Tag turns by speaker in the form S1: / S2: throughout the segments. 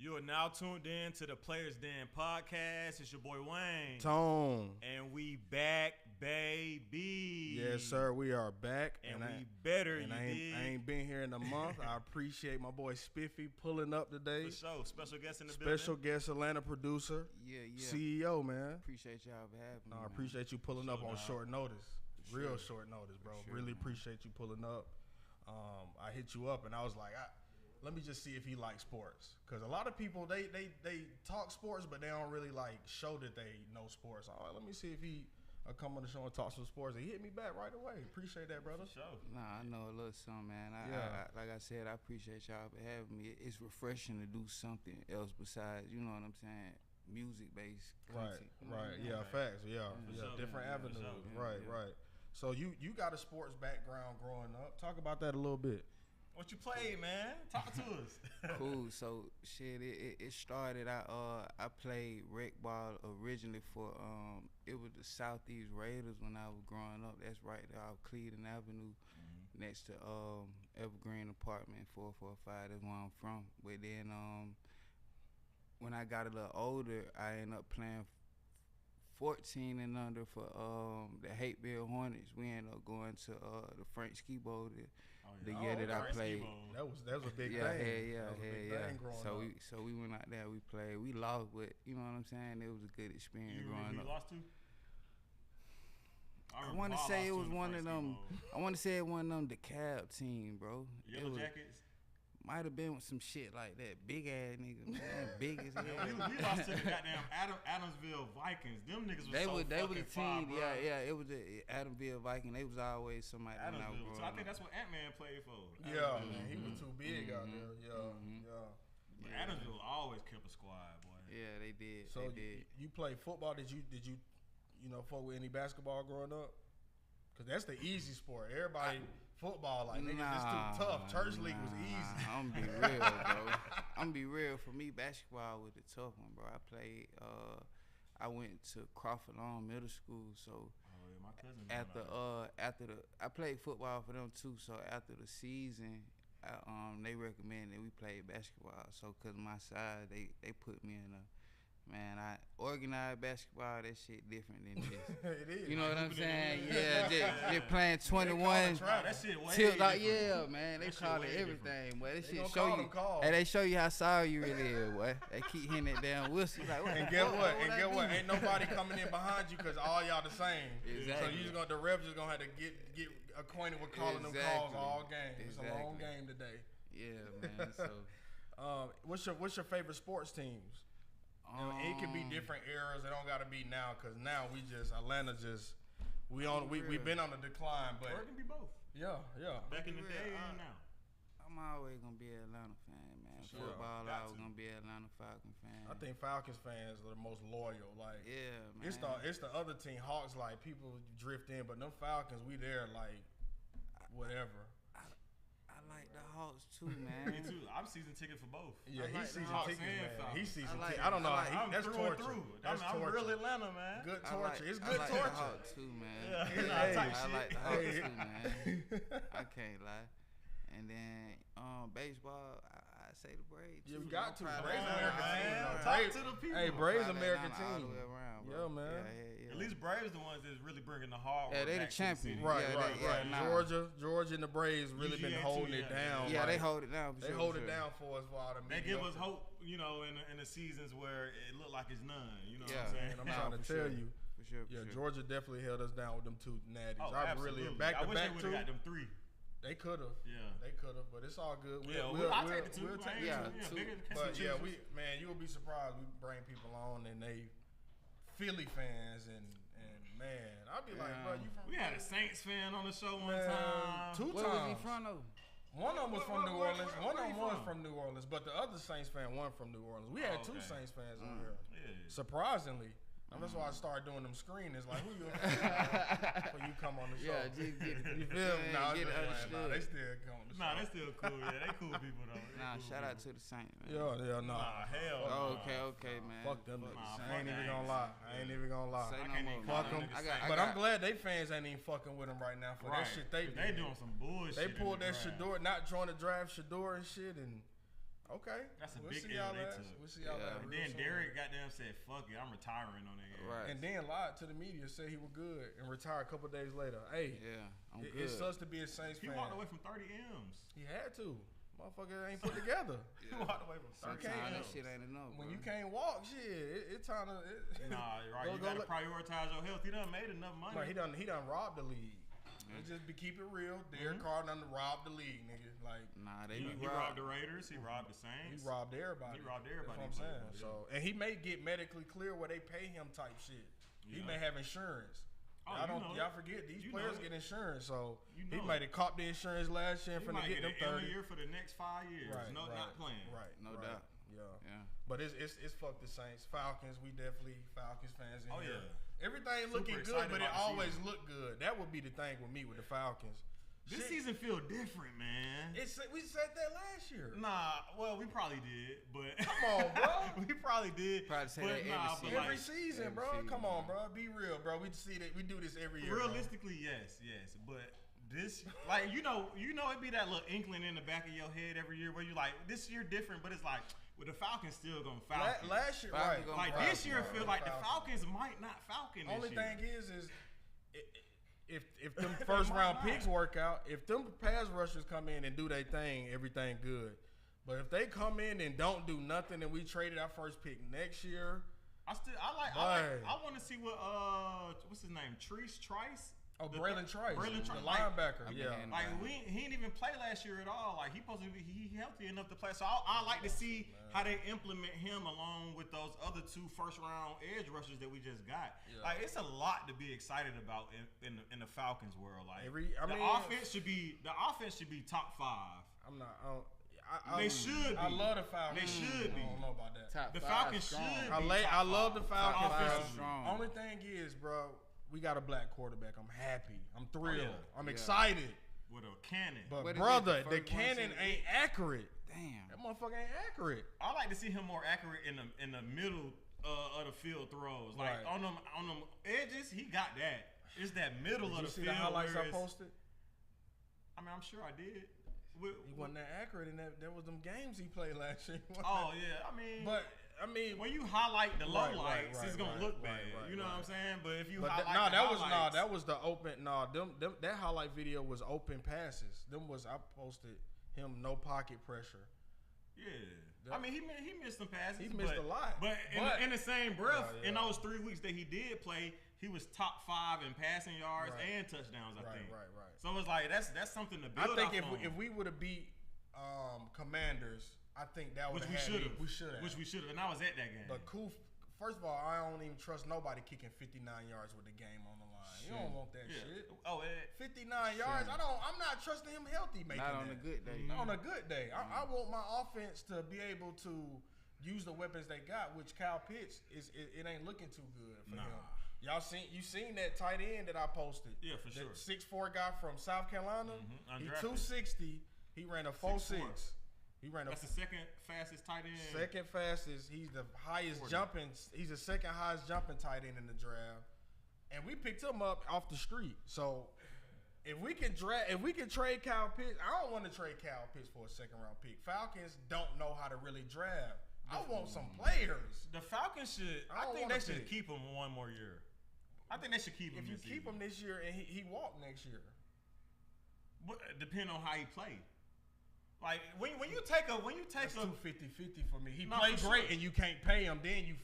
S1: You are now tuned in to the Players Den podcast. It's your boy Wayne.
S2: Tone.
S1: And we back, baby.
S2: Yes, sir. We are back.
S1: And we better, you dig?
S2: I ain't been here in a month. I appreciate my boy Spiffy pulling up today.
S1: For sure. Special guest in the building.
S2: Special guest, Atlanta producer.
S3: Yeah.
S2: CEO, man.
S3: Appreciate y'all for having me.
S2: I appreciate you pulling up on short notice. Real short notice, bro.
S3: Sure,
S2: really
S3: man.
S2: appreciate you pulling up. I hit you up and I was like, let me just see if he likes sports, because a lot of people they talk sports, but they don't really like show that they know sports. All right, let me see if he come on the show and talk some sports. And he hit me back right away. Appreciate that, brother.
S1: For sure.
S3: Nah, I know a little something, man.
S2: Yeah.
S3: Like I said, I appreciate y'all for having me. It's refreshing to do something else besides, you know what I'm saying, music-based content.
S2: Right. Yeah, facts. Yeah.
S1: sure,
S2: Different
S1: man.
S2: avenues.
S1: For sure.
S2: Right. So you got a sports background growing up. Talk about that a little bit.
S1: What you played, man? Talk to us.
S3: Cool. So shit, it started. I played rec ball originally for it was the Southeast Raiders when I was growing up. That's right there off Cleveland Avenue, next to Evergreen Apartment 445. That's where I'm from. But then when I got a little older, I ended up playing 14 and under for the Hateville Hornets. We ended up going to the Frank Ski Bowl the year that I played.
S2: That was a big thing.
S3: Yeah. So we went out there, we played. We lost, but you know what I'm saying? It was a good experience growing up.
S1: You lost to?
S3: I want to say it was one of them. I want to say it one of them DeKalb team, bro.
S1: Yellow Jackets?
S3: Might have been with some shit like that. Big ass nigga, man. Big as hell.
S1: We lost to the goddamn Adamsville Vikings. Them niggas was
S3: They
S1: so
S3: were the
S1: fucking far,
S3: team.
S1: bro.
S3: Yeah. It was the Adamsville Viking. They was always somebody that I was
S1: Adamsville.
S3: growing
S1: So I think
S3: up.
S1: that's what Ant-Man played for.
S2: Yeah, man. He was too big out there. Yeah.
S1: But Adamsville always kept a squad, boy.
S3: Yeah, they did.
S2: So
S3: they did.
S2: you played football? Did you fuck with any basketball growing up? Cause that's the easy sport. Everybody football like niggas, it's too tough. Church league was easy.
S3: I'm gonna be real, bro. I'm gonna be real. For me, basketball was a tough one, bro. I played. I went to Crawford Lawn Middle School, so
S1: My cousin.
S3: I played football for them too. So after the season, they recommended we played basketball. So cause my size, they put me in a. Man, I organized basketball. That shit different than this.
S2: It is.
S3: You know what I'm saying? Yeah, just playing 21.
S1: That shit way
S3: Tilt like,
S1: different.
S3: yeah, man. They
S1: That shit
S3: call it
S1: way
S3: everything, boy. That
S2: They
S3: shit
S2: gonna
S3: show
S2: call
S3: you.
S2: them calls.
S3: Hey, they show you how sorry you really is, boy. They keep hitting that damn whistle. Like, what
S2: And
S3: the
S2: get
S3: fuck?
S2: what?
S3: I do?
S2: Ain't nobody coming in behind you because all y'all the same.
S3: Exactly.
S2: So the refs just gonna have to get acquainted with calling them calls all game. It's a long game today.
S3: Yeah, man. So,
S2: What's your favorite sports teams? It can be different eras. It don't gotta be now, cause now Atlanta we've been on the decline, but
S1: Or it can be both.
S2: yeah.
S1: Back in the day and now.
S3: I'm always gonna be an Atlanta fan, man.
S2: Sure.
S3: Football,
S1: Got
S3: I was
S1: to.
S3: gonna be an Atlanta Falcon fan.
S2: I think Falcons fans are the most loyal. Like,
S3: Yeah, man.
S2: it's the other team, Hawks. Like, people drift in, but them Falcons, we there like whatever.
S3: I like the Hawks too,
S1: Me
S3: man.
S1: too. I'm season ticket for both.
S2: Yeah,
S3: I
S2: he's
S3: like the
S2: season
S1: Hawks
S2: tickets,
S1: and
S2: man.
S1: Falcons.
S2: He's season
S3: I like-
S2: tickets. I don't know.
S3: I like-
S1: I'm
S2: That's
S1: through
S2: torture.
S1: and through.
S2: That's
S1: I'm
S2: torture.
S1: real Atlanta, man.
S2: Good
S3: I
S2: torture.
S3: like-
S2: It's
S3: I
S2: good
S3: like
S2: torture.
S3: The Hawks too, man.
S1: Yeah.
S2: Hey,
S1: Type
S3: I like the
S1: shit.
S3: Hawks
S2: Hey.
S3: too, man. I can't lie. And then baseball, I say the Braves.
S2: You
S3: too.
S2: got to.
S3: I'm
S2: Braves
S3: proud of
S2: American
S3: them.
S2: team.
S1: Talk
S2: Braves-
S1: to the people.
S2: Hey, Braves
S3: Proud of
S2: American
S3: Atlanta all the way
S2: team.
S3: around, bro.
S2: Yeah, man.
S3: Yeah.
S1: At least Braves the ones that's really bringing the hard
S3: Yeah,
S1: work
S3: they the
S1: back to
S3: champion.
S1: city.
S2: Right.
S3: Nah.
S2: Georgia and the Braves really been
S1: UGA
S2: holding
S1: too,
S2: it
S1: yeah.
S2: down.
S3: Yeah,
S2: like,
S3: they hold it down. For
S2: They
S3: sure,
S2: hold
S3: for
S2: it
S3: sure.
S2: down for us for all the
S1: They give us
S2: mediocre.
S1: hope, in the seasons where it looked like it's none. You know
S3: Yeah,
S1: what I'm saying?
S2: And I'm
S3: Nah,
S2: trying to
S3: for
S2: tell
S3: sure.
S2: you.
S3: For sure.
S2: Yeah,
S3: For sure.
S2: Georgia definitely held us down with them two natties.
S1: Oh,
S2: I
S1: absolutely.
S2: really back
S1: I
S2: to
S1: wish they
S2: back
S1: would have got
S2: too.
S1: them 3.
S2: They could have.
S1: Yeah.
S2: They could have, but it's all good.
S1: Yeah, I'll take the 2.
S2: We'll take
S3: Yeah,
S2: the 2.
S3: two.
S1: Bigger
S2: But yeah,
S1: constitutions.
S2: you'll be surprised. We bring people on and they Philly fans and man, I'll be like,
S3: Yeah.
S2: bro, you from?
S1: We had a Saints fan on the show one
S2: Man,
S1: time.
S2: 2
S3: Where
S2: times.
S3: was he from though?
S2: One of them was from New
S1: where-
S2: Orleans.
S1: where-
S2: One
S1: where
S2: of
S1: he
S2: them was
S1: from?
S2: from New Orleans, but the other Saints fan wasn't from New Orleans. We had
S1: Oh,
S2: 2
S1: okay.
S2: Saints fans on here.
S1: Yeah.
S2: Surprisingly. And that's why I started doing them screenings. Like, who you when you come on the show?
S3: Yeah, just get it.
S2: You feel me? Nah,
S3: get it
S2: nah, they
S3: understood.
S2: still come on the show.
S1: Nah, they still cool. Yeah, they cool people though. They
S3: Nah,
S1: cool
S3: shout out
S1: people.
S3: to the Saints, man.
S2: Yeah,
S1: Nah,
S2: nah.
S1: hell.
S3: Oh,
S1: nah.
S3: okay, man.
S2: Fuck them
S1: Nah,
S2: niggas.
S1: fuck
S2: I ain't even
S1: that.
S2: gonna lie. I ain't even gonna lie.
S3: Say
S1: I
S3: no
S1: can't
S3: more.
S1: even
S2: Fuck
S1: call
S2: them.
S1: them
S3: I
S1: niggas
S3: got-
S2: But I'm glad they fans ain't even fucking with them right now for that shit they
S1: Cause
S2: did.
S1: they doing some bullshit.
S2: They
S1: in
S2: pulled
S1: the
S2: that
S1: draft.
S2: Shador, not joining the draft Shador and shit, and Okay.
S1: That's a
S2: We'll
S1: big
S2: see
S1: L
S2: y'all
S1: they
S2: ass.
S1: took.
S2: We'll see y'all
S3: Yeah.
S2: ass
S1: And
S2: real
S1: then
S2: soon.
S1: Derek goddamn said, "Fuck it, I'm retiring on that."
S3: Right.
S2: And then lied to the media, said he was good, and retired a couple days later. Hey,
S3: Yeah, I'm
S2: it
S3: good.
S2: sucks to be a Saints
S1: He
S2: fan.
S1: walked away from 30 M's.
S2: He had to. Motherfucker ain't put together.
S1: He walked away from 30
S3: Sometimes that
S1: M's.
S3: shit ain't enough.
S2: When
S3: bro.
S2: you can't walk, shit, it's time to.
S1: Nah, right.
S2: Go
S1: You gotta
S2: look-
S1: prioritize your health. He done made enough money.
S2: Right, he done robbed the league. Let's just keep it real. Derek Carr done robbed the league, nigga. Like
S3: Nah, they
S1: He
S3: be
S1: robbed
S3: robbed.
S1: the Raiders. He robbed the
S2: he
S1: Saints.
S2: robbed everybody.
S1: He robbed everybody
S2: That's what I'm
S1: he
S2: saying.
S1: played
S2: So, and he may get medically clear where they pay him type shit. He
S1: Yeah.
S2: may have insurance.
S1: Oh,
S2: Y'all forget these
S1: You
S2: players
S1: know it.
S2: get insurance, so
S1: You
S2: he
S1: know
S2: might
S1: it.
S2: have copped the insurance last year and
S1: He
S2: finna
S1: might
S2: get
S1: get
S2: them
S1: an M a
S2: 30.
S1: year for the next 5 years.
S2: Right,
S1: No,
S2: right,
S1: not playing.
S2: Right,
S3: No
S2: right.
S3: doubt.
S2: Yeah.
S3: Yeah.
S2: But it's fuck the Saints. Falcons, we definitely Falcons fans in
S1: Oh,
S2: here.
S1: yeah.
S2: Everything
S1: Super
S2: looking good,
S1: excited
S2: but it
S1: about the
S2: always
S1: season.
S2: look good. That would be the thing with me with the Falcons.
S1: This
S2: Shit,
S1: season feel different, man.
S2: we said that last year.
S1: Nah, well, we probably did, but
S2: Come on, bro.
S1: we probably did.
S3: Probably say
S1: but
S3: that every
S1: nah,
S3: season.
S1: but
S2: Every
S1: like,
S2: season,
S3: every
S2: bro.
S3: season,
S2: Come on,
S3: man.
S2: bro. Be real, bro. We see that we do this every year.
S1: realistically, yes, but this, like, you know, it be that little inkling in the back of your head every year where you like, this year different, but it's like, well, the Falcons still gonna
S2: bro.
S1: Falcon.
S2: Last year,
S3: Falcons
S2: right?
S3: gonna
S1: Like
S3: Falcons,
S1: this year,
S2: bro.
S1: feel like the
S2: Falcons.
S1: Falcons might not Falcon this
S2: Only
S1: year.
S2: thing is if them first round
S1: not.
S2: picks work out, if them pass rushers come in and do their thing, everything good. But if they come in and don't do nothing and we traded our first pick next year,
S1: I
S2: Right.
S1: want to see what what's his name, Trice.
S2: oh, Braylon Trice,
S1: Braylon
S2: the
S1: Trice, like-
S2: linebacker,
S3: I've been
S2: yeah.
S3: hearing
S1: Like
S3: about
S1: he didn't even play last year at all. Like he supposed to be he healthy enough to play. So I like to see how they implement him along with those other 2 first-round edge rushers that we just got.
S2: Yeah.
S1: Like it's a lot to be excited about in the Falcons world. Like the
S2: mean,
S1: offense should be top 5.
S2: I'm not.
S1: They should
S2: I
S1: be.
S2: love the Falcons.
S1: They should be.
S2: I don't know about that.
S3: Top
S1: The
S3: five
S1: Falcons
S3: strong.
S1: should
S2: I
S1: be
S2: love
S1: top 5.
S2: the Falcons.
S1: Top
S3: Five
S1: five.
S3: strong.
S2: Only thing is, bro, we got a black quarterback. I'm happy. I'm thrilled.
S1: yeah.
S2: I'm
S3: Yeah.
S2: excited.
S1: With a cannon.
S2: But
S3: What is it,
S2: brother,
S3: the
S2: the
S3: first one
S2: cannon
S3: said-
S2: ain't accurate.
S3: Damn.
S2: That motherfucker ain't accurate.
S1: I like to see him more accurate in the middle of the field throws. Like
S2: Right.
S1: on them edges, he got that. It's that middle
S2: Did
S1: of
S2: you
S1: the
S2: see
S1: field
S2: the highlights
S1: where
S2: I
S1: it's-
S2: posted?
S1: I mean, I'm sure I did.
S2: He wasn't that accurate in that. There was them games he played last year.
S1: Oh yeah, I mean,
S2: But I mean,
S1: when you highlight the
S2: Right,
S1: lowlights,
S2: right,
S1: it's gonna
S2: right,
S1: look
S2: right,
S1: bad.
S2: right,
S1: You know what I'm
S2: right.
S1: saying? But if you
S2: but
S1: highlight
S2: that was the open. That highlight video was open passes. I posted him no pocket pressure.
S1: yeah. I mean, he missed some passes.
S2: He missed a lot.
S1: But in the same breath,
S2: Yeah,
S1: in
S2: yeah.
S1: those 3 weeks that he did play, he was top 5 in passing yards
S2: Right.
S1: and touchdowns. I think.
S2: Right.
S1: So it's like that's something to
S2: I
S1: build.
S2: think
S1: off on.
S2: if we would have beat Commanders, I think that would
S1: Which
S2: have
S1: we should have.
S2: We should have.
S1: Which we should have. And I was at that game.
S2: But cool. First of all, I don't even trust nobody kicking 59 yards with the game on the line. You don't want that shit.
S1: Oh,
S2: 59 yards. I'm not trusting him healthy making
S3: Not on
S2: that.
S3: a good day.
S2: Not on a good day. I want my offense to be able to use the weapons they got, which Kyle Pitts it ain't looking too good for
S1: Nah.
S2: him. You seen that tight end that I posted?
S1: Yeah, for
S2: That
S1: sure.
S2: 6'4" guy from South Carolina. He
S1: Undrafted.
S2: 260. He ran a 4.6.
S1: 6'4".
S2: He ran a
S1: That's the second fastest tight end.
S2: second fastest. He's the highest
S1: 40.
S2: jumping. He's the second highest jumping tight end in the draft, and we picked him up off the street. So if we can trade Kyle Pitts, I don't want to trade Kyle Pitts for a second round pick. Falcons don't know how to really draft. I want some players.
S1: The Falcons should.
S2: I
S1: I
S2: don't
S1: think
S2: wanna
S1: they should
S2: pick.
S1: keep him one more year. I think they should keep him.
S2: If you
S1: this
S2: keep
S1: season.
S2: him this year and he walk next year,
S1: But depend on how he played. Like when you take
S2: that's
S1: a
S2: 250-50 for me. He
S1: No,
S2: played
S1: for
S2: great
S1: sure.
S2: and you can't pay him. Then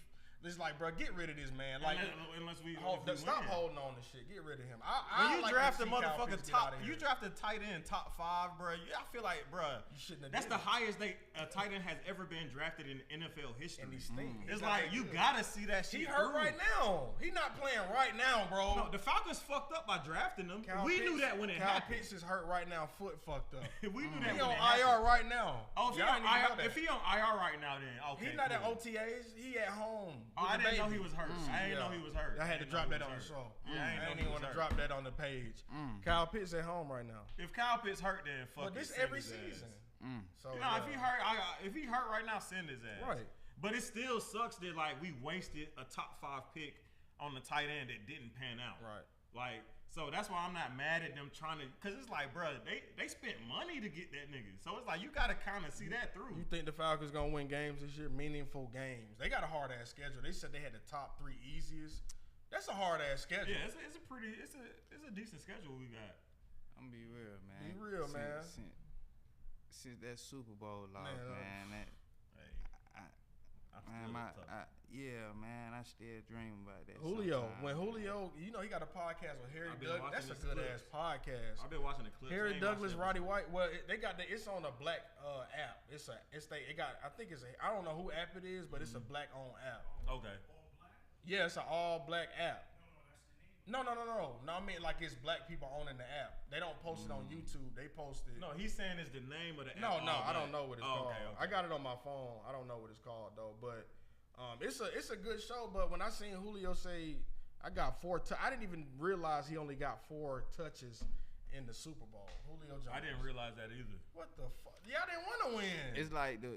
S2: it's like, bro, get rid of this man. Like,
S1: unless we
S2: stop
S1: win.
S2: holding on to shit. Get rid of him.
S1: When you
S2: like
S1: draft
S2: to
S1: a
S2: see Kyle
S1: motherfucker
S2: Pitts get outta
S1: top,
S2: here.
S1: you draft a tight end top 5, bro. I feel like, bro,
S2: You shouldn't have
S1: that's
S2: did
S1: the
S2: it.
S1: highest a tight end has ever been drafted in NFL history.
S2: And he stinks.
S1: It's like you gotta see that shit.
S2: He hurt
S1: through.
S2: right now. He not playing right now, bro.
S1: No, the Falcons fucked up by drafting him.
S2: Kyle
S1: We knew
S2: Pitts-
S1: that when it
S2: Kyle
S1: happened.
S2: Pitts is hurt right now. Foot fucked up.
S1: We knew that
S2: He
S1: when
S2: on
S1: it happened.
S2: IR right now.
S1: Oh, if he
S2: Y'all
S1: on
S2: didn't even know
S1: IR,
S2: that.
S1: if he on IR right now, then okay.
S2: He not at
S1: cool.
S2: OTAs. He at home.
S1: Oh,
S2: with
S1: I
S2: the
S1: didn't know
S2: baby.
S1: he was hurt. I didn't know he was hurt.
S2: I had to
S1: didn't
S2: drop
S1: know he
S2: that on the
S1: was
S2: show.
S1: hurt. Yeah, I
S2: I
S1: didn't
S2: ain't
S1: know he
S2: even
S1: was
S2: want to
S1: hurt.
S2: drop that on the page. Kyle Pitts at home right now.
S1: If Kyle Pitts hurt, then fuck
S2: But
S1: it,
S2: this
S1: send
S2: every
S1: his ass.
S2: season. So
S1: No,
S2: yeah.
S1: if he hurt right now, send his ass.
S2: Right.
S1: But it still sucks that like we wasted a top 5 pick on the tight end that didn't pan out.
S2: Right.
S1: Like So that's why I'm not mad at them trying to, because it's like, bro, they spent money to get that nigga. So it's like, you got to kind of see that through.
S2: You think the Falcons going to win games this year? Meaningful games. They got a hard-ass schedule. They said they had the top 3 easiest. That's a hard-ass schedule.
S1: Yeah, it's a decent schedule we got.
S3: I'm going to be real, man.
S2: Be real, man.
S3: Since that Super Bowl loss, man, I still dream about that.
S2: Julio, when Julio, you know he got a podcast with Harry Douglas. That's a good ass podcast.
S1: I've been watching the clips.
S2: Harry Douglas, Roddy White. Well, they got it's on a black app. I don't know who app it is, but it's a black owned app.
S1: Okay.
S2: Yeah, it's an all black app. No. I mean, like it's black people owning the app. They don't post it on YouTube. They post it.
S1: No, he's saying it's the name of the app.
S2: No, I don't know what it's called.
S1: Okay.
S2: I got it on my phone. I don't know what it's called though. But it's a good show. But when I seen Julio say I got 4, I didn't even realize he only got 4 touches in the Super Bowl. Julio Jones.
S1: I didn't realize that either.
S2: What the fuck? Yeah, I didn't want to win.
S3: It's like the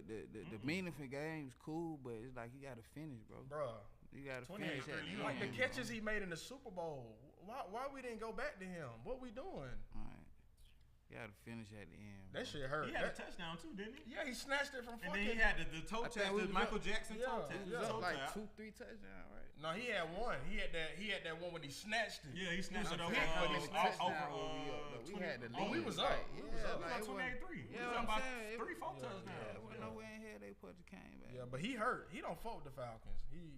S3: meaningful game's cool, but it's like you got to finish, bro.
S2: Bruh.
S3: You got to finish at the end.
S2: Like the catches he made in the Super Bowl. Why we didn't go back to him? What we doing?
S3: All right. You got to finish at the end.
S2: That shit hurt.
S1: He had a touchdown too, didn't he?
S2: Yeah, he snatched it from
S1: And
S2: fucking.
S1: then he had the toe test, the Michael Jackson toe test.
S3: He was up like 2-3 touchdowns, right?
S2: No, he had one. He had that one when he snatched it.
S1: Yeah, he snatched it over.
S3: We had the lead.
S2: We was up.
S1: We was up 28-3. We was up by 3-4 touchdowns.
S3: Yeah, there was nowhere in here they put the cane back.
S2: Yeah, but he hurt. He don't fuck with the Falcons. He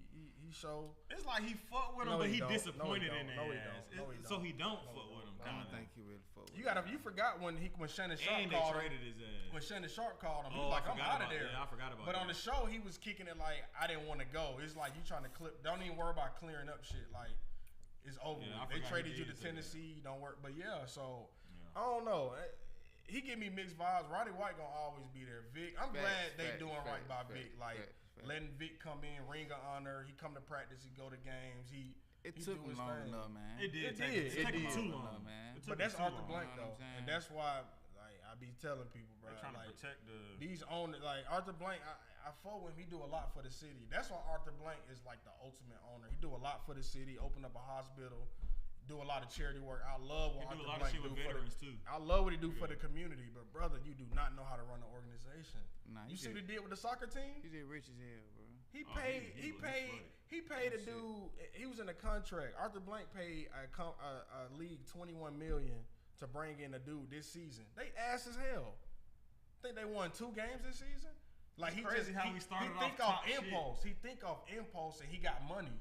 S2: showed.
S1: It's like he fuck with them, but he disappointed in their ass. So he don't fuck with them.
S3: I don't think he really fuck with
S2: You forgot when Shannon Sharp
S1: and
S2: called
S1: they traded his ass.
S2: When Shannon Sharp called him, he was like, I'm out of there.
S1: Yeah, I forgot about that.
S2: But on the show, he was kicking it like, I didn't want to go. It's like you trying to clip. Don't even worry about clearing up shit. Like, it's over.
S1: Yeah,
S2: they traded you to Tennessee. Don't work. But yeah, so I don't know. He give me mixed vibes. Roddy White gonna always be there. Vic, I'm glad they doing right by Vic. Like letting Vic come in, ring of honor. He come to practice. He go to games.
S3: It took him long enough, man.
S1: It did.
S2: It
S1: took
S2: did.
S1: Too long,
S3: man.
S2: But that's Arthur Blank though, and that's why I be telling people, bro.
S1: They're trying to protect
S2: these owners. Like Arthur Blank, I fuck with him. He do a lot for the city. That's why Arthur Blank is like the ultimate owner. He do a lot for the city. Open up a hospital. Do a lot of charity work. I love what Arthur Blank do for the too. I love what he do for the community. But brother, you do not know how to run an organization.
S3: Nah,
S2: you see what he did with the soccer team?
S3: He did rich as hell, bro.
S2: He paid a dude. He was in a contract. Arthur Blank paid a league $21 million to bring in a dude this season. They ass as hell. Think they won 2 games this season? Like
S1: he started
S2: he think off impulse. He think off impulse and he got money.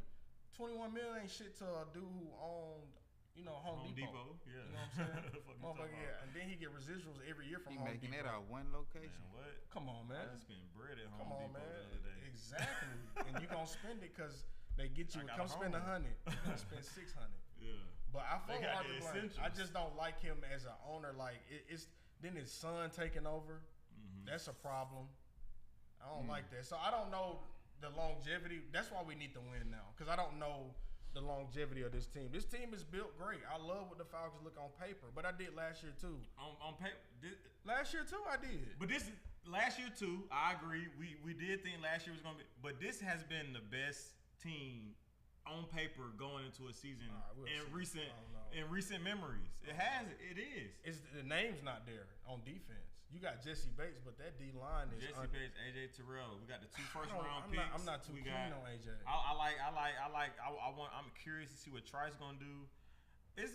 S2: 21 million ain't shit to a dude who owned, Home Depot.
S1: Yeah.
S2: You know what I'm saying? Motherfucker, yeah. And then he get residuals every year from Home Depot.
S3: He making that out one location.
S1: Man, what?
S2: Come on, man.
S1: I spent bread at Home Depot the other day.
S2: Exactly. And you gonna spend it because they get you. Come spend 100. You gonna spend 600.
S1: Yeah.
S2: But I follow Arthur Blank. I just don't like him as an owner. Like it's then his son taking over. Mm-hmm. That's a problem. I don't like that. So I don't know the longevity. That's why we need to win now. Because I don't know the longevity of this team. This team is built great. I love what the Falcons look on paper. But I did last year too.
S1: On paper?
S2: Last year too, I did.
S1: But this is last year too. I agree. We did think last year was going to be. But this has been the best team on paper going into a season in recent memories. It has. It is.
S2: The name's not there on defense. You got Jesse Bates, but that D line is
S1: Jesse Bates, AJ Terrell. We got the 2 first-round picks.
S2: I'm not too keen on AJ.
S1: I'm curious to see what Trice gonna do. It's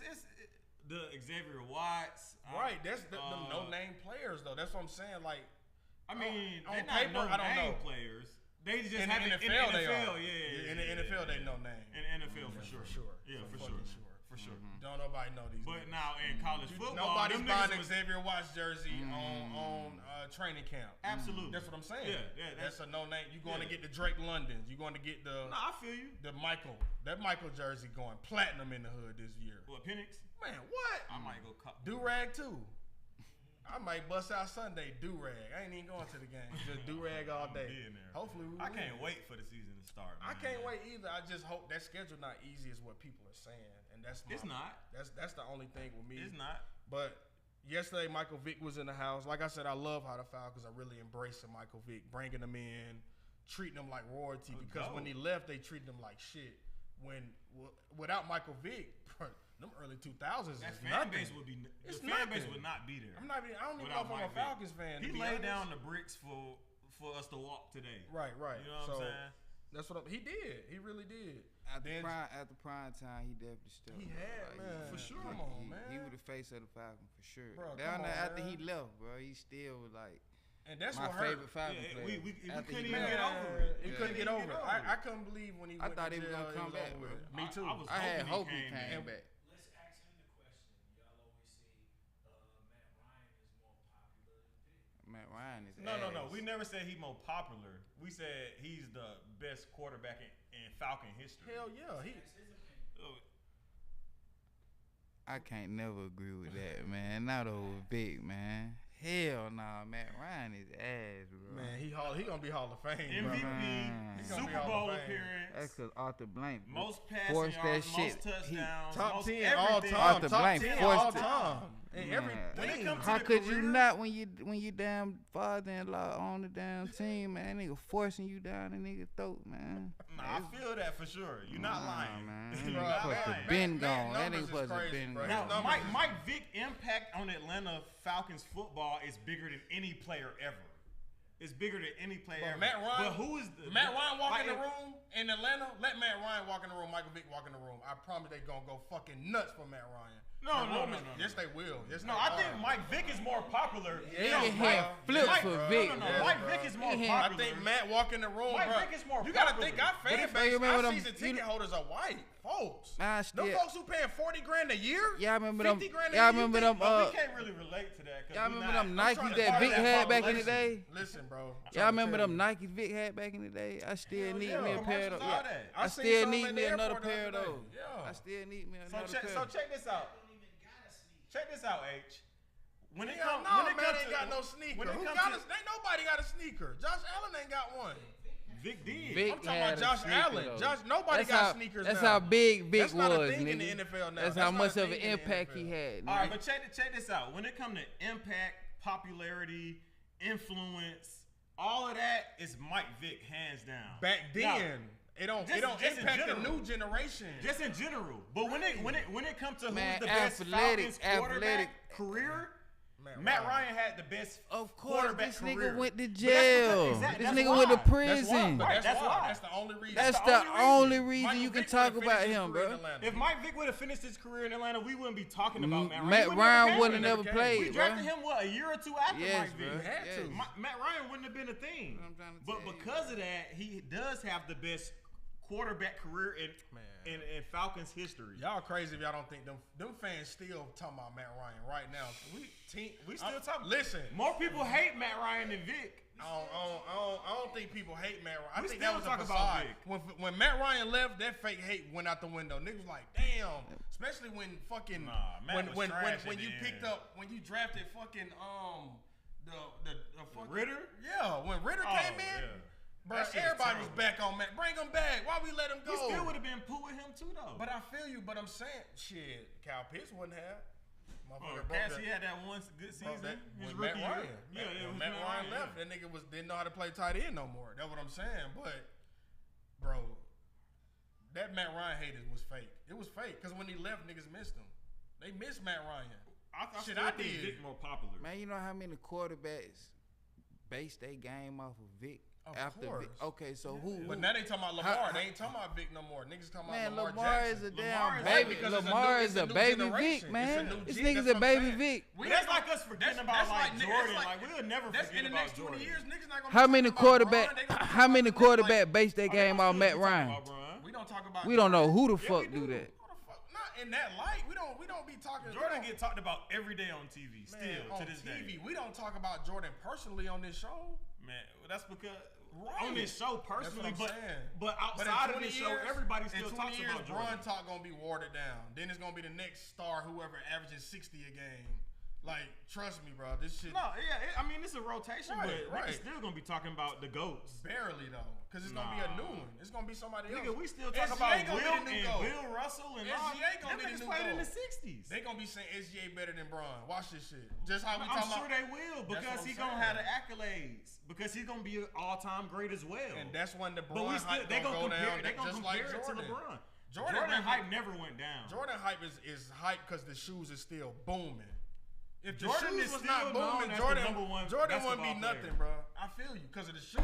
S1: the Xavier Watts.
S2: Right, that's the no-name players though. That's what I'm saying. Like,
S1: I mean,
S2: on
S1: they're
S2: paper,
S1: not
S2: no-name
S1: players. They just
S2: in
S1: have
S2: the NFL, they are.
S1: Yeah.
S2: In the NFL, they no name.
S1: In the NFL, for sure. Yeah, for sure. For sure.
S2: Don't nobody know these.
S1: But now in college football,
S2: nobody's buying Xavier Watts jersey on training camp.
S1: Absolutely,
S2: that's what I'm saying.
S1: Yeah,
S2: that's a no name. You going to get the Drake Londons. You going to get the.
S1: No, I feel you.
S2: The Michael jersey going platinum in the hood this year.
S1: What, Penix?
S2: Man, what?
S1: I might go
S2: do-rag too. I might bust out Sunday do-rag. I ain't even going to the game. Just do-rag all day. Hopefully we win.
S1: I can't wait for the season to start, man.
S2: I can't wait either. I just hope that schedule not easy as what people are saying. And that's
S1: it's not.
S2: That's the only thing with me.
S1: It's not.
S2: But yesterday Michael Vick was in the house. Like I said, I love how the Falcons are really embracing Michael Vick, bringing him in, treating him like royalty. Because when he left, they treated him like shit. Without Michael Vick, them early 2000s.
S1: That
S2: is
S1: fan
S2: nothing.
S1: base would be.
S2: It's
S1: The fan base
S2: nothing.
S1: would not be there.
S2: I don't even know if I'm a Falcons fan.
S1: He
S2: to be
S1: laid
S2: honest.
S1: down the bricks for us to walk today.
S2: Right.
S1: You know what I'm saying?
S2: That's what he did. He really did.
S3: After prime time, he definitely stepped.
S2: He had, man.
S1: For sure.
S2: Come on, man.
S3: He was the face of the Falcons for sure.
S2: Bro,
S3: down there after
S2: man.
S3: he left, bro, he still was like.
S2: And that's
S3: my
S2: what hurt.
S3: favorite Falcon player.
S1: We
S3: After
S1: couldn't
S3: he
S1: even
S3: left.
S1: get over it.
S2: He couldn't get over it. I couldn't believe when he
S3: I
S2: went
S3: thought
S2: to
S3: he was
S2: jail,
S3: gonna come back,
S2: over
S3: bro.
S2: it. Me too.
S1: I was
S3: I had hope
S1: hoping
S3: he came back.
S4: Let's ask him the question. Y'all always say Matt Ryan is more popular than Vic.
S3: Matt Ryan is.
S1: No. We never said he's more popular. We said he's the best quarterback in Falcon history.
S2: Hell yeah.
S4: That's his opinion.
S3: I can't never agree with that, man. Not over Vic, man. Hell nah, Matt Ryan is ass, bro.
S2: Man, he gonna be Hall of Fame, bro.
S1: MVP,
S3: Man.
S1: Super Bowl appearance,
S3: That's because Arthur Blank
S1: most passing
S3: forced
S1: yards,
S3: that shit.
S1: most touchdowns,
S2: Top
S1: most
S2: 10 all
S1: everything.
S2: time.
S3: Arthur
S2: Top
S3: Blank
S2: 10
S3: forced
S2: all
S3: it.
S2: time. And
S3: Man.
S1: When it
S2: everything.
S1: comes to
S3: How
S1: the
S3: could you
S1: career-
S3: not when you damn father-in-law on the damn team, man? Nigga forcing you down the nigga throat, man.
S1: Nah, I feel that for sure. You're not lying.
S3: man.
S1: You're
S3: Bro,
S1: not
S3: supposed to
S1: lying.
S3: been
S2: Matt
S3: gone. That
S2: numbers
S3: nigga
S2: is
S3: supposed to
S2: crazy,
S3: been
S2: bro.
S3: gone.
S2: His
S1: Now,
S2: numbers
S1: Mike Vick impact on Atlanta Falcons football is bigger than any player ever. It's bigger than any player
S2: But
S1: ever.
S2: Matt Ryan,
S1: but who is the
S2: Matt Ryan walk
S1: like,
S2: in the room in Atlanta? Let Matt Ryan walk in the room. Michael Vick walk in the room. I promise they gonna go fucking nuts for Matt Ryan.
S1: No.
S2: Yes, they will. Yes,
S1: No,
S2: they
S1: I
S2: are.
S1: think Mike Vick is more popular.
S2: Yeah,
S3: Nigga
S2: bro.
S3: had flipped
S1: Mike-
S3: for
S1: no,
S3: Vic.
S1: No,
S2: Yeah,
S1: Mike
S2: bro.
S1: Vick is more
S3: He
S1: popular.
S3: had-
S2: I think Matt walk in the room,
S1: Mike
S2: bro.
S1: Vick is more
S2: You gotta
S1: popular.
S2: think our
S3: But
S2: fan
S3: if
S2: base,
S3: you remember
S2: our
S3: them-
S2: season ticket holders are white folks.
S3: Nah,
S2: Them
S3: still.
S2: folks who paying $40,000 a year.
S3: Y'all remember them?
S2: 50 grand a
S3: Y'all
S2: year,
S3: remember
S2: you
S3: them?
S1: But we can't really relate to that. 'Cause
S3: Y'all
S1: we
S3: remember
S1: not-
S3: them
S2: I'm trying
S3: Nikes
S2: to
S3: that
S2: part
S3: Vic
S2: of that
S3: had back in the
S2: population.
S3: day?
S2: Listen, bro.
S3: Y'all remember them Nikes Vic had back in the day? I still
S1: Hell
S3: need
S1: yeah.
S3: me a pair of those.
S1: Commercials, all that.
S3: I
S2: seen
S3: still
S2: some
S3: need
S2: at
S3: me
S2: the
S3: another
S2: airport the
S3: pair of
S2: other day.
S3: those.
S2: Yeah.
S3: I still need me
S1: So
S3: another
S1: check,
S3: pair.
S1: so check this out.
S4: Don't even got a sneak.
S1: Check this out, H. When it
S2: Yeah,
S1: comes,
S2: no,
S1: when it
S2: man,
S1: comes
S2: ain't
S1: to,
S2: got no sneaker.
S1: when it
S2: Who
S1: comes
S2: got
S1: to-
S2: ain't nobody got a sneaker. Josh Allen ain't got one.
S1: Vic did.
S3: Vic
S2: I'm talking
S3: had
S2: about
S3: a
S2: Josh
S3: sneaker,
S2: Allen.
S3: though.
S2: Nobody
S3: That's
S2: got
S3: how-
S2: sneakers
S3: That's
S2: now.
S3: how big Vic
S2: That's not a
S3: was,
S2: thing in
S3: nigga.
S2: the NFL now.
S3: That's
S2: That's
S3: how
S2: not
S3: much
S2: a
S3: of an
S2: thing in the
S3: impact
S2: NFL.
S3: he had.
S1: All right,
S3: nigga.
S1: but check this out. When it comes to impact, popularity, influence, all of that is Mike Vick, hands down.
S2: Back
S1: Now,
S2: then, it don't
S1: just in
S2: impact the
S1: general.
S2: new generation.
S1: just in general. But when it comes to
S3: Man,
S1: who's the best Falcons quarterback career, Matt Ryan had the best
S3: Of course,
S1: quarterback
S3: this
S1: career.
S3: nigga went to
S1: But that's
S3: jail.
S1: because-
S3: This
S1: that's
S3: nigga
S1: why.
S3: went to
S2: That's why.
S3: prison.
S2: But
S1: Right, that's why.
S2: That's the only reason.
S3: That's
S1: the
S3: the
S1: only
S3: only
S1: reason.
S3: reason
S2: Michael
S3: you can
S2: Vick
S3: talk
S2: would've
S3: about
S2: finished his
S3: him,
S2: career in
S3: bro.
S2: Atlanta.
S1: If Mike Vick would have finished his career in Atlanta, we wouldn't be talking about Matt Ryan.
S3: Matt
S1: He wouldn't
S3: Ryan
S1: have
S3: wouldn't
S1: came.
S3: have never played,
S1: We
S3: bro.
S1: drafted him what, a year or two after
S3: Yes,
S1: Mike Vick.
S3: bro.
S2: Had to.
S3: Yes.
S1: Matt Ryan wouldn't have been a thing.
S3: I'm trying to
S1: But
S3: tell you,
S1: because of that, he does have the best quarterback career in Falcons history.
S2: Y'all crazy if y'all don't think them fans still talking about Matt Ryan right now.
S1: We still talking.
S2: Listen,
S1: More people hate Matt Ryan than Vic.
S2: I don't think people hate Matt Ryan. I
S1: We
S2: think
S1: still
S2: that was a
S1: talk about
S2: facade. When Matt Ryan left, that fake hate went out the window. Niggas was like, damn. Especially when fucking
S1: Matt was trash
S2: when
S1: at
S2: you
S1: the
S2: picked
S1: end.
S2: up when you drafted fucking the fucking
S1: Ritter?
S2: Yeah, when Ritter
S1: Oh,
S2: came in,
S1: yeah.
S2: bro,
S1: That shit was
S2: everybody was
S1: terrible.
S2: back on Matt. Bring him back. Why we let him go?
S1: We still would have been cool with him too, though.
S2: But I feel you. But I'm saying, shit, Kyle Pitts wouldn't have. Motherfucker broke
S1: Cassie
S2: that-
S1: had that one good season.
S2: broke that
S1: His
S2: with Matt
S1: rookie year.
S2: Ryan.
S1: Yeah, it
S2: when
S1: was
S2: Matt Ryan left,
S1: yeah.
S2: that nigga didn't know how to play tight end no more. That's what I'm saying. But, bro, that Matt Ryan hated was fake. It was fake because when he left, niggas missed him. They missed Matt Ryan.
S1: I
S2: Shit,
S1: still
S2: I
S1: think
S2: did.
S1: Vic more popular.
S3: man, you know how many quarterbacks base their game off of Vic
S2: Of
S3: after
S2: course.
S3: Vic? Okay, so who?
S2: But now they talking about Lamar.
S3: How-
S2: they ain't talking about Vic no more. Niggas talking
S3: Man,
S2: about
S3: Lamar
S2: Jackson.
S3: is a
S1: Lamar
S3: damn
S1: is
S3: baby.
S2: because it's a
S3: Lamar
S2: new-
S3: is
S2: it's
S3: a
S2: new
S3: baby
S2: generation.
S3: Vic, man.
S2: It's a new
S3: This
S2: gen-
S3: nigga's
S2: that's
S3: a
S2: what I'm
S3: baby
S2: saying.
S3: Vic.
S1: That's like us forgetting about like
S2: that's
S1: Jordan.
S2: like-
S1: Like we'll never
S2: That's
S1: forget
S2: in the
S1: about
S2: next 20
S1: Jordan.
S2: years. Niggas not gonna
S3: How
S2: be
S3: many
S2: talking about
S3: quarterback?
S2: Bron. They gonna be
S3: How many
S2: talking about
S3: quarterback
S2: like-
S3: base their game off Matt Ryan?
S2: We don't talk about
S3: We don't know
S2: Jordan.
S3: who the
S1: Yeah,
S3: fuck
S1: we
S3: do
S1: do.
S3: that.
S2: Who the fuck? Not in that light. We don't be talking.
S1: Jordan get talked about every day on TV. Still
S2: Man, on
S1: to this
S2: TV.
S1: day.
S2: We don't talk about Jordan personally on this show.
S1: Man, that's because
S2: Right.
S1: on this show personally,
S2: That's what I'm saying.
S1: but
S2: But in
S1: outside of
S2: 20
S1: this show,
S2: years,
S1: everybody
S2: in
S1: still
S2: 20
S1: talks
S2: years,
S1: about Jordan.
S2: Bron talk gonna be watered down. Then it's gonna be the next star, whoever averages 60 a game. Like, trust me, bro. This shit
S1: No, yeah, I mean it's a rotation,
S2: Right,
S1: but
S2: right.
S1: niggas still gonna be talking about the goats.
S2: barely though, because it's gonna be a
S1: Nah.
S2: new one. It's gonna be somebody else.
S1: Nigga, we still talk
S2: SGA
S1: about
S2: gonna be the
S1: Will
S2: new
S1: and
S2: GOAT.
S1: Bill Russell and all.
S2: SGA gonna
S1: Them
S2: be the
S1: niggas
S2: new
S1: played in the
S2: GOAT.
S1: '60s.
S2: They gonna be saying SGA better than Bron. Watch this shit. Just how we
S1: I'm
S2: talking
S1: sure
S2: about.
S1: they will because
S2: what
S1: he
S2: I'm
S1: gonna
S2: saying.
S1: have the accolades because he's gonna be an all-time great as well.
S2: And that's when the
S1: but
S2: Bron
S1: we still
S2: hype
S1: they
S2: gonna
S1: gonna
S2: go
S1: compare
S2: down
S1: they gonna
S2: just
S1: compare
S2: like
S1: it to
S2: Jordan.
S1: LeBron. Jordan hype never went down.
S2: Jordan hype is hype because the shoes is still booming. If the
S1: Jordan
S2: shoes
S1: is
S2: was
S1: still
S2: not booming,
S1: Jordan
S2: wouldn't be nothing, bro. I feel you because of the shoes.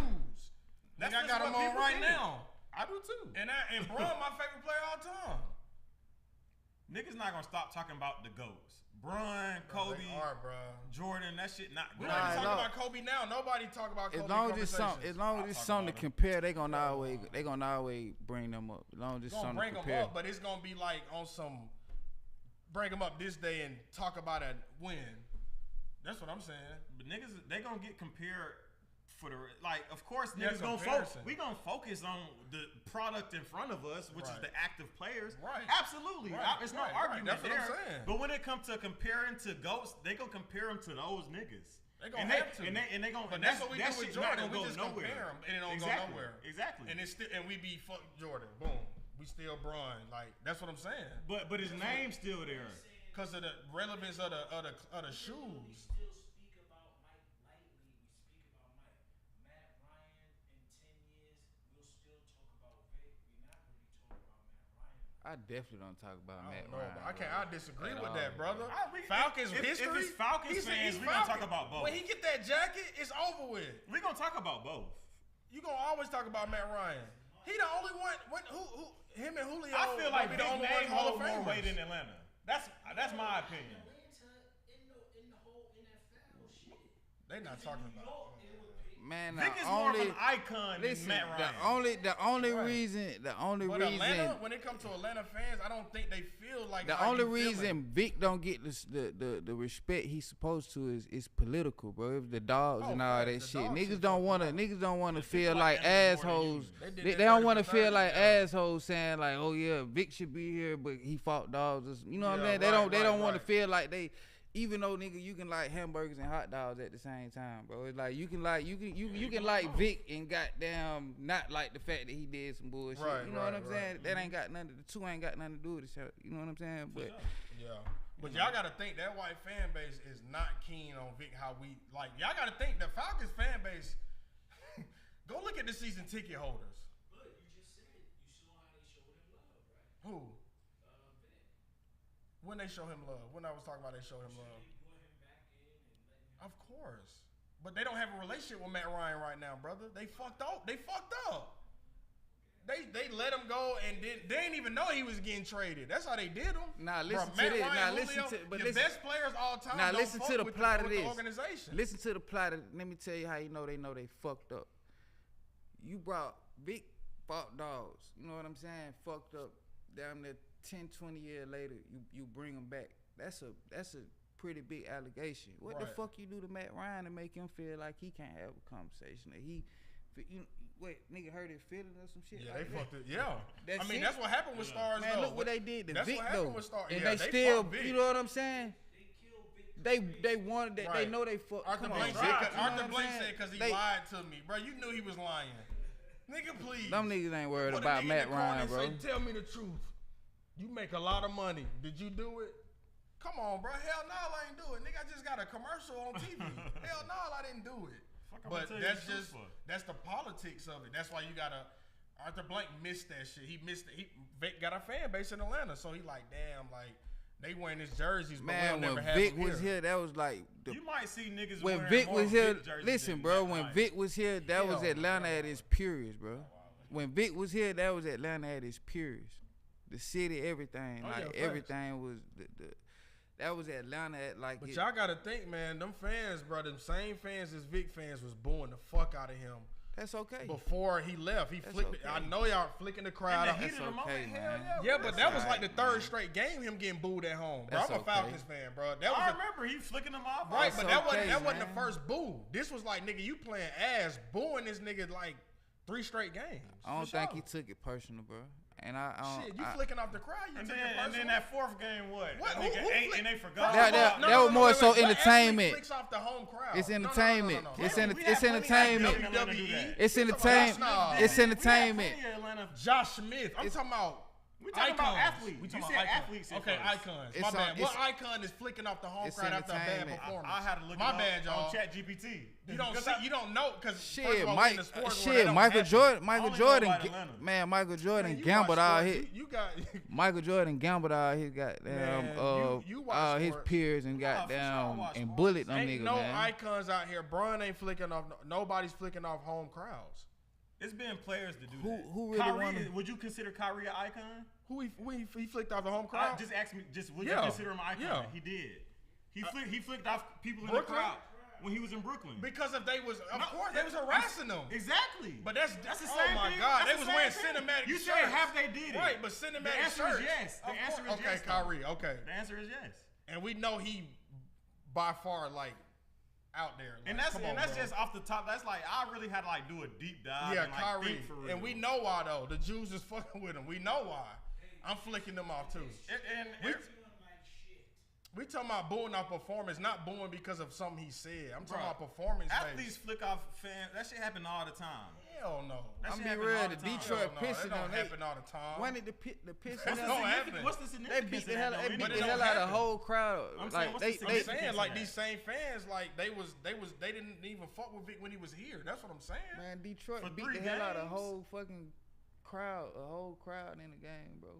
S2: Nigga, I got them on right now.
S1: I do too.
S2: And Bron, my favorite player all time.
S1: Niggas not gonna stop talking about the GOATs. Bron, Kobe, Jordan, that shit not.
S2: We already talk about Kobe now. Nobody talk about Kobe.
S3: As long as it's something to compare, they gonna always bring them up. As long as it's something to compare.
S2: Bring them up, but it's gonna be like on some. Bring them up this day and talk about a win. That's what I'm saying.
S1: But niggas, they gonna get compared for the of course niggas gonna focus. We gonna focus on the product in front of us, which is the active players.
S2: Right.
S1: Absolutely. It's no argument
S2: That's
S1: there.
S2: what I'm saying.
S1: But when it comes to comparing to GOATs, they gonna compare them to those niggas.
S2: They gonna have to.
S1: And they gonna.
S2: But that's what we do with Jordan. We just
S1: nowhere.
S2: compare them, and it don't go nowhere.
S1: Exactly.
S2: And it's still, and we be fuck Jordan. Boom. We still Bron. Like that's what I'm saying.
S1: But his name's still there.
S2: Because of the relevance of the shoes.
S4: We still speak about Mike lightly. We speak about Matt Ryan in 10 years. We'll still talk about Vic. We're not really talking about Matt Ryan.
S3: I definitely don't talk about Matt Ryan.
S2: I disagree with that, brother.
S1: Falcons history. If it's Falcons fans, we gonna talk about both.
S2: When he get that jacket, it's over with.
S1: We gonna talk about both.
S2: You gonna always talk about Matt Ryan. He the only one. Who him and Julio.
S1: I feel like
S2: the only one Hall of
S1: more weight in
S2: Famers.
S1: Atlanta. That's my opinion.
S4: In the whole NFL shit.
S2: They not talking about.
S3: Man,
S1: Vic is more of an icon than Matt Ryan.
S3: The only reason
S2: Atlanta, when it comes to Atlanta fans, I don't think they feel like
S3: the only reason Vic don't get the respect he's supposed to is political, bro. If the dogs and all that shit, niggas don't wanna feel like assholes. They don't want to feel like assholes saying like, oh yeah, Vic should be here, but he fought dogs. You know what I'm saying? They don't want to feel like they. Even though nigga, you can like hamburgers and hot dogs at the same time, bro. It's like you can like Vic and goddamn not like the fact that he did some bullshit. You know what I'm saying? That ain't got nothing. The two ain't got nothing to do with it. You know what I'm saying? But
S2: but y'all gotta think that white fan base is not keen on Vic. How we like y'all gotta think the Falcons fan base. Go look at the season ticket holders.
S4: But you just said you saw how they showed him love, right?
S2: Who?
S4: Vic.
S2: When they show him love. When I was talking about they show him love.
S4: They brought him back in and let him.
S2: Of course. But they don't have a relationship with Matt Ryan right now, brother. They fucked up. They let him go and they didn't even know he was getting traded. That's how they did him.
S3: Nah, listen to this. Nah, listen to
S2: best players all time.
S3: Now listen to the plot of this.
S2: Organization.
S3: Listen to the plot of. Let me tell you how they know they fucked up. You brought Vic fought dogs. You know what I'm saying? Fucked up. Damn near 10, 20 years later, you bring him back. That's a pretty big allegation. What the fuck you do to Matt Ryan to make him feel like he can't have a conversation? That nigga hurt his feelings or some shit?
S2: Yeah,
S3: like
S2: they fucked it. Yeah. That's what happened with Stars,
S3: man,
S2: though.
S3: look what they did to
S2: That's
S3: Vic,
S2: what happened
S3: though.
S2: with Stars.
S3: And
S2: yeah,
S3: they still,
S2: Vic.
S3: you know what I'm saying?
S4: They killed Vic.
S3: They wanted that. They know they fucked.
S2: Arthur Blank said because he lied to me, bro. You knew he was lying. Nigga, please.
S3: Them niggas ain't worried about Matt Ryan, bro.
S2: Tell me the truth. You make a lot of money. Did you do it? Come on, bro. Hell no, I ain't do it. Nigga, I just got a commercial on TV. Hell no, I didn't do it. But that's the politics of it. That's why you gotta. Arthur Blank missed that shit. He missed it. Vic got a fan base in Atlanta, so he like, damn, like they wearing his jerseys, but
S3: man,
S2: we'll never
S3: when
S2: have
S3: Vic
S2: him
S3: was
S2: here,
S3: that was like
S1: you might see niggas
S3: when
S1: wearing
S3: Vic
S1: more
S3: was here.
S1: Vic jerseys
S3: Listen,
S1: than
S3: bro,
S1: Matt
S3: when
S1: Ryan.
S3: Vic was here, that was Atlanta at its purest, bro. When Vic was here, that was Atlanta at its purest. The city, everything, everything was that was Atlanta at like.
S2: But y'all gotta think, man, them fans, bro, them same fans as Vic fans was booing the fuck out of him.
S3: That's okay.
S2: Before he left, he flicked. Okay. I know y'all flicking the crowd out.
S3: That's okay, man.
S2: Yeah, but that was like the third straight game him getting booed at home, bro. I'm a Falcons fan, bro.
S1: I remember he flicking them off.
S2: Right, but that wasn't the first boo. This was like, nigga, you playing ass, booing this nigga like 3 straight games.
S3: I don't think he took it personal, bro. And I
S2: shit, you flicking off the crowd.
S1: And then that fourth game, what?
S2: Who
S1: and they forgot.
S3: That was more so entertainment.
S2: Flicks off the home crowd.
S3: It's entertainment. It's entertainment.
S2: WWE.
S3: It's entertainment. It's entertainment.
S2: Josh Smith. I'm talking about.
S1: talking about athletes.
S2: We
S1: You
S2: talking
S1: said
S2: about
S1: athletes.
S2: Okay, icons. My bad. What icon is flicking off the home crowd after a bad performance?
S1: I had to look
S2: My bad, y'all.
S1: on ChatGPT.
S2: You don't see, you don't know because
S3: Shit,
S2: Michael
S3: Jordan,
S1: Atlanta.
S3: Michael Jordan
S2: Man,
S3: gambled all his.
S2: You got
S3: Michael Jordan gambled all his goddamn all his peers and goddamn and bullied them
S2: ain't
S3: niggas,
S2: no
S3: man.
S2: icons out here. Bron ain't flicking off. Nobody's flicking off home crowds.
S1: It's been players to do that.
S3: Who really
S1: Kyrie, would you consider Kyrie an icon?
S2: Who he flicked off the home crowd?
S1: Just ask me. Would you
S2: Yeah.
S1: consider him an icon?
S2: Yeah.
S1: He did. He flicked off people in
S2: Brooklyn?
S1: the crowd when he was in Brooklyn.
S2: Because if they was, of course, they was harassing them.
S1: Exactly.
S2: But that's
S1: the
S2: oh
S1: same
S2: my
S1: thing.
S2: God,
S1: That's
S2: they
S1: the
S2: was
S1: same
S2: wearing
S1: thing.
S2: cinematic
S1: You
S2: shirts.
S1: said half they did it.
S2: Right, but cinematic
S1: The answer
S2: shirts.
S1: is yes. The answer is
S2: okay,
S1: yes.
S2: Kyrie. Okay.
S1: The answer is yes.
S2: And we know he by far like out there. Like,
S1: And that's
S2: bro.
S1: just off the top. That's like I really had to like do a deep dive.
S2: Yeah,
S1: and, like,
S2: Kyrie.
S1: think for real.
S2: And we know why though. The Jews is fucking with him. We know why. I'm flicking them off too. We talking about booing our performance, not booing because of something he said. I'm talking about performance.
S1: Athletes flick off fans. That shit happen all the time.
S2: Hell no.
S3: I'm be real. The Detroit Pistons
S2: don't happen all the time.
S3: When did the Pistons?
S2: That don't happen.
S1: What's the
S3: They
S1: significance?
S3: beat the hell. They
S1: of that,
S3: beat
S1: though?
S3: the hell out of the whole crowd.
S1: I'm saying,
S3: Like
S1: what's the
S3: they
S2: I'm saying
S1: significance
S2: like
S1: of
S2: these same fans, like they didn't even fuck with Vic when he was here. That's what I'm saying.
S3: man, Detroit
S1: For
S3: beat
S1: 3
S3: the hell out of the
S1: games?
S3: whole fucking crowd, a whole crowd in the game, bro.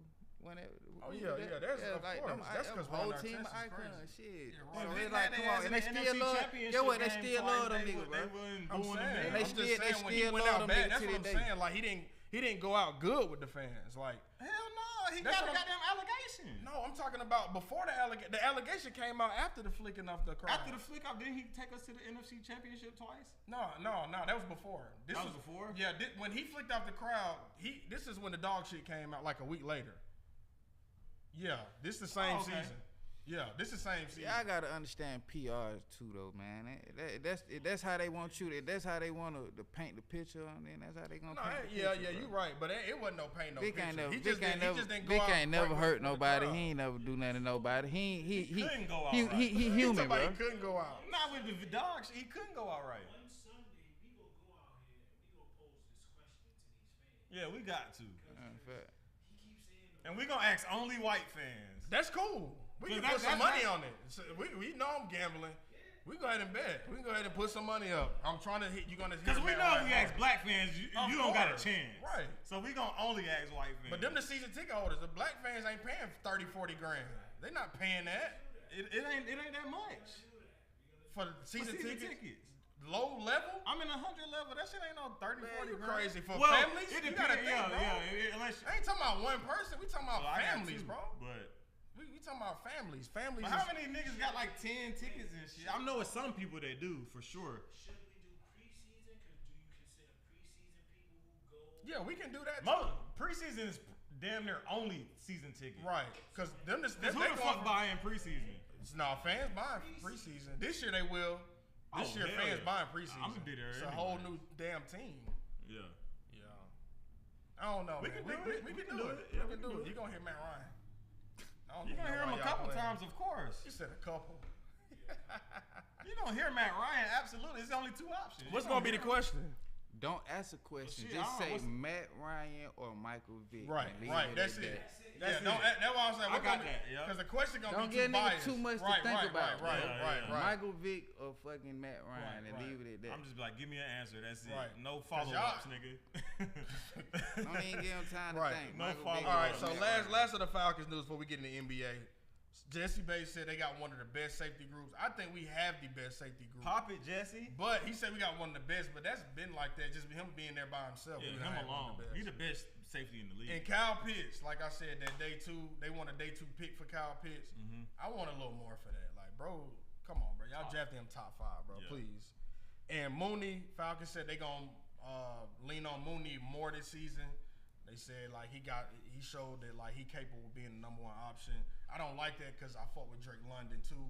S2: Oh yeah, that's of course. That's because
S3: whole
S2: Ron
S3: team
S2: Artest is
S3: icon,
S2: crazy.
S3: shit.
S2: Yeah,
S3: So
S2: Ron
S3: it's
S1: Vic
S3: like,
S1: had
S3: come
S1: their
S3: on,
S1: ass
S3: and
S1: in
S3: they
S1: the
S3: still
S1: NFC
S3: love.
S1: championship
S3: Get what? They
S1: game
S3: still
S1: twice.
S3: love them
S1: They
S3: niggas, bro.
S1: wasn't
S2: I'm
S1: booing
S2: saying,
S1: them.
S3: And
S2: I'm
S3: they
S2: just
S3: still- they
S2: saying when he
S3: still
S2: went
S3: love
S2: out
S3: them
S2: bad,
S3: niggas
S2: that's
S3: to
S2: what I'm
S3: this day.
S2: saying. Like he didn't go out good with the fans. Like
S1: Hell no, he
S2: That's
S1: got a
S2: what I'm-
S1: goddamn allegation.
S2: no, I'm talking about before the allegation. The allegation came out after the flicking off the crowd.
S1: After the flick off, didn't he take us to the NFC Championship twice?
S2: No, that was before. This
S1: That was before?
S2: Yeah, when he flicked off the crowd, this is when the dog shit came out like a week later. Yeah, this the same
S1: okay.
S2: season. Yeah, this is the same season.
S3: Yeah, I gotta understand PR too, though, man. That's how they want you. That's how they want to paint the picture, and then that's how they gonna paint the picture.
S2: You're right, but it wasn't no paint, no
S3: Vic
S2: picture.
S3: ain't never,
S2: He
S3: Vic
S2: just
S3: ain't
S2: didn't-
S3: never,
S2: he just didn't go
S3: Vic
S2: out
S3: ain't never
S2: right
S3: hurt
S2: with the
S3: nobody.
S2: crowd.
S3: He ain't never do nothing to nobody. He
S1: couldn't go out
S3: he,
S1: right.
S3: he human, bro.
S2: Somebody couldn't go out.
S1: Not with the dogs. He couldn't go out right.
S4: One Sunday, we gonna go out here and we gonna pose this question to these fans.
S1: Yeah, we got to.
S4: He keeps saying
S1: And we gonna ask only white fans.
S2: That's cool. We can put some money on it. So we know I'm gambling. We go ahead and bet. We can go ahead and put some money up. I'm trying to hit. You're gonna
S1: Because we know if we ask black fans, you don't got a chance.
S2: Right.
S1: So we gonna only ask white fans.
S2: But them the season ticket holders. The black fans ain't paying 30, 40 grand. They not paying that
S1: it ain't that much.
S2: for season
S1: season
S2: tickets. Low level.
S1: I'm in 100 level. That shit ain't no 30,
S2: Man,
S1: 40
S2: you
S1: grand.
S2: crazy for
S1: well,
S2: families.
S1: It
S2: You gotta
S1: depends.
S2: think, bro.
S1: Unless
S2: I ain't talking about one person. We talking about
S1: well, I got
S2: families,
S1: two,
S2: bro.
S1: But
S2: We talking about families. Families.
S1: how many niggas got like 10 tickets and shit? I know it's some people that do for sure.
S4: Should we do preseason? Cause do you consider preseason people who go?
S2: Yeah, we can do that.
S1: Most preseason is damn near only season ticket.
S2: Right, because them
S1: Who the fuck buying preseason?
S2: No, fans buying preseason. This year they will. This year
S1: hell
S2: fans
S1: yeah.
S2: buying preseason.
S1: I'ma be there
S2: It's a
S1: anyway.
S2: whole new damn team.
S1: Yeah.
S2: Yeah. I don't know,
S1: We
S2: man.
S1: can do it.
S2: We can do it.
S1: Yeah,
S2: We can do it. You're gonna hear Matt Ryan. I don't
S1: You
S2: think
S1: gonna hear him a
S2: y'all
S1: couple
S2: playing.
S1: times, of course.
S2: You said a couple.
S1: You gonna hear Matt Ryan? Absolutely. It's only two options.
S2: What's
S1: You
S2: gonna be the
S1: hear him.
S2: question?
S3: Don't ask a question.
S1: Shit, I
S3: Just
S1: don't know
S3: say
S1: what's-
S3: Matt Ryan or Michael Vick.
S2: Right,
S3: and leave
S2: right.
S3: it
S2: That's
S3: at
S2: it.
S3: that.
S1: That's
S2: That's what I'm saying.
S1: I got that, yeah.
S2: Because the question gonna
S3: Don't
S2: be
S3: give
S2: too
S3: a nigga
S2: biased.
S3: too much to
S2: Right,
S3: think
S2: right,
S3: about.
S2: Right,
S1: Yeah,
S2: right,
S1: yeah.
S2: right.
S3: Michael Vick or fucking Matt Ryan, and
S2: right.
S3: leave it at that.
S1: I'm just like, give me an answer. That's it.
S2: Right.
S1: No follow-ups, nigga.
S3: Don't even give him time to
S2: Right.
S3: think.
S1: No
S3: Michael
S1: follow-up.
S3: Vick
S2: All
S3: or
S2: right, so
S3: Matt Ryan.
S2: last of the Falcons news before we get in the NBA. Jesse Bates said they got one of the best safety groups. I think we have the best safety group.
S1: Pop it, Jesse.
S2: But he said we got one of the best, but that's been like that, just him being there by himself.
S1: Yeah,
S2: We
S1: him
S2: done had one
S1: alone.
S2: of the best.
S1: He the best safety in the league.
S2: And Kyle Pitts, like I said, that day two, they want a day two pick for Kyle Pitts.
S1: Mm-hmm.
S2: I want a little more for that. Like, bro, come on, bro. Y'all drafted him top 5, bro,
S1: Yeah.
S2: please. And Mooney, Falcons said they gonna lean on Mooney more this season. They said like he showed that like he capable of being the number 1 option. I don't like that because I fought with Drake London too,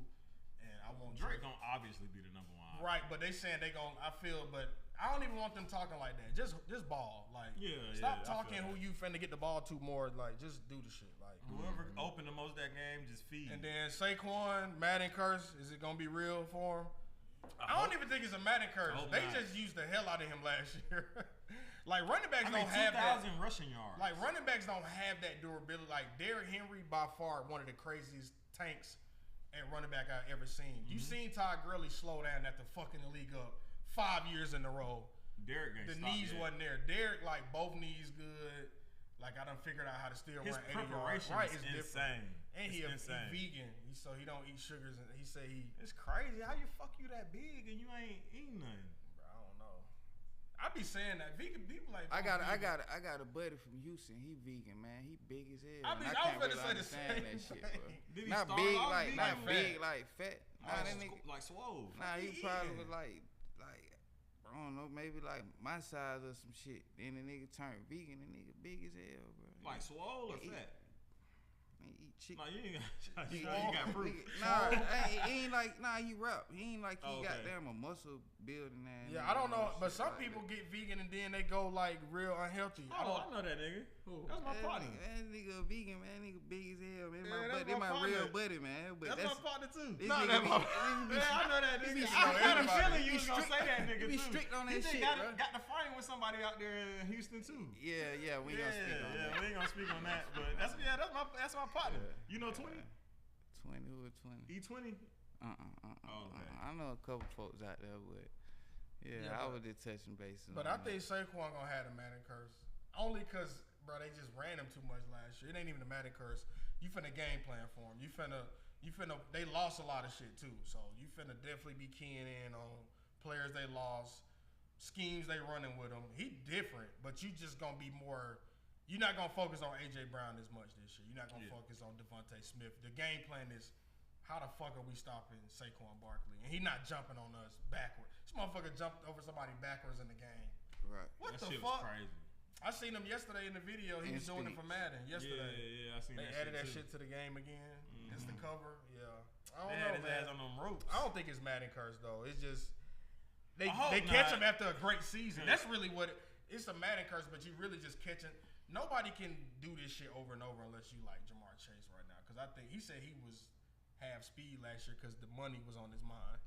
S2: and I want
S1: Drake gonna obviously be the number 1.
S2: Right, but they saying they gonna. I feel, but I don't even want them talking like that. Just ball, like stop
S1: I
S2: talking
S1: feel
S2: who you finna get the ball to more. Like just do the shit. Like
S1: Whoever opened the most that game, just feed.
S2: and then Saquon, Madden curse. Is it gonna be real for him? I don't even think it's a Madden curse. They just used the hell out of him last year. Like running backs don't have that.
S1: 2,000 rushing yards.
S2: Like running backs don't have that durability. Like Derrick Henry, by far one of the craziest tanks at running back I've ever seen. You seen Todd Gurley slow down after fucking the league up 5 years in a row.
S1: Derrick
S2: the knees wasn't there. Derrick like both knees good. Like I done figured out how to still
S1: his
S2: run 80 yards. Right,
S1: is
S2: different.
S1: insane.
S2: And he vegan, so he don't eat sugars. And he say he.
S1: It's crazy. How you fuck you that big and you ain't eating nothing?
S2: Bro, I don't know. I be saying that vegan people like.
S3: I got a buddy from Houston. He vegan, man. He big as hell. I can't really understand that shit, bro. Not big like fat. Nah, that nigga
S1: like swole.
S3: Nah, he probably was like I don't know, maybe like my size or some shit. Then the nigga turned vegan. The nigga big as hell, bro.
S1: Like swole or fat?
S3: He eat chicken.
S1: No, you got proof.
S3: He ain't like, he rap. He ain't like he got damn a muscle building that.
S2: Yeah, I don't know, but some people get vegan and then they go like real unhealthy.
S1: Oh, I know that nigga. Who? That's my partner.
S3: That nigga vegan, man. Nigga big as hell, man. My real buddy, man. But
S1: that's my partner too.
S3: No, that's my
S1: I know that nigga. I had a feeling you was gonna say that nigga too.
S3: Be strict on that shit, bro.
S1: Got to fight with somebody out there in Houston too.
S3: Yeah, we ain't gonna speak on that.
S1: Yeah, we ain't gonna speak on that. But that's my partner. You know 20?
S3: 20 who is 20?
S1: E20?
S3: I know a couple folks out there, but I was just touching bases.
S2: But I think Saquon gonna have a Madden curse. Only cause, bro, they just ran him too much last year. It ain't even a Madden curse. You finna game plan for him. You finna. They lost a lot of shit too. So you finna definitely be keying in on players they lost, schemes they running with him. He different, but you just gonna be more. You're not gonna focus on AJ Brown as much this year. You're not gonna focus on Devontae Smith. The game plan is how the fuck are we stopping Saquon Barkley? And he not jumping on us backward. This motherfucker jumped over somebody backwards in the game.
S3: Right.
S2: What
S1: that
S2: the
S1: shit
S2: fuck?
S1: Was crazy.
S2: I seen him yesterday in the video. He was doing it for Madden yesterday.
S1: Yeah, I seen
S2: they
S1: that.
S2: They added that
S1: too.
S2: shit to the game again. It's the cover. Yeah. I
S1: don't
S2: know,
S1: his
S2: man.
S1: Ass on them ropes.
S2: I don't think it's Madden curse though. It's just they catch him after a great season. That's really what it's a Madden curse, but you really just catching. Nobody can do this shit over and over unless you like Jamar Chase right now. Because I think he said he was half speed last year because the money was on his mind.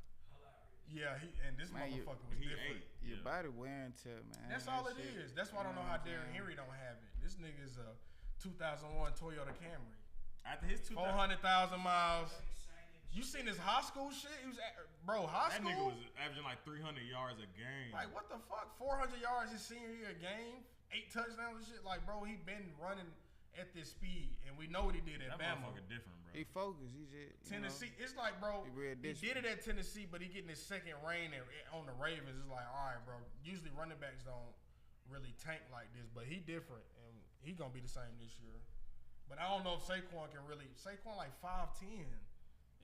S2: Yeah, this motherfucker was different.
S3: Your body wear and tear, man.
S2: That's all it is. That's why I don't know how Derrick Henry don't have it. This nigga's a 2001 Toyota Camry.
S1: After his
S2: 400,000 miles. You seen his high school shit? He was high school.
S1: That nigga was averaging like 300 yards a game.
S2: Like what the fuck? 400 yards his senior year a game, 8 touchdowns and shit. Like bro, he been running at this speed, and we know what he did at Bama.
S1: That motherfucker different, bro.
S3: He focused. He just
S2: Tennessee. It's like, bro, he did it at Tennessee, but he getting his second reign on the Ravens. It's like, all right, bro. Usually running backs don't really tank like this, but he different, and he gonna be the same this year. But I don't know if Saquon can really. Saquon like 5'10".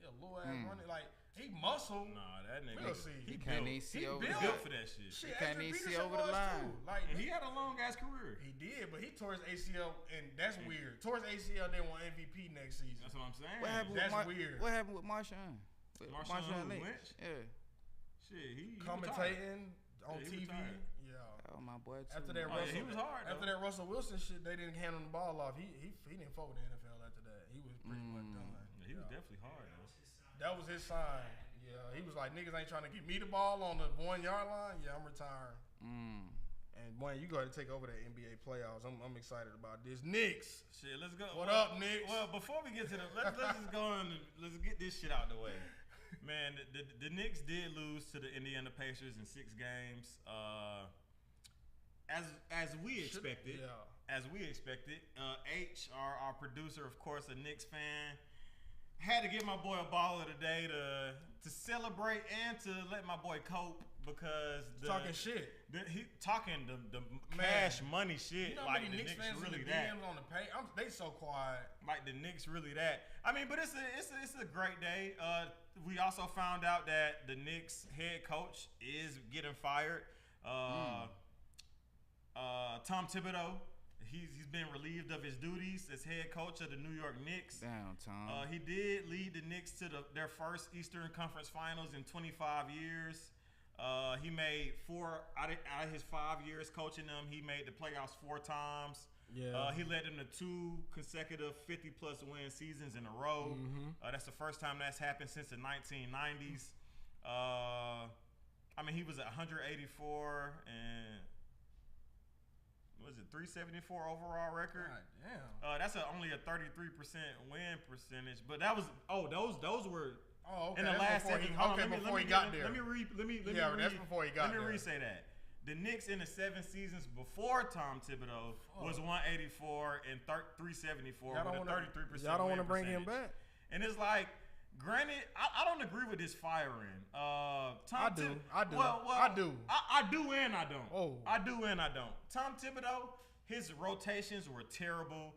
S2: Yeah, little ass running like. He muscle.
S1: Nah, that nigga.
S2: We'll see.
S3: He can't even see over the line.
S1: He built for that shit.
S3: He can't even see over the line.
S2: Like,
S1: and he had a long ass career.
S2: He did, but he tore his ACL, and that's weird. Tore his ACL, then won MVP next season.
S1: That's what I'm saying.
S2: That's weird.
S3: What happened with Marshawn?
S1: Marshawn Lynch?
S3: Yeah.
S1: Shit, he
S2: commentating on TV.
S1: Retired.
S2: Yeah.
S3: Oh my boy.
S2: After that,
S1: he was hard.
S2: After that Russell Wilson shit, they didn't hand him the ball off. He didn't fuck with the NFL after that. He was pretty much done.
S1: Yeah, he was definitely hard though.
S2: That was his sign. Yeah, he was like, niggas ain't trying to get me the ball on the 1 yard line. Yeah, I'm retiring. And boy, you go ahead and take over that NBA playoffs. I'm excited about this. Knicks.
S1: Shit, let's go.
S2: What up, Knicks?
S1: Well, before we get to let's just go on. Let's get this shit out the way. Man, the Knicks did lose to the Indiana Pacers in 6 games. As we expected. As we expected. H, our producer, of course, a Knicks fan, had to give my boy a baller today to celebrate and to let my boy cope because
S2: talking shit.
S1: He talking the cash money shit.
S2: You know
S1: like
S2: the Knicks fans really in the DMs on the page. They so quiet.
S1: Like the Knicks really that. I mean, but it's a great day. We also found out that the Knicks head coach is getting fired. Tom Thibodeau. He's been relieved of his duties as head coach of the New York Knicks.
S3: Damn, Tom.
S1: He did lead the Knicks to their first Eastern Conference Finals in 25 years. He made 4 out of his 5 years coaching them. He made the playoffs 4 times.
S2: Yeah.
S1: He led them to 2 consecutive 50-plus win seasons in a row. That's the first time that's happened since the 1990s. I mean, he was at 184 and was it 374 overall record?
S2: God damn.
S1: That's only a 33% win percentage, but that was those were
S2: okay.
S1: in the last
S2: before he got there.
S1: Let me
S2: that's before he got there.
S1: Let me re-say that. The Knicks in the 7 seasons before Tom Thibodeau was 184 and 374 with a 33%.
S2: Y'all don't want to bring him back.
S1: And it's like, granted, I don't agree with this firing.
S2: I do. I do
S1: and I don't.
S2: Oh.
S1: I do and I don't. Tom Thibodeau, his rotations were terrible.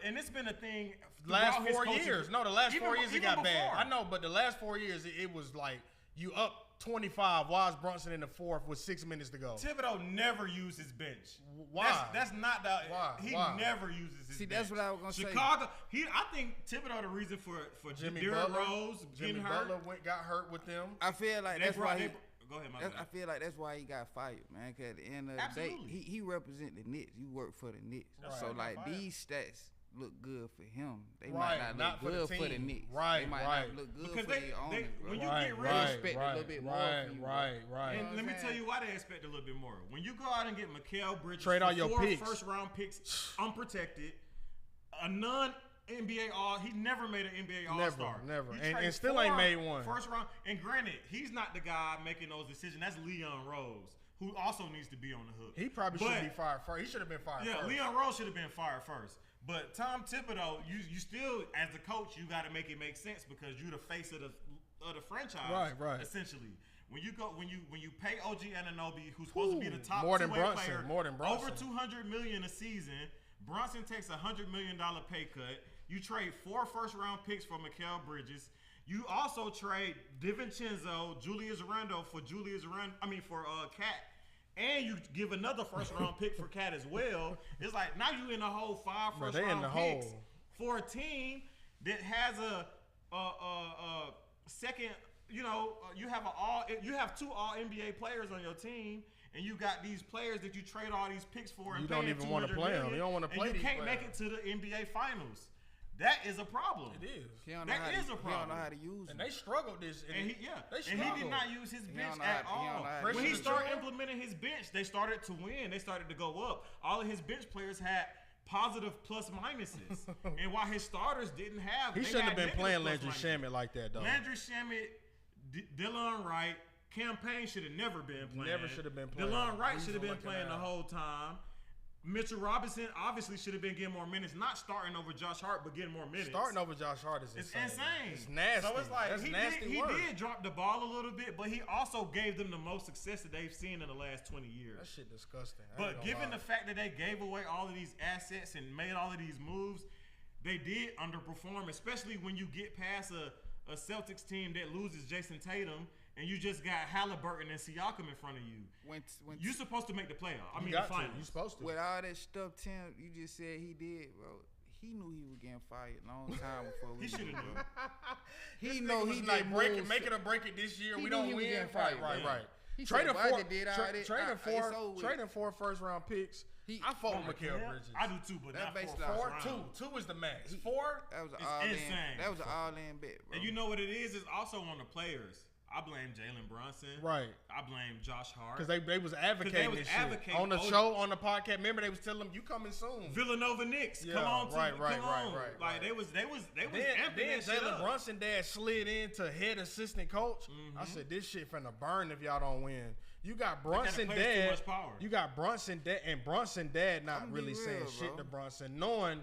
S1: And it's been a thing
S2: last 4 years. No, the last 4 years it got
S1: before.
S2: bad. I know, but the last 4 years it was like you up 25. Wise Brunson in the fourth with 6 minutes to go.
S1: Thibodeau never used his bench.
S2: Why?
S1: That's not the.
S2: Why?
S1: He
S2: Why?
S1: never uses his bench.
S3: See, that's what I was gonna say.
S1: Chicago. I think Thibodeau the reason for
S2: Jimmy
S1: Derrick
S2: Butler,
S1: Rose
S2: Jimmy
S1: getting hurt.
S2: Butler got hurt with them.
S3: I feel like that's why he.
S1: Go ahead, my
S3: I feel like that's why he got fired, man. Cause at the end of the
S1: Absolutely.
S3: day, he represent the Knicks. You work for the Knicks,
S1: Right.
S3: so like
S1: Fired.
S3: these stats look good for him. They
S2: Right,
S3: might
S2: not
S3: not
S2: for
S3: look
S2: the
S3: good for the
S2: team.
S3: Knicks.
S2: Right,
S3: They might
S2: right.
S3: not look good
S1: Because
S3: for the owners, bro.
S1: when you
S2: Right,
S1: get rid
S3: They
S1: of
S3: expect a little bit more from you, bro.
S2: Right.
S1: And let me
S3: saying?
S1: tell you why they expect a little bit more. When you go out and get Mikal Bridges,
S2: Trade
S1: for
S2: all your
S1: 4
S2: picks.
S1: first-round picks, unprotected, a non-NBA All, he never made an NBA All-Star.
S2: Never.
S1: You
S2: And
S1: trade
S2: still
S1: 4
S2: ain't made one.
S1: First round, and granted, he's not the guy making those decisions. That's Leon Rose, who also needs to be on the hook.
S2: He probably should be fired first. He should have been fired
S1: Yeah,
S2: first.
S1: Leon Rose should have been fired first. But Tom Thibodeau, you still, as the coach, you got to make it make sense because you're the face of the franchise.
S2: Right.
S1: Essentially, when you pay OG Anunoby, who's supposed to be the top
S2: more than
S1: two-way
S2: Brunson,
S1: player,
S2: more than Brunson.
S1: over $200 million a season. Brunson takes a $100 million pay cut. You trade 4 first-round picks for Mikal Bridges. You also trade DiVincenzo, Julius Randle for Cat. And you give another first-round pick for Cat as well. It's like now you in the whole 5 first-round picks for a team that has a second. You have 2 All NBA players on your team, and you got these players that you trade all these picks for. And
S2: you don't even want to play them. You don't want to play
S1: and
S2: these
S1: you can't
S2: players.
S1: make it to the NBA Finals. That is a problem.
S2: It is.
S1: That is a problem.
S3: He don't know how to use
S2: And
S3: them.
S2: they struggled this.
S1: And he did not use his bench at all. When he started implementing his bench, they started to win. They started to go up. All of his bench players had positive plus minuses, and while his starters didn't have,
S2: He shouldn't have been playing Landry Shamet like that, though.
S1: Landry Shamet, Dillon Wright, Campaign should have never been playing.
S2: Never should have been playing.
S1: Dillon Wright should have been playing the whole time. Mitchell Robinson obviously should have been getting more minutes, not starting over Josh Hart, but getting more minutes.
S2: Starting over Josh Hart is insane.
S1: It's insane.
S2: It's nasty.
S1: So it's like
S2: That's
S1: he
S2: nasty work.
S1: did drop the ball a little bit, but he also gave them the most success that they've seen in the last 20 years.
S2: That shit disgusting.
S1: But given the fact that they gave away all of these assets and made all of these moves, they did underperform, especially when you get past a Celtics team that loses Jason Tatum and you just got Halliburton and Siakam in front of you. You're supposed to make the playoff. The finals.
S2: You're supposed to.
S3: With all that stuff, Tim, you just said he did, bro. He knew he was getting fired a long time before we.
S1: He should have knew.
S3: He know he
S2: like
S3: did
S2: make
S3: moves.
S2: it or break it this year.
S3: He
S2: We
S3: knew
S2: don't
S3: he was
S2: win.
S3: getting fired,
S2: Right.
S3: He
S2: Trading
S3: said, "Why did all that?
S2: Trading 4 first-round picks. I fought with Mikal Bridges.
S1: I do too, but
S3: That's
S1: not
S3: basically
S1: for
S3: like
S2: 2 is the max. 4
S3: That was
S1: It's
S3: all in.
S1: insane.
S3: That was an all-in bet, bro.
S1: And you know what it is? It's also on the players. I blame Jalen Brunson.
S2: Right.
S1: I blame Josh Hart.
S2: Because they was advocating this shit. On the show, on the podcast. Remember, they was telling them, you coming soon.
S1: Villanova Knicks.
S2: Yeah,
S1: come on.
S2: right.
S1: Like, they was amping
S2: Then
S1: that shit
S2: Jalen
S1: up.
S2: Brunson dad slid into head assistant coach. I said, this shit finna burn if y'all don't win. You got Brunson
S1: players too
S2: dad.
S1: much power.
S2: You got Brunson dad and Brunson dad not really saying shit to Brunson, knowing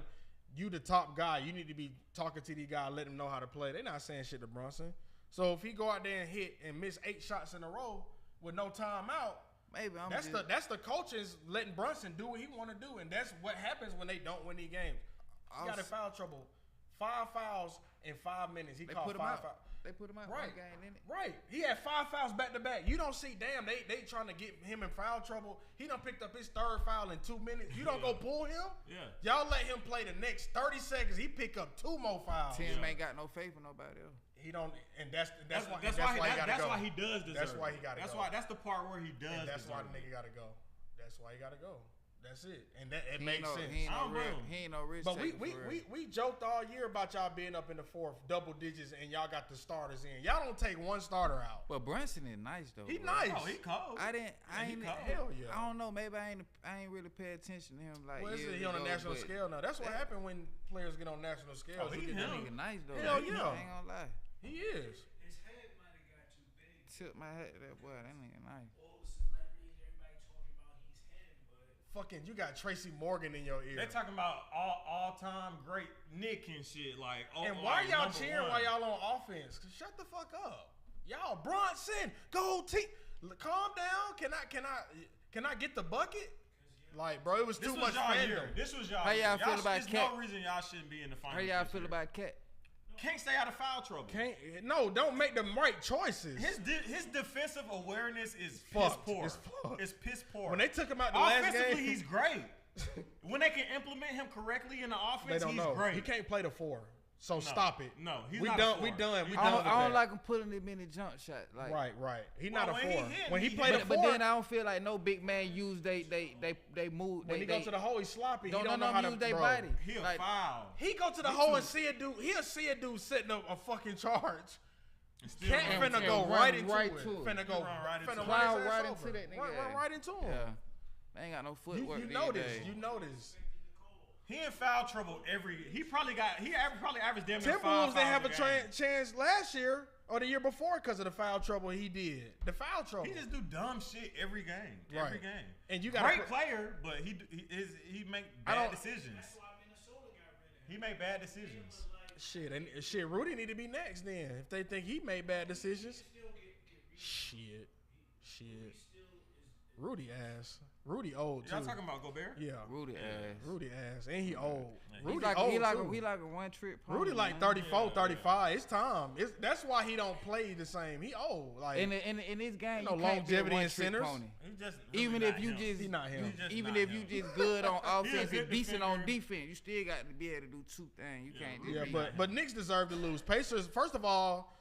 S2: you the top guy. You need to be talking to these guys, let them know how to play. They not saying shit to Brunson. So if he go out there and hit and miss 8 shots in a row with no timeout,
S3: maybe
S2: that's the coaches letting Brunson do what he want to do, and that's what happens when they don't win these games. He got in foul trouble, 5 fouls in 5 minutes. He caught 5 fouls.
S3: They put him out
S2: Right.
S3: one game, didn't it?
S2: Right. He had 5 fouls back to back. You don't see, they trying to get him in foul trouble. He done picked up his 3rd foul in 2 minutes. You don't go pull him?
S1: Yeah.
S2: Y'all let him play the next 30 seconds. He pick up 2 more fouls.
S3: Tim ain't got no faith in nobody else.
S2: He don't, and that's why he does deserve.
S1: That's why he does deserve.
S2: That's why he gotta go.
S1: That's the part where he does.
S2: And that's why
S1: deserve
S2: the nigga gotta go. That's why he gotta go. That's it, and that it makes sense.
S3: He ain't no risk.
S2: But we joked all year about y'all being up in the fourth, double digits, and y'all got the starters in. Y'all don't take one starter out.
S3: But Brunson is nice though.
S2: He
S3: bro.
S2: nice.
S1: Oh, he cold.
S3: I ain't.
S2: Hell yeah.
S3: I don't know. Maybe I ain't really pay attention to him like.
S2: Well, he on a national scale now. That's what happened when players get on national scales.
S1: Oh, he
S3: That nigga nice though.
S2: Hell yeah.
S3: I ain't gonna lie.
S2: He is.
S4: His head might have got too big.
S3: Tip my hat to that boy. That nigga nice.
S4: All the celebrities, everybody talking about he's him, but
S2: Fucking, you got Tracy Morgan in your ear.
S1: They talking about all-time great Nick and shit. Like,
S2: And why
S1: like,
S2: y'all
S1: number
S2: cheering
S1: one.
S2: while y'all on offense? Shut the fuck up. Y'all Bronson, go team. Calm down. Can I get the bucket? Like, bro, it was
S1: This
S2: too
S1: was
S2: much
S1: y'all
S2: fandom.
S1: year. This was y'all.
S3: How y'all
S1: year.
S3: feel about
S1: There's
S3: Cat?
S1: no reason y'all shouldn't be in the
S3: How
S1: finals.
S3: y'all
S1: this
S3: feel
S1: year.
S3: about Cat?
S1: Can't stay out of foul trouble.
S2: Don't make the right choices.
S1: His defensive awareness is
S2: Fucked.
S1: piss poor.
S2: It's fucked.
S1: It's piss poor.
S2: When they took him out the last
S1: Offensively,
S2: game,
S1: he's great. When they can implement him correctly in the offense,
S2: they don't
S1: he's
S2: know.
S1: great.
S2: He can't play the 4. So stop it.
S1: No, he's
S2: we
S1: not
S2: done.
S1: a
S2: We
S1: 4.
S2: done. We
S1: He's
S2: done.
S3: I
S2: with
S3: don't
S2: that.
S3: like him putting him in the jump shot. Like,
S2: Right. He
S1: Well,
S2: not a
S1: when he
S2: 4.
S1: hit,
S2: When he
S1: he
S2: played a
S1: hit.
S2: 4,
S3: but then I don't feel like no big man use they move.
S2: when he go to the hole, he's sloppy. He
S3: don't
S2: don't know how to
S3: use their
S2: bro.
S3: body.
S1: He'll
S3: Like,
S1: foul.
S2: He go to the hole and see a dude. He'll see a dude setting up a fucking charge.
S1: And still
S2: Can't
S1: run.
S2: finna go
S3: run
S2: right into
S3: right
S2: it.
S3: to it.
S2: Finna go
S1: Run right into
S2: finna
S1: it.
S2: run
S3: Plow
S2: his ass
S3: right
S2: over.
S3: into that nigga
S2: Run
S3: ass.
S2: right into him.
S3: Yeah, they ain't got no footwork.
S2: You
S3: these
S2: notice.
S3: days.
S2: You notice.
S1: He in foul trouble he probably averaged damn near 5
S2: Timberwolves they have a
S1: fouls game.
S2: chance last year or the year before because of the foul trouble he did. The foul trouble.
S1: He just do dumb shit every game. Every
S2: Right.
S1: game.
S2: And you gotta
S1: great
S2: put-
S1: player, but he make
S2: I
S1: bad
S2: don't-
S1: decisions.
S4: that's why Minnesota got rid of him.
S1: He make bad decisions.
S2: Shit, and shit, Rudy need to be next then. If they think he made bad decisions.
S4: Still get
S2: Shit.
S4: still is
S2: Rudy ass. Rudy old too.
S1: Y'all talking about Gobert?
S2: Yeah.
S3: Rudy ass.
S2: Rudy ass. And he old.
S1: Yeah,
S2: Rudy
S3: He like
S2: old
S3: he like
S2: too.
S3: a one trick pony.
S2: Rudy like
S3: man.
S2: 34,
S1: Yeah,
S2: 35. It's time. That's why he don't play the same. He old. Like
S3: In this game,
S2: No
S3: you can't be a
S2: longevity in
S3: one-trick
S2: centers.
S3: pony.
S1: He just
S3: Even
S1: really
S3: if you
S1: not him.
S3: just,
S2: He not him.
S1: He's just
S3: even
S1: not
S3: if
S1: him.
S3: you just good on offense
S1: good
S3: and decent on
S1: defender.
S3: defense, you still got to be able to do two things. You can't just
S2: yeah,
S3: be
S2: but Knicks deserve to lose. Pacers, first of all,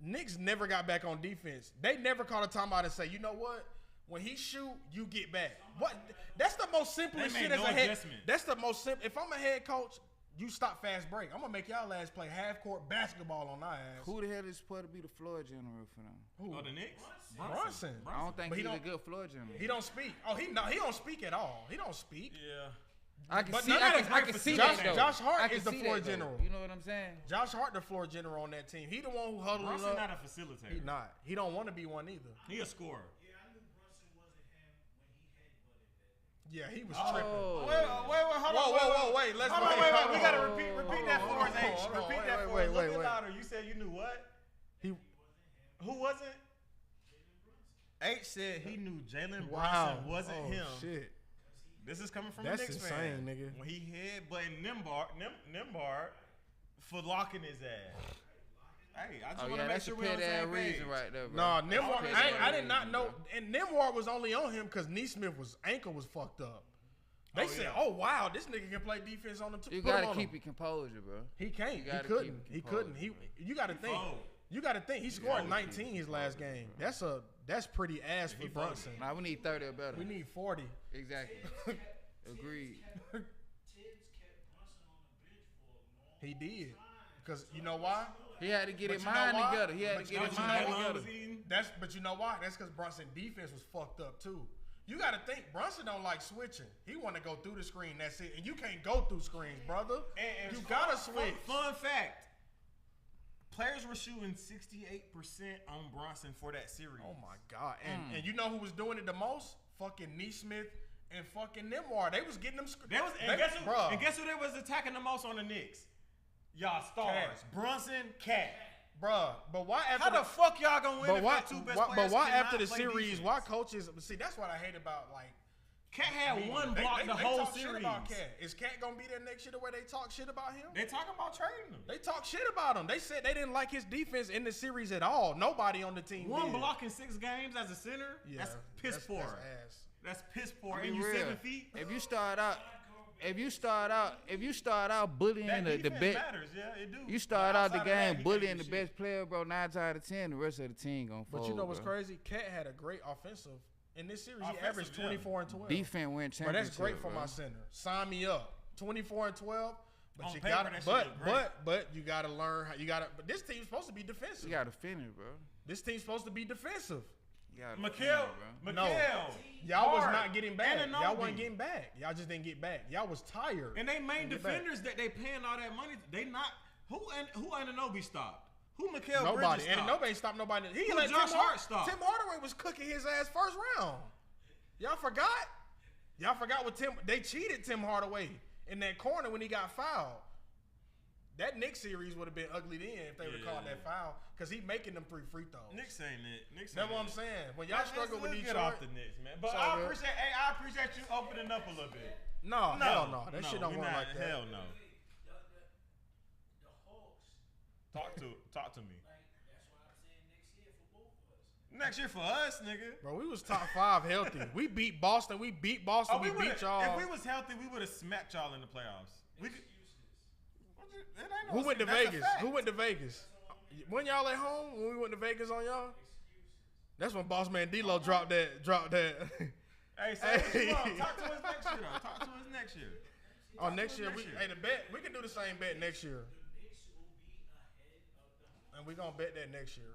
S2: Knicks never got back on defense. They never called a timeout and say, you know what? When he shoot, you get back. What? That's the most simplest
S1: They
S2: shit
S1: made
S2: as
S1: no
S2: a head.
S1: adjustment.
S2: That's the most simple. If I'm a head coach, you stop fast break. I'm gonna make y'all lads play half court basketball on our ass.
S3: who the hell is supposed to be the floor general for them?
S2: Who?
S1: Oh, the Knicks?
S2: Brunson.
S3: I don't think
S2: But he
S3: he's a
S2: don't-
S3: good floor general.
S2: He don't speak. Oh, he don't speak at all. He don't speak.
S1: Yeah.
S3: I can
S2: But
S3: see.
S2: none
S3: I
S2: of
S3: can,
S2: the
S3: I can see
S2: Josh-
S3: that though.
S2: Josh Hart
S3: I can
S2: is the
S3: see
S2: floor
S3: that, though.
S2: general.
S3: You know what I'm saying?
S2: Josh Hart, the floor general on that team. He the one who huddles
S1: Brunson
S2: up.
S1: not a facilitator.
S2: He not. He don't want to be one either.
S1: He a scorer.
S4: Yeah, I knew Brunson wasn't him when he headbutted that.
S2: Yeah, he was
S3: Oh.
S2: tripping.
S1: Wait, hold
S2: Whoa, wait. Let's
S1: Hold on, wait. We gotta
S3: Oh.
S1: repeat that for us, H.
S2: Hold on,
S1: Repeat
S2: wait,
S1: that
S2: wait,
S1: for
S2: wait,
S1: us. A
S2: wait,
S1: little bit
S2: wait.
S1: louder. You said you knew what?
S2: He.
S1: Who wasn't? H said he knew Jalen
S2: Wow.
S1: Brunson wasn't
S2: Oh,
S1: him.
S2: Shit.
S1: This is coming from
S2: That's
S1: a Knicks
S2: insane,
S1: fan.
S2: nigga.
S1: When he headbutted Nimbard for locking his ass. Hey, I just
S3: Oh
S1: want
S3: yeah,
S1: to make
S3: that's a
S1: sure we're on the
S3: petty ass
S1: same
S3: reason
S1: page.
S3: right there, bro.
S2: Nah, Nimward.
S3: Petty
S2: I
S3: ass
S2: did not
S3: reason,
S2: know.
S3: bro.
S2: And Nimward was only on him because Neesmith was ankle was fucked up. They
S1: Oh,
S2: said,
S1: yeah.
S2: "Oh wow, this nigga can play defense on the two."
S3: You
S2: Put him
S3: gotta
S2: on
S3: keep
S2: him.
S3: your composure, bro.
S2: He can't.
S3: You
S2: He
S3: gotta
S2: couldn't.
S3: keep
S2: He
S3: composure,
S2: couldn't. You got to think.
S1: fold.
S2: You got to think. He scored 19 his last game. That's pretty ass for
S1: He
S2: Brunson.
S3: Nah, we need 30 or better.
S2: We need 40.
S3: Exactly. Agreed.
S4: Tibbs kept Brunson on the bench for a long
S2: He did. Because you know why?
S3: He had to get
S2: But
S3: his
S2: you know
S3: mind
S2: why?
S3: together. He had
S2: But
S3: to
S2: you
S3: get
S2: know
S3: his
S2: what
S3: mind
S2: you know
S3: together.
S1: was eating?
S2: But you know why? That's because Brunson defense was fucked up too. You got to think Brunson don't like switching. He want to go through the screen. That's it. And you can't go through screens, brother.
S1: And
S2: You gotta switch.
S1: Fun fact. Players were shooting 68% on Brunson for that series.
S2: Oh my God! And you know who was doing it the most? Fucking Neesmith and fucking Nimward. They was getting them.
S1: And guess who they was attacking the most on the Knicks? Y'all stars.
S2: Cat.
S1: Brunson, Cat.
S2: Bruh, but why after
S1: How the fuck y'all gonna win
S2: but
S1: if
S2: why,
S1: our two best
S2: why,
S1: players
S2: but why
S1: cannot
S2: after the
S1: play
S2: series?
S1: defense?
S2: Why coaches? See, that's what I hate about like.
S1: Cat had one
S2: They-
S1: block
S2: they
S1: the whole
S2: talk shit
S1: series.
S2: about Cat. Is Cat gonna be there next year the way they talk shit about him?
S1: They talking about trading him.
S2: They talk shit about him. They said they didn't like his defense in the series at all. Nobody on the team
S1: One
S2: did.
S1: block in 6 games as a center.
S2: Yeah,
S1: That's piss poor.
S2: That's ass.
S1: That's piss poor.
S3: Be
S1: And you
S3: real.
S1: 7 feet.
S3: If you start out bullying
S1: That
S3: the
S1: defense
S3: best,
S1: matters. Yeah, it do.
S3: you start
S1: But
S3: out the
S1: outside of that,
S3: game
S1: he
S3: bullying
S1: can't
S3: the
S1: do shit.
S3: best player, bro. 9 times out of 10, the rest of the team gonna fold.
S2: But you know what's
S3: bro.
S2: crazy? Cat had a great offensive In this series, he averaged 24 and 12.
S3: Defense win championship.
S2: But that's great for
S3: bro.
S2: my center. Sign me up. 24 and 12. But
S1: On
S2: you
S1: paper,
S2: but you gotta learn how you gotta. But this team's supposed to be defensive.
S3: You gotta finish, bro.
S2: This team's supposed to be defensive.
S1: Mikal,
S2: y'all was not getting back.
S1: and
S2: Y'all
S1: Anobi.
S2: wasn't getting back. Y'all just didn't get back. Y'all was tired.
S1: And they main defenders that they paying all that money. They not who Ananobi stopped. Who Mikal
S2: Nobody.
S1: Bridges
S2: And
S1: stopped?
S2: nobody ain't stopped nobody. He
S1: Who
S2: let
S1: Josh
S2: Tim
S1: Hart stop?
S2: Tim Hardaway was cooking his ass first round. Y'all forgot? Y'all forgot what they cheated Tim Hardaway in that corner when he got fouled. That Knicks series would have been ugly then if they would have called that foul because he making them 3 free throws.
S1: Knicks ain't it. Knicks
S2: That's
S1: ain't
S2: what I'm
S1: it.
S2: saying. When y'all struggle with
S1: Let's
S2: Detroit,
S1: get off the Knicks, man. But I appreciate you opening up a little bit.
S2: No, hell no. That shit don't
S1: we
S2: work
S1: not,
S2: like that.
S1: Hell no.
S4: The Hawks.
S1: Talk to me.
S4: Like, that's why I'm saying next year for both of us.
S1: Next year for us, nigga.
S2: Bro, we was top 5 healthy. We beat Boston. We beat Boston. we beat y'all.
S1: If we was healthy, we would have smacked y'all in the playoffs. We could,
S2: Who went to Vegas? Who went to Vegas? When y'all at home? When we went to Vegas on y'all? That's when Boss Man D-Lo dropped that.
S1: Hey, say what you want. Talk to us next year, though. Talk to us next year.
S2: Oh, next year. The bet. We can do the same bet next year. And we gonna bet that next year.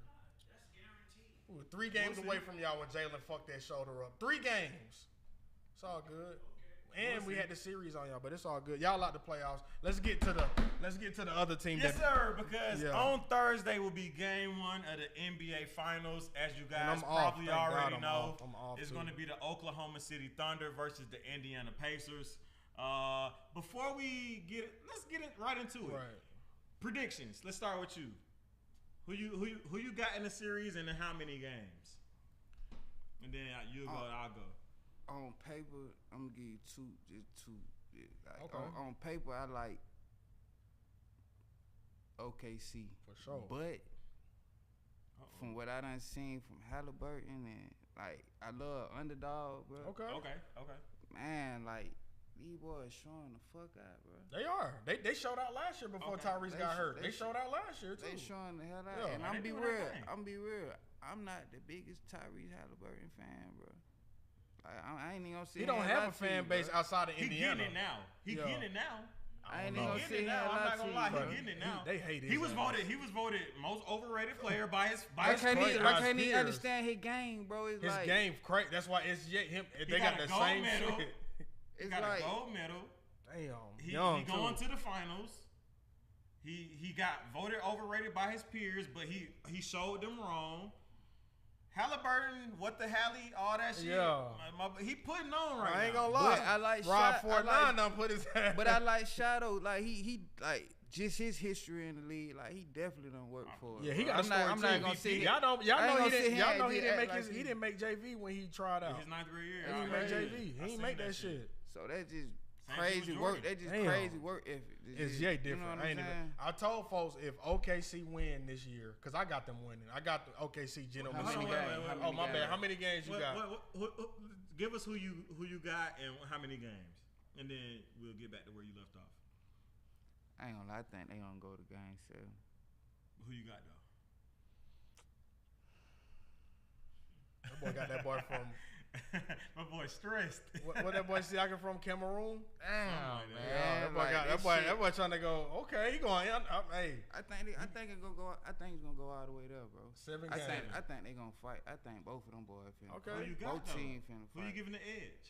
S2: We were 3 games away from y'all when Jalen fucked that shoulder up. 3 games. It's all good. And we had the series on y'all, but it's all good. Y'all out the playoffs. Let's get to the other team.
S1: Yes, sir. Because on Thursday will be Game 1 of the NBA Finals, as you guys probably already know. It's going to be the Oklahoma City Thunder versus the Indiana Pacers. Before we let's get it right into it.
S2: Right.
S1: Predictions. Let's start with you. Who you got in the series and in how many games? And then you go, I'll go.
S3: On paper, I'm gonna give you two. Like,
S2: Okay.
S3: On paper, I like OKC
S2: For sure.
S3: but from what I done seen from Halliburton and like I love underdog, bro.
S2: Okay.
S3: Man, like these boys showing the fuck out, bro.
S2: They are. They showed out last year before Tyrese got hurt. They showed out last year too.
S3: They showing the hell out.
S2: Yeah,
S3: and
S1: man,
S3: I'm
S1: they
S3: be
S1: doing
S3: real.
S1: their thing.
S3: I'm be real. I'm not the biggest Tyrese Halliburton fan, bro. Like, I ain't even gonna see.
S2: He don't have a fan base outside of
S1: He
S2: Indiana.
S1: getting it now. He getting it now.
S3: I ain't
S1: He
S3: even gonna
S1: getting
S3: sit
S1: it
S3: here
S1: now.
S3: and
S1: I'm
S3: lie
S1: not
S3: to
S1: gonna
S3: you,
S1: lie.
S3: bro.
S1: He getting it now.
S2: They hate his
S1: He was
S2: ass.
S1: voted most overrated player by his
S3: I can't
S2: crazy.
S3: even, I can't
S2: His
S3: even
S2: peers.
S3: understand his game, bro. It's
S2: His
S3: like
S2: game crazy. That's why SJ him. They
S1: got
S2: got
S1: a
S2: the
S1: gold
S2: same
S1: medal.
S2: shit.
S3: it's
S1: got
S3: like
S1: a gold medal.
S2: Damn.
S1: He
S2: Young
S1: going
S2: too.
S1: to the finals. He got voted overrated by his peers, but he showed them wrong. Halliburton, what the hally, all that shit.
S2: Yeah.
S1: He putting on right now.
S2: I ain't gonna
S3: But
S2: lie.
S3: I like
S2: Rod
S3: Shot.
S2: 49 done put his ass.
S3: But I like Shadow. Like he like just his history in the league. Like he definitely don't work for it.
S2: Yeah, he
S3: bro.
S2: got a story
S3: I'm
S2: too.
S3: not gonna sit here.
S2: Y'all know
S3: I ain't
S2: he
S3: gonna sit
S2: didn't.
S3: here
S2: Y'all
S3: and
S2: know he
S3: just
S2: didn't
S3: act
S2: make his.
S3: like
S2: He didn't make JV when he tried out.
S1: His 9th grade year.
S2: He didn't make JV. He ain't make that shit.
S3: So that's just
S1: Same
S3: crazy
S1: thing with
S3: work.
S1: Jordan.
S3: That's just
S2: Damn.
S3: crazy work ethic.
S2: It's
S3: just,
S2: Jay
S3: you know
S2: different.
S3: what
S2: I ain't
S3: I'm
S2: even.
S3: saying?
S2: I told folks if OKC win this year, cause I got them winning. I got the OKC gentlemen.
S3: How many
S1: Hold on,
S3: games?
S1: wait,
S3: How
S2: Oh
S3: many
S2: my
S3: games?
S2: bad. How many games you got?
S1: Give us who you got and how many games, and then we'll get back to where you left off.
S3: I ain't gonna lie. I think they gonna go to game 7.
S1: Who you got though?
S2: That boy got that boy from.
S1: My boy stressed.
S2: What that boy Siakam from Cameroon?
S3: Damn,
S1: man.
S2: Yeah, that boy trying to go. Okay, he going. Hey,
S3: I think it's gonna go. I think it's gonna go all the way there, bro.
S2: 7
S3: I
S2: games.
S3: think they gonna fight. I think both of them boys finna
S2: Okay.
S1: Who
S3: fight.
S1: you got
S3: Both
S1: though?
S3: teams finna
S1: Who you
S3: fight.
S1: giving the edge?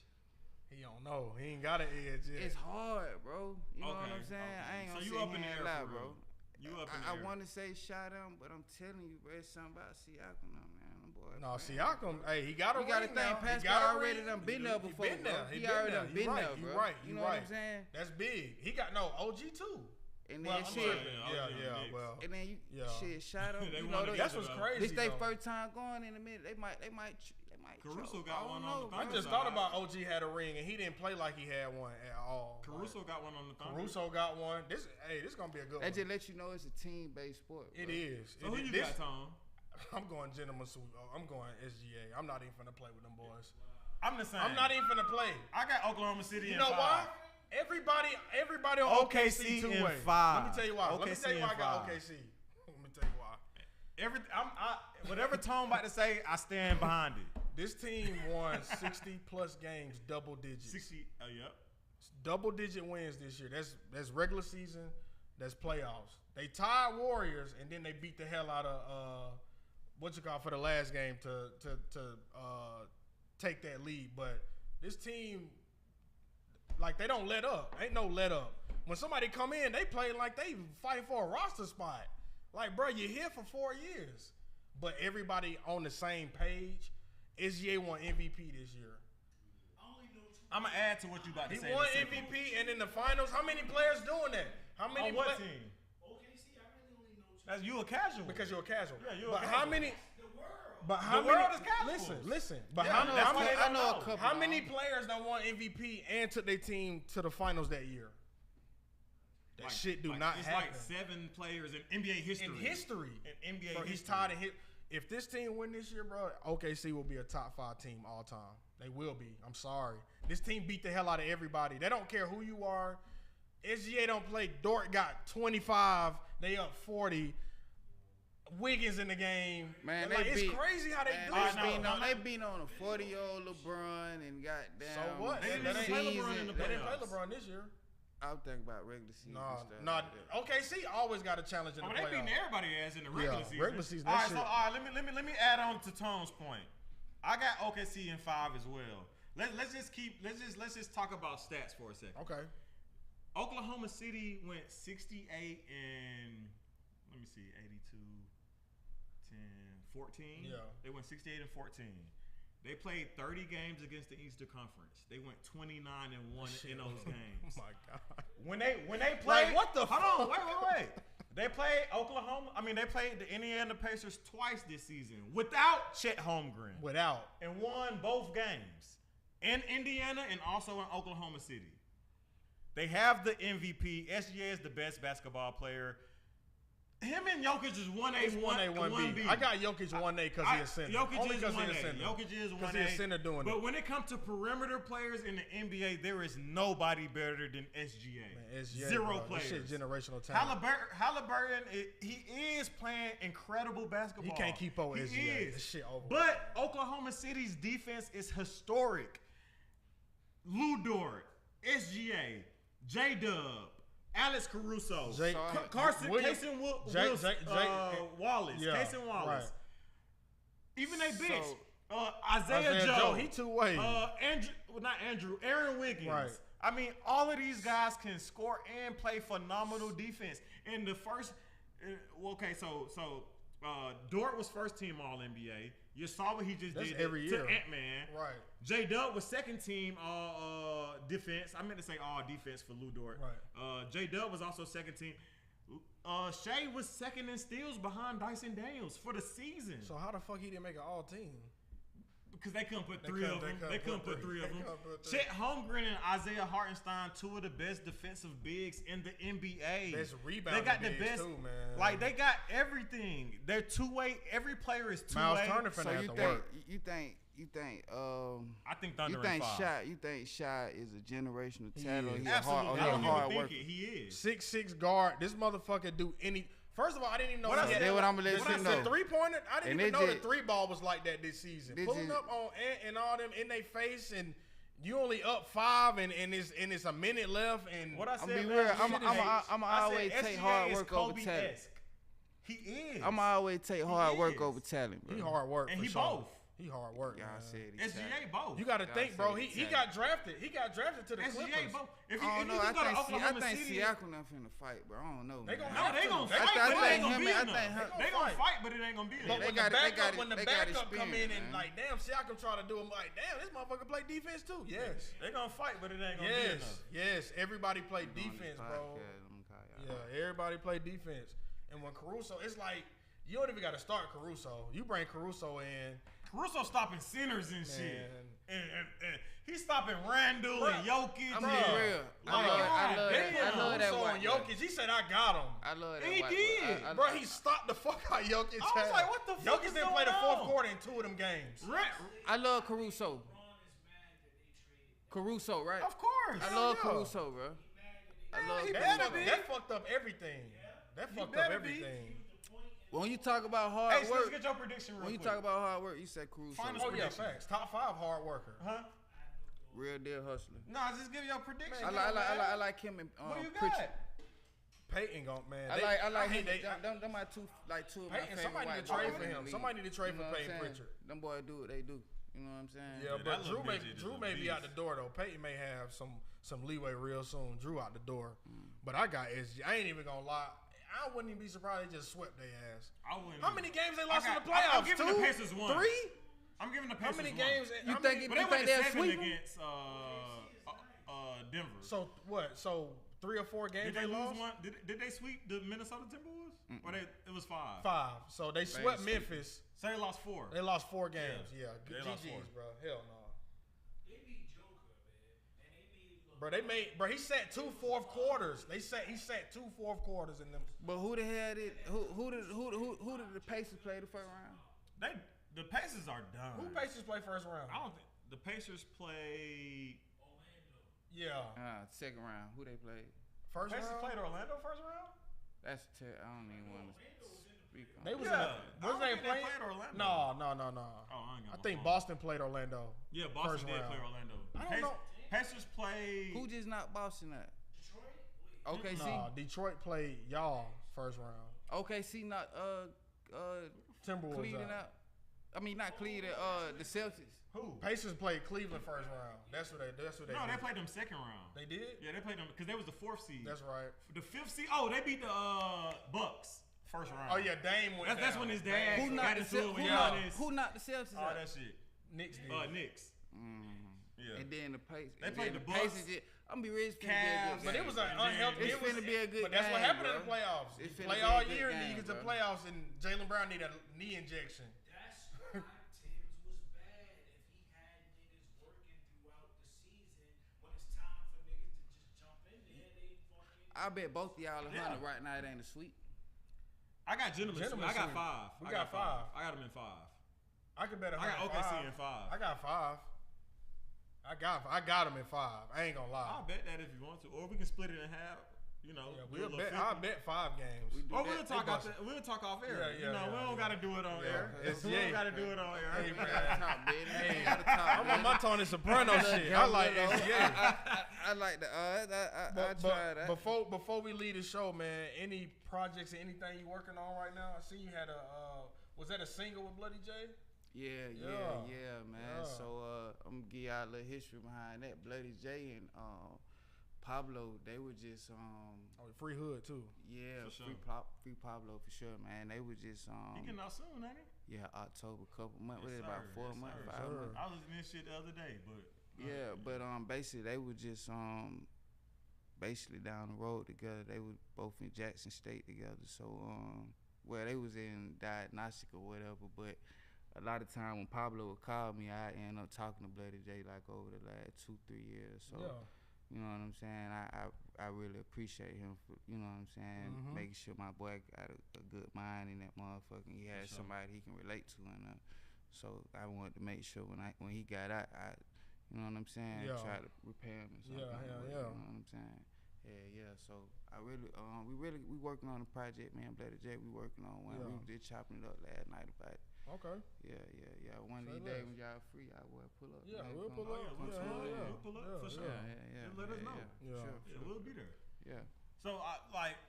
S2: He don't know. He ain't got an edge yet.
S3: It's hard, bro. You know what I'm saying?
S1: okay.
S3: I ain't
S1: So
S3: gonna
S1: you
S3: sit
S1: up in
S3: here
S1: the
S3: and
S1: air
S3: lie,
S1: for
S3: bro.
S1: real. You up in the
S3: I
S1: air.
S3: want to say shot him, but I'm telling you, bro, it's something about Siakam, though, man. Them boys,
S2: No,
S3: man.
S2: Siakam, hey, he got a
S3: You gotta
S2: ring
S3: think
S2: now. He
S3: Pascal
S2: got a
S3: already
S2: ring.
S3: done been there before,
S2: He been
S3: bro.
S2: there.
S3: He
S2: been
S3: already
S2: there.
S3: done
S2: You
S3: been
S2: right.
S3: there,
S2: You
S3: bro.
S2: right.
S3: You
S2: You
S3: know
S2: right.
S3: what I'm saying?
S2: That's big. He got OG too.
S3: And
S2: Well,
S3: then
S2: I'm
S3: shit,
S2: sorry.
S1: Yeah,
S2: Yeah. Well,
S3: and then you
S2: Yeah.
S3: shit shot him.
S1: They
S3: You
S1: wanna
S3: know,
S1: get
S2: that's
S1: it
S2: what's
S1: though.
S2: crazy.
S3: this they
S2: though.
S3: first time going in a minute. They might.
S1: Caruso
S3: choke.
S1: got
S3: I
S1: one
S3: don't
S1: on
S3: know,
S1: the
S2: I
S1: Thunder.
S2: just thought about OG had a ring and he didn't play like he had one at all.
S1: Caruso got one on the Thunder.
S2: Caruso got one. This gonna be a good
S3: That
S2: one.
S3: just let you know it's a team-based sport. Bro.
S2: It is.
S1: So who you got, Tom?
S2: I'm going gentleman suit. I'm going SGA. I'm not even finna play with them boys.
S1: I'm the same.
S2: I'm not even finna play.
S1: I got Oklahoma City.
S2: You
S1: in
S2: know
S1: 5.
S2: why? Everybody on OKC two
S1: in
S2: way.
S1: 5.
S2: Let me tell you why. Let me
S1: OKC
S2: tell you why I
S1: in
S2: got
S1: 5.
S2: OKC. Let me tell you why.
S1: Whatever Tom about to say, I stand behind it.
S2: This team won 60+ games, double digits.
S1: 60. Yep.
S2: Double-digit wins this year. That's regular season. That's playoffs. They tied Warriors, and then they beat the hell out of for the last game to take that lead. But this team, like, they don't let up. Ain't no let up. When somebody come in, they play like they fighting for a roster spot. Like, bro, you're here for 4 years. But everybody on the same page. SGA won MVP this year.
S1: I'm going to add to what you about to say.
S2: He won MVP, and in the finals, how many players doing that? How many?
S1: On what team?
S4: OKC, I really only know two.
S1: That's you a casual.
S2: Because you're a casual.
S1: Yeah, you're
S2: but
S1: a casual.
S2: how many?
S4: The world.
S2: But how
S1: The
S2: many?
S1: world is casuals.
S2: Listen. But
S1: Yeah,
S2: how
S3: I know a couple.
S2: How many players that won MVP and took their team to the finals that year? That shit do not
S1: it's
S2: happen.
S1: It's like 7 players in NBA history.
S2: In history.
S1: In NBA
S2: Bro,
S1: history.
S2: he's tied in hit. If this team win this year, bro, OKC will be a top 5 team all time. They will be. I'm sorry. This team beat the hell out of everybody. They don't care who you are. SGA don't play. Dort got 25. They up 40. Wiggins in the game.
S3: Man,
S2: it's crazy how they do it.
S3: They beat on a 40-year-old LeBron and goddamn.
S2: So what?
S1: They didn't play LeBron in the
S2: They didn't play
S1: playoffs.
S2: LeBron this year.
S3: I was thinking about regular season.
S2: No. OKC always got a challenge in the
S1: They
S2: playoffs.
S1: beating everybody ass in the regular season.
S2: Regular season.
S1: All
S2: That
S1: right,
S2: shit.
S1: so let me add on to Tom's point. I got OKC in 5 as well. Let's just talk about stats for a second.
S2: Okay.
S1: Oklahoma City went 68 and let me see, 82, 10, 14.
S2: Yeah.
S1: They went 68 and 14. They played 30 games against the Eastern Conference. They went 29 and 1 in those games.
S2: Oh my God.
S1: When they played,
S2: Like, what the
S1: hold on, wait. They played Oklahoma. I mean, they played the Indiana Pacers twice this season without Chet Holmgren. And won both games in Indiana and also in Oklahoma City. They have the MVP. SGA is the best basketball player. Him and Jokic is 1A, 1B.
S2: I got Jokic 1A because he's a center.
S1: Jokic is 1A.
S2: Jokic is 1A. Because he's a center doing it.
S1: But when it comes to perimeter players in the NBA, there is nobody better than SGA.
S2: Man, SGA,
S1: Zero
S2: bro.
S1: players.
S2: This shit generational talent.
S1: Halliburton, he is playing incredible basketball.
S2: He can't keep up with
S1: He
S2: SGA.
S1: is.
S2: This shit over.
S1: But Oklahoma City's defense is historic. Lou Dort, SGA, J-Dub, Alex Caruso, Carson, Cason Wallace, Cason Wallace.
S2: Right.
S1: Even they bench. Isaiah Joe.
S2: He two-way.
S1: Aaron Wiggins.
S2: Right.
S1: I mean, all of these guys can score and play phenomenal defense. In the first, Dort was first team All NBA. You saw what he just did
S2: every year.
S1: to Ant-Man.
S2: Right.
S1: J-Dub was second team defense. I meant to say all defense for Lou Dort.
S2: Right.
S1: J-Dub was also second team. Shea was second in steals behind Dyson Daniels for the season.
S2: So how the fuck he didn't make an all team?
S1: Because they couldn't put three of them. They couldn't put three of them. Chet Holmgren and Isaiah Hartenstein, 2 of the best defensive bigs in the NBA.
S2: Best rebounding
S1: They got the
S2: bigs
S1: best
S2: too, man.
S1: Like, they got everything. They're two-way. Every player is two-way.
S2: Miles Turner finna
S3: So
S2: have to work.
S3: you think
S1: I think Thunder
S3: you think
S1: in 5.
S3: You think Shy is a generational talent?
S2: is.
S3: He a hard,
S1: Absolutely. I don't
S3: hard
S1: even
S3: worker.
S1: think it. He is.
S2: 6'6" guard. This motherfucker do any. First of all, I didn't even know.
S1: What I
S2: he
S1: said-
S2: had-
S3: What I'm gonna let you
S2: The
S3: know.
S2: 3-pointer, I didn't
S3: And
S2: even
S3: they
S2: know the
S3: just-
S2: 3-ball was like that this season.
S3: They
S2: Pulling
S3: just-
S2: up on Ant and all them in their face, and you only up 5, and it's a minute left. And
S1: What I said,
S3: be
S1: man,
S3: real.
S1: shit
S3: I'm
S1: is- I
S3: always
S1: said
S3: take
S1: SGA
S3: hard
S1: is
S3: work over talent.
S1: Kobe-esque. He is.
S3: I'm always take hard work
S1: is.
S3: over talent, bro.
S2: he hard work.
S1: And
S2: for
S1: he
S2: sure.
S1: both.
S2: He hard work.
S3: Y'all
S2: man.
S3: said he
S1: SGA
S3: talented.
S1: both.
S2: You got to
S3: Y'all
S2: think, bro.
S3: said
S2: He
S3: he
S2: got drafted. He got drafted to the
S1: SGA
S2: Clippers.
S1: both. If
S3: I
S1: you
S3: don't know.
S1: can
S3: I
S1: go to Oklahoma
S3: think
S1: City,
S3: Siakam not finna fight, bro. I don't know.
S2: They
S3: man.
S2: gonna
S1: no, they gonna
S2: I
S1: fight,
S2: think
S1: but it ain't
S3: him
S1: gonna be
S3: and- I
S1: enough.
S3: think him-
S1: They gonna fight, but it ain't gonna be
S2: But
S1: enough.
S3: They
S2: when
S3: got
S2: the
S3: it- they
S2: backup,
S3: got it-
S2: when the
S3: they got
S2: backup come in
S3: experience,
S2: and
S3: man.
S2: like, damn, Siakam try to do him like, damn, this motherfucker play defense too. Yes.
S1: They gonna fight, but it ain't gonna be enough.
S2: Yes. Everybody play
S3: On this
S2: defense, bro.
S3: podcast, I'm gonna call y'all.
S2: Yeah, everybody play defense. And when Caruso, it's like you don't even got to start Caruso. You bring Caruso in.
S1: Caruso stopping centers and shit.
S2: Man.
S1: And he's stopping Randall and Jokic.
S3: I'm
S2: Bro.
S3: being real.
S1: Like,
S3: I love
S1: damn.
S3: that. I love that
S2: Caruso
S3: white
S2: and
S3: boy.
S2: Jokic. He said, I got him.
S3: I love that.
S1: He
S3: white
S1: did.
S3: boy.
S2: Bro, he stopped the fuck out of Jokic.
S1: I was like, what the fuck
S2: Jokic
S1: is
S2: didn't play the
S1: going
S2: fourth
S1: on?
S2: quarter in 2 of them games.
S3: I love Caruso.
S4: LeBron is mad that they traded.
S3: Caruso, right?
S1: Of course.
S3: I love
S2: yeah.
S3: Caruso, bro. I love
S1: he
S3: Caruso.
S1: better be.
S2: That fucked up everything. That fucked up
S1: better be.
S2: everything.
S4: The point
S3: When you talk about hard
S1: Hey, so let's
S3: work,
S1: get your prediction real
S3: when you
S1: quick.
S3: talk about hard work, you said Caruso.
S1: Finals
S2: Oh yeah,
S1: prediction.
S2: facts. Top 5 hard worker.
S1: Huh?
S3: Real deal hustler.
S1: Nah, just give your prediction.
S3: I like him and
S1: What do you got?
S3: Pritchard.
S2: Payton gon' man.
S3: I like him.
S2: They,
S3: Them my two of my
S2: Payton,
S3: favorite
S2: somebody
S3: white
S2: need to trade
S3: boys
S2: for
S3: in the
S2: him.
S3: league.
S2: Somebody need to trade
S3: You know
S2: for
S3: what I'm
S2: Payton
S3: saying?
S2: Pritchard.
S3: Them boys do what they do. You know what I'm saying?
S2: Yeah,
S1: that
S2: but
S1: little
S2: Drew
S1: midget
S2: may
S1: is a
S2: be out the
S1: beast.
S2: door though. Peyton may have some leeway real soon. Drew out the door, but I got SG. I ain't even gonna lie. I wouldn't even be surprised they just swept their ass.
S1: I wouldn't.
S2: How many games they lost in the
S1: I'm
S2: playoffs?
S1: giving the Pacers 1.
S2: 3?
S1: I'm giving the
S2: How
S1: Pacers
S2: many
S1: 1.
S2: games?
S3: You
S2: how
S3: think
S2: many-
S1: But they
S3: You
S1: went
S3: think
S1: to
S3: they'll
S1: 7
S3: sweep 'em?
S1: against Denver.
S2: So what? So 3 or 4 games
S1: Did they
S2: they
S1: lose
S2: lost?
S1: one? Did they sweep the Minnesota Timberwolves? Or it was 5?
S2: 5. So they swept
S3: sweep.
S2: Memphis.
S1: So they lost 4.
S2: They lost 4 games.
S1: Yeah.
S2: Yeah,
S1: They lost
S2: GG's,
S1: 4.
S2: bro. Hell no.
S4: They beat Joker, man, and they made
S2: Bro, they made. Bro, he sat 2 fourth quarters. He sat 2 fourth quarters in them.
S3: But who the hell did who did the Pacers play the first round?
S1: The Pacers are done.
S2: Who Pacers play first round?
S1: I don't think the Pacers played.
S2: Yeah,
S3: Second round. Who they played?
S2: first
S1: Pacers
S2: round.
S1: played Orlando first round.
S3: That's I don't even want to speak on.
S2: They was
S1: Yeah.
S2: in the, was
S1: I don't
S2: they
S1: think they
S2: playing?
S1: played Orlando.
S2: No.
S1: Oh, I ain't got
S2: I
S1: my
S2: think
S1: phone.
S2: Boston played Orlando.
S1: Yeah,
S2: first
S1: Boston did
S2: round.
S1: play Orlando.
S2: I don't know.
S1: Pacers played.
S3: Who just knocked Boston out?
S4: Detroit.
S3: OKC.
S2: No, Detroit played y'all first round.
S3: OKC knocked
S2: Timberwolves
S3: Cleveland out. I mean not Cleveland. The Celtics.
S1: Who?
S2: Pacers played Cleveland first round. That's what they.
S1: No, they
S2: did.
S1: played them second round.
S2: They did.
S1: Yeah, they played them because they was the 4th seed.
S2: That's right.
S1: The 5th seed. Oh, they beat the Bucks first round.
S2: Oh yeah, Dame went.
S1: That's
S2: down.
S1: when his dad
S3: Who
S1: got
S3: knocked the
S1: into it
S3: Cel-
S1: with
S3: who
S1: Giannis.
S3: knocked- Who knocked the Celtics
S1: All
S3: out?
S1: that shit.
S2: Knicks did.
S1: Knicks. Yeah.
S3: And then the Pacers.
S1: They played the Bucks,
S3: I'm gonna be ready.
S1: Cavs,
S2: But it was an unhealthy.
S3: It's
S2: it was,
S3: finna be a good
S2: But that's what
S3: game,
S2: happened in
S3: bro.
S2: the playoffs.
S3: It's
S2: You
S3: finna
S2: play
S3: be a
S2: all
S3: good
S2: year and then
S3: game,
S2: you get to the
S3: bro.
S2: playoffs and Jaylen Brown need a knee injection.
S4: That's why Tibbs was bad. If he had niggas working throughout the season, when it's time for niggas to just jump in there, they fucking.
S3: I bet both of y'all are
S1: Yeah.
S3: 100 right now. It ain't a sweep.
S1: I got Gentleman Sweep. I got
S2: Sweep.
S1: 5.
S2: We
S1: I
S2: got 5.
S1: I got them in 5.
S2: I could bet
S1: I got
S2: 105.
S1: OKC in 5.
S2: I got 5. I got him in 5. I ain't gonna lie.
S1: I'll bet that if you want to, or we can split it in half. You know,
S2: Yeah,
S1: do a
S2: we'll
S1: little
S2: bet.
S1: 50.
S2: I'll bet 5 games.
S3: We do
S1: Or
S3: that.
S1: we'll talk off air.
S2: Yeah,
S1: you know, we don't gotta do it on
S2: Yeah.
S1: air.
S2: It's-
S1: We
S2: yeah.
S1: don't gotta do it on air.
S2: Hey,
S3: We
S2: man.
S3: gotta talk, baby.
S2: Hey,
S3: We gotta talk,
S2: I'm on my
S3: baby.
S2: Tony Soprano shit. I like SGA.
S3: I like the I
S2: But
S3: try that.
S2: before we leave the show, man, any projects or anything you working on right now? I see you had a was that a single with Bloody J?
S3: Yeah, man.
S2: Yeah.
S3: So I'm gonna give y'all a little history behind that. Bloody J and Pablo, they were just
S2: Oh, Free Hood too.
S3: yeah,
S1: For sure.
S3: free Pablo for sure, man. They were just
S1: He getting out soon, ain't he?
S3: yeah, October, couple months,
S1: Yes,
S3: what is it, about
S1: sir.
S3: 4
S1: Yes,
S3: months,
S1: sir.
S3: 5
S2: Sir.
S3: months.
S1: I was in this shit the other day, but
S3: Yeah, but basically they were just basically down the road together. They were both in Jackson State together. So well, they was in diagnostic or whatever, but a lot of time when Pablo would call me, I end up talking to Bloody J like over the last 2-3 years. So
S2: Yeah.
S3: you know what I'm saying? I really appreciate him for, you know what I'm saying,
S2: Mhm.
S3: making sure my boy got a good mind in that motherfucker. He had
S1: sure.
S3: somebody he can relate to, and so I wanted to make sure when he got out, you know what I'm saying,
S2: Yeah.
S3: try to repair him or something.
S2: Yeah.
S3: You know what I'm saying? Yeah. So I really, we working on a project, man. Bloody J, we working on one.
S2: Yeah.
S3: We was just chopping it up last night about it.
S2: Okay.
S3: Yeah. One of
S2: Say
S3: these
S2: less.
S3: days when y'all free, I will pull up.
S2: Yeah,
S3: man.
S2: we'll
S3: Come
S2: pull
S3: on.
S2: up.
S1: we'll
S2: Yeah,
S1: pull up.
S2: yeah.
S1: We'll pull up
S2: Yeah,
S1: for sure.
S3: Yeah.
S1: Let us know.
S2: Yeah.
S3: Sure.
S1: Yeah, we'll be there.
S3: Yeah.
S1: So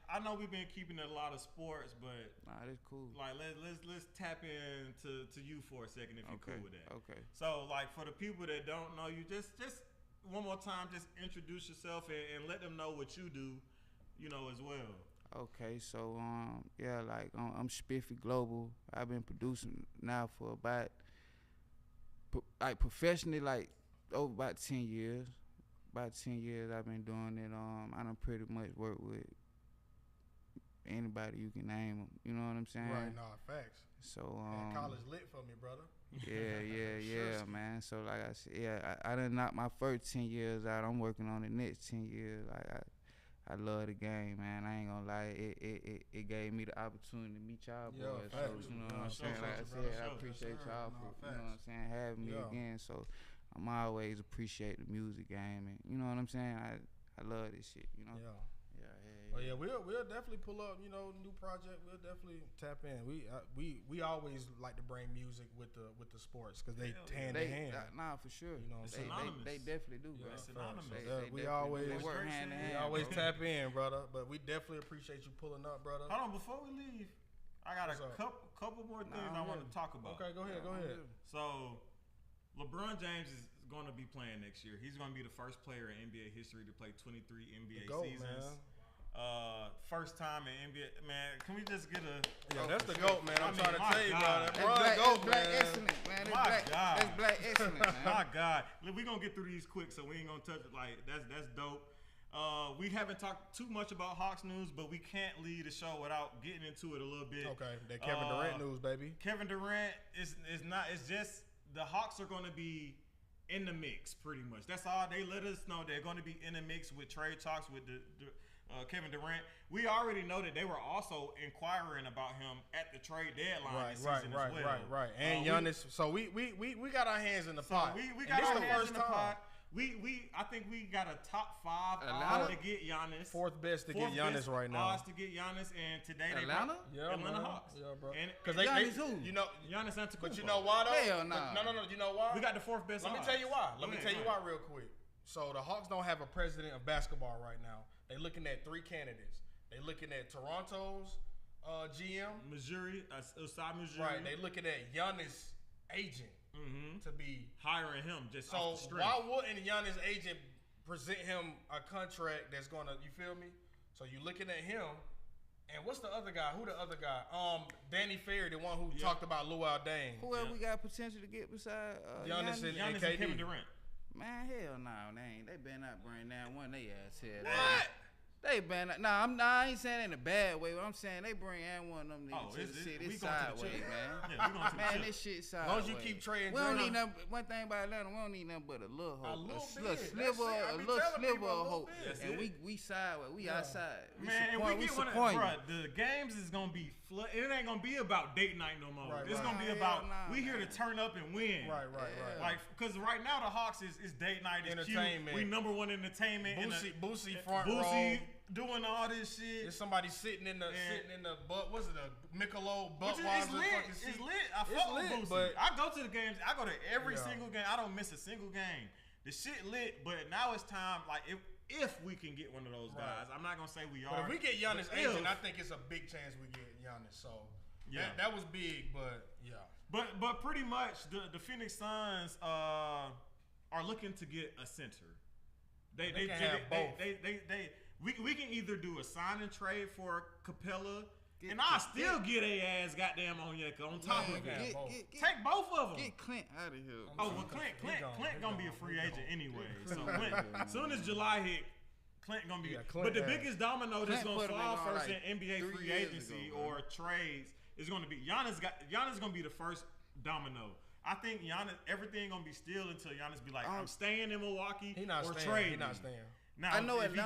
S1: I know we've been keeping a lot of sports, but
S3: Nah, that's cool.
S1: like let's tap into you for a second if you're
S3: Okay.
S1: cool with that.
S3: Okay.
S1: So like for the people that don't know you, just one more time, just introduce yourself and let them know what you do, you know, as well.
S3: Okay, so yeah, like I'm Spiffy Global. I've been producing now for about like professionally, like over about 10 years. About 10 years I've been doing it. I done pretty much work with anybody you can name 'em, you know what I'm saying?
S2: Right. Nah, facts.
S3: So
S2: Man, college lit for me, brother.
S3: yeah, man. So like I said, yeah, I done knocked my first 10 years out. I'm working on the next 10 years. Like I love the game, man. I ain't gonna lie. It gave me the opportunity to meet y'all
S2: Yeah,
S3: boys.
S2: facts.
S3: So you know
S2: Yeah,
S3: what I'm
S2: sure,
S3: saying?
S2: sure,
S3: Like I
S2: brother,
S3: said, I
S2: sure,
S3: appreciate
S2: sure.
S3: y'all
S2: Nah,
S3: for, you know
S2: facts.
S3: what I'm saying, having me
S2: Yeah.
S3: again. So I'm always appreciate the music game, and you know what I'm saying. I love this shit. You know.
S2: Yeah.
S3: Yeah.
S2: Oh yeah, we'll definitely pull up. You know, new project. We'll definitely tap in. We always like to bring music with the sports because they hand in hand.
S3: Nah, for sure.
S2: You know what I'm saying?
S3: They definitely do, bro.
S1: It's synonymous.
S2: We always
S3: work hand in hand.
S2: We always tap in, brother. But we definitely appreciate you pulling up, brother.
S1: Hold on, before we leave, I got a couple more things I want to talk about.
S2: Okay, go ahead.
S1: So, LeBron James is going to be playing next year. He's going to be the first player in NBA history to play 23 NBA seasons. Man. First time in NBA. Man, can we just get a?
S2: Yeah, that's the GOAT, man. I'm trying to tell you,
S3: man.
S2: That's
S3: black excellence, man. That's black excellence, man.
S1: My God, we gonna get through these quick, so we ain't gonna touch it. Like that's dope. We haven't talked too much about Hawks news, but we can't leave the show without getting into it a little bit.
S2: Okay, that Kevin Durant news, baby.
S1: Kevin Durant is not. It's just the Hawks are going to be in the mix, pretty much. That's all they let us know. They're going to be in the mix with trade talks with the Kevin Durant. We already know that they were also inquiring about him at the trade deadline this season as well.
S2: Right. And Giannis. So we got our hands in the pot.
S1: We got our hands in the pot. I think we got a top 5 odds to get Giannis.
S2: Fourth best to get Giannis right now.
S1: Odds to get Giannis, and today
S3: Atlanta
S1: Hawks.
S2: Yeah, bro.
S1: Because
S3: Giannis who?
S2: You know,
S1: Giannis Antetokounmpo.
S2: But you know why though?
S3: Hell no.
S2: No. You know why?
S1: We got the 4th best.
S2: Let me tell you why. Let me tell you why real quick. So the Hawks don't have a president of basketball right now. They're looking at 3 candidates. They're looking at Toronto's GM,
S1: Missouri, Usai Missouri.
S2: Right. They're looking at Giannis' agent. To be
S1: hiring him just
S2: so
S1: off the strength.
S2: Why wouldn't Giannis' agent present him a contract that's gonna, you feel me? So you looking at him, and what's the other guy? Who the other guy? Danny Ferry, the one who talked about Luol Deng.
S3: Who else we got potential to get beside
S2: Giannis and
S1: Kevin Durant?
S3: Man, hell no, they better not bring down one they ass here.
S1: What?
S3: They ban. I ain't saying in a bad way. But I'm saying they bring one of them niggas to the city. It's sideways, man.
S1: Yeah, we going to
S3: man, this shit sideways.
S2: As long as you keep trading.
S3: We don't need nothing. One thing about Atlanta, we don't need nothing but a little hope,
S2: a
S3: little sliver of hope. And we sideways. We outside.
S1: Man, and we get one. Bro, the games is gonna be flood. It ain't gonna be about date night no more. It's gonna be about we here to turn up and win.
S2: Right.
S1: Like, because right now the Hawks is date night, is entertainment. Cute. We #1 entertainment.
S2: Boosie front row.
S1: Doing all this shit.
S2: There's somebody sitting in the butt. What's it, a Michelob Budweiser?
S1: It's lit. It's lit. I fuck with Boosie. But I go to the games. I go to every single game. I don't miss a single game. The shit lit. But now it's time. Like if we can get one of those guys, I'm not gonna say we are.
S2: But if we get Giannis agent, I think it's a big chance we get Giannis. So that was big. But yeah.
S1: But pretty much the Phoenix Suns are looking to get a center. They have both. We can either do a sign and trade for Capella, and I'll still get a ass goddamn Onyeka on top of it. Take both of them.
S3: Get Clint out of here.
S1: Oh, well, Clint gonna be a free agent anyway. So Clint, as soon as July hit, Clint gonna be. But the biggest domino that's gonna fall first in NBA free agency or trades is gonna be Giannis. Giannis gonna be the first domino. I think Giannis, everything gonna be still until Giannis be like, I'm staying in Milwaukee or trade.
S2: He's not staying.
S1: Now, I know if he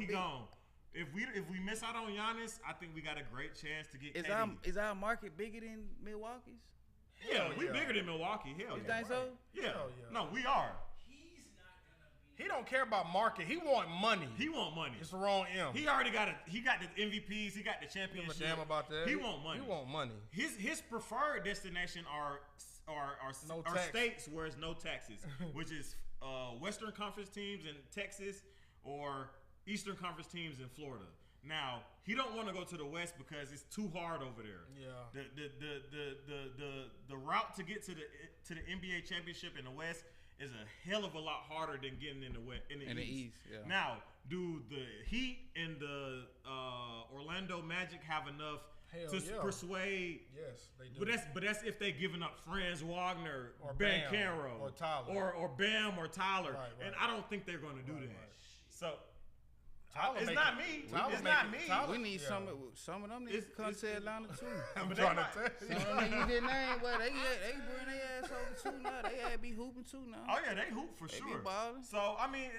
S1: gone. If we miss out on Giannis, I think we got a great chance to get KD.
S3: Is our market bigger than Milwaukee's?
S1: Yeah, we bigger than Milwaukee. Hell
S3: you think so?
S1: Yeah. No, we are.
S4: He's not gonna be.
S2: He don't care about market. He want money. It's the wrong M.
S1: He already got He got the MVPs. He got the championship.
S2: Damn about that.
S1: He want money. His preferred destination are states where it's no taxes, which is Western Conference teams in Texas or Eastern Conference teams in Florida. Now he don't want to go to the West because it's too hard over there.
S2: Yeah.
S1: The route to get to the NBA championship in the West is a hell of a lot harder than getting in the East.
S3: Yeah.
S1: Now, do the Heat and the Orlando Magic have enough persuade?
S2: Yes, they do.
S1: But that's if they giving up Franz Wagner
S2: or
S1: Ben Caro
S2: or Tyler
S1: or Bam or Tyler,
S2: right.
S1: And I don't think they're going to do that.
S2: Right.
S1: So
S2: it's
S1: not me. It's not me.
S3: We need some of them niggas to come to Atlanta too.
S2: I'm trying to tell you.
S3: Some of them niggas didn't name, but they bring their ass over too now. They be hooping too now.
S1: Oh yeah, they hoop for
S3: they
S1: sure.
S3: Be balling.
S1: So I mean,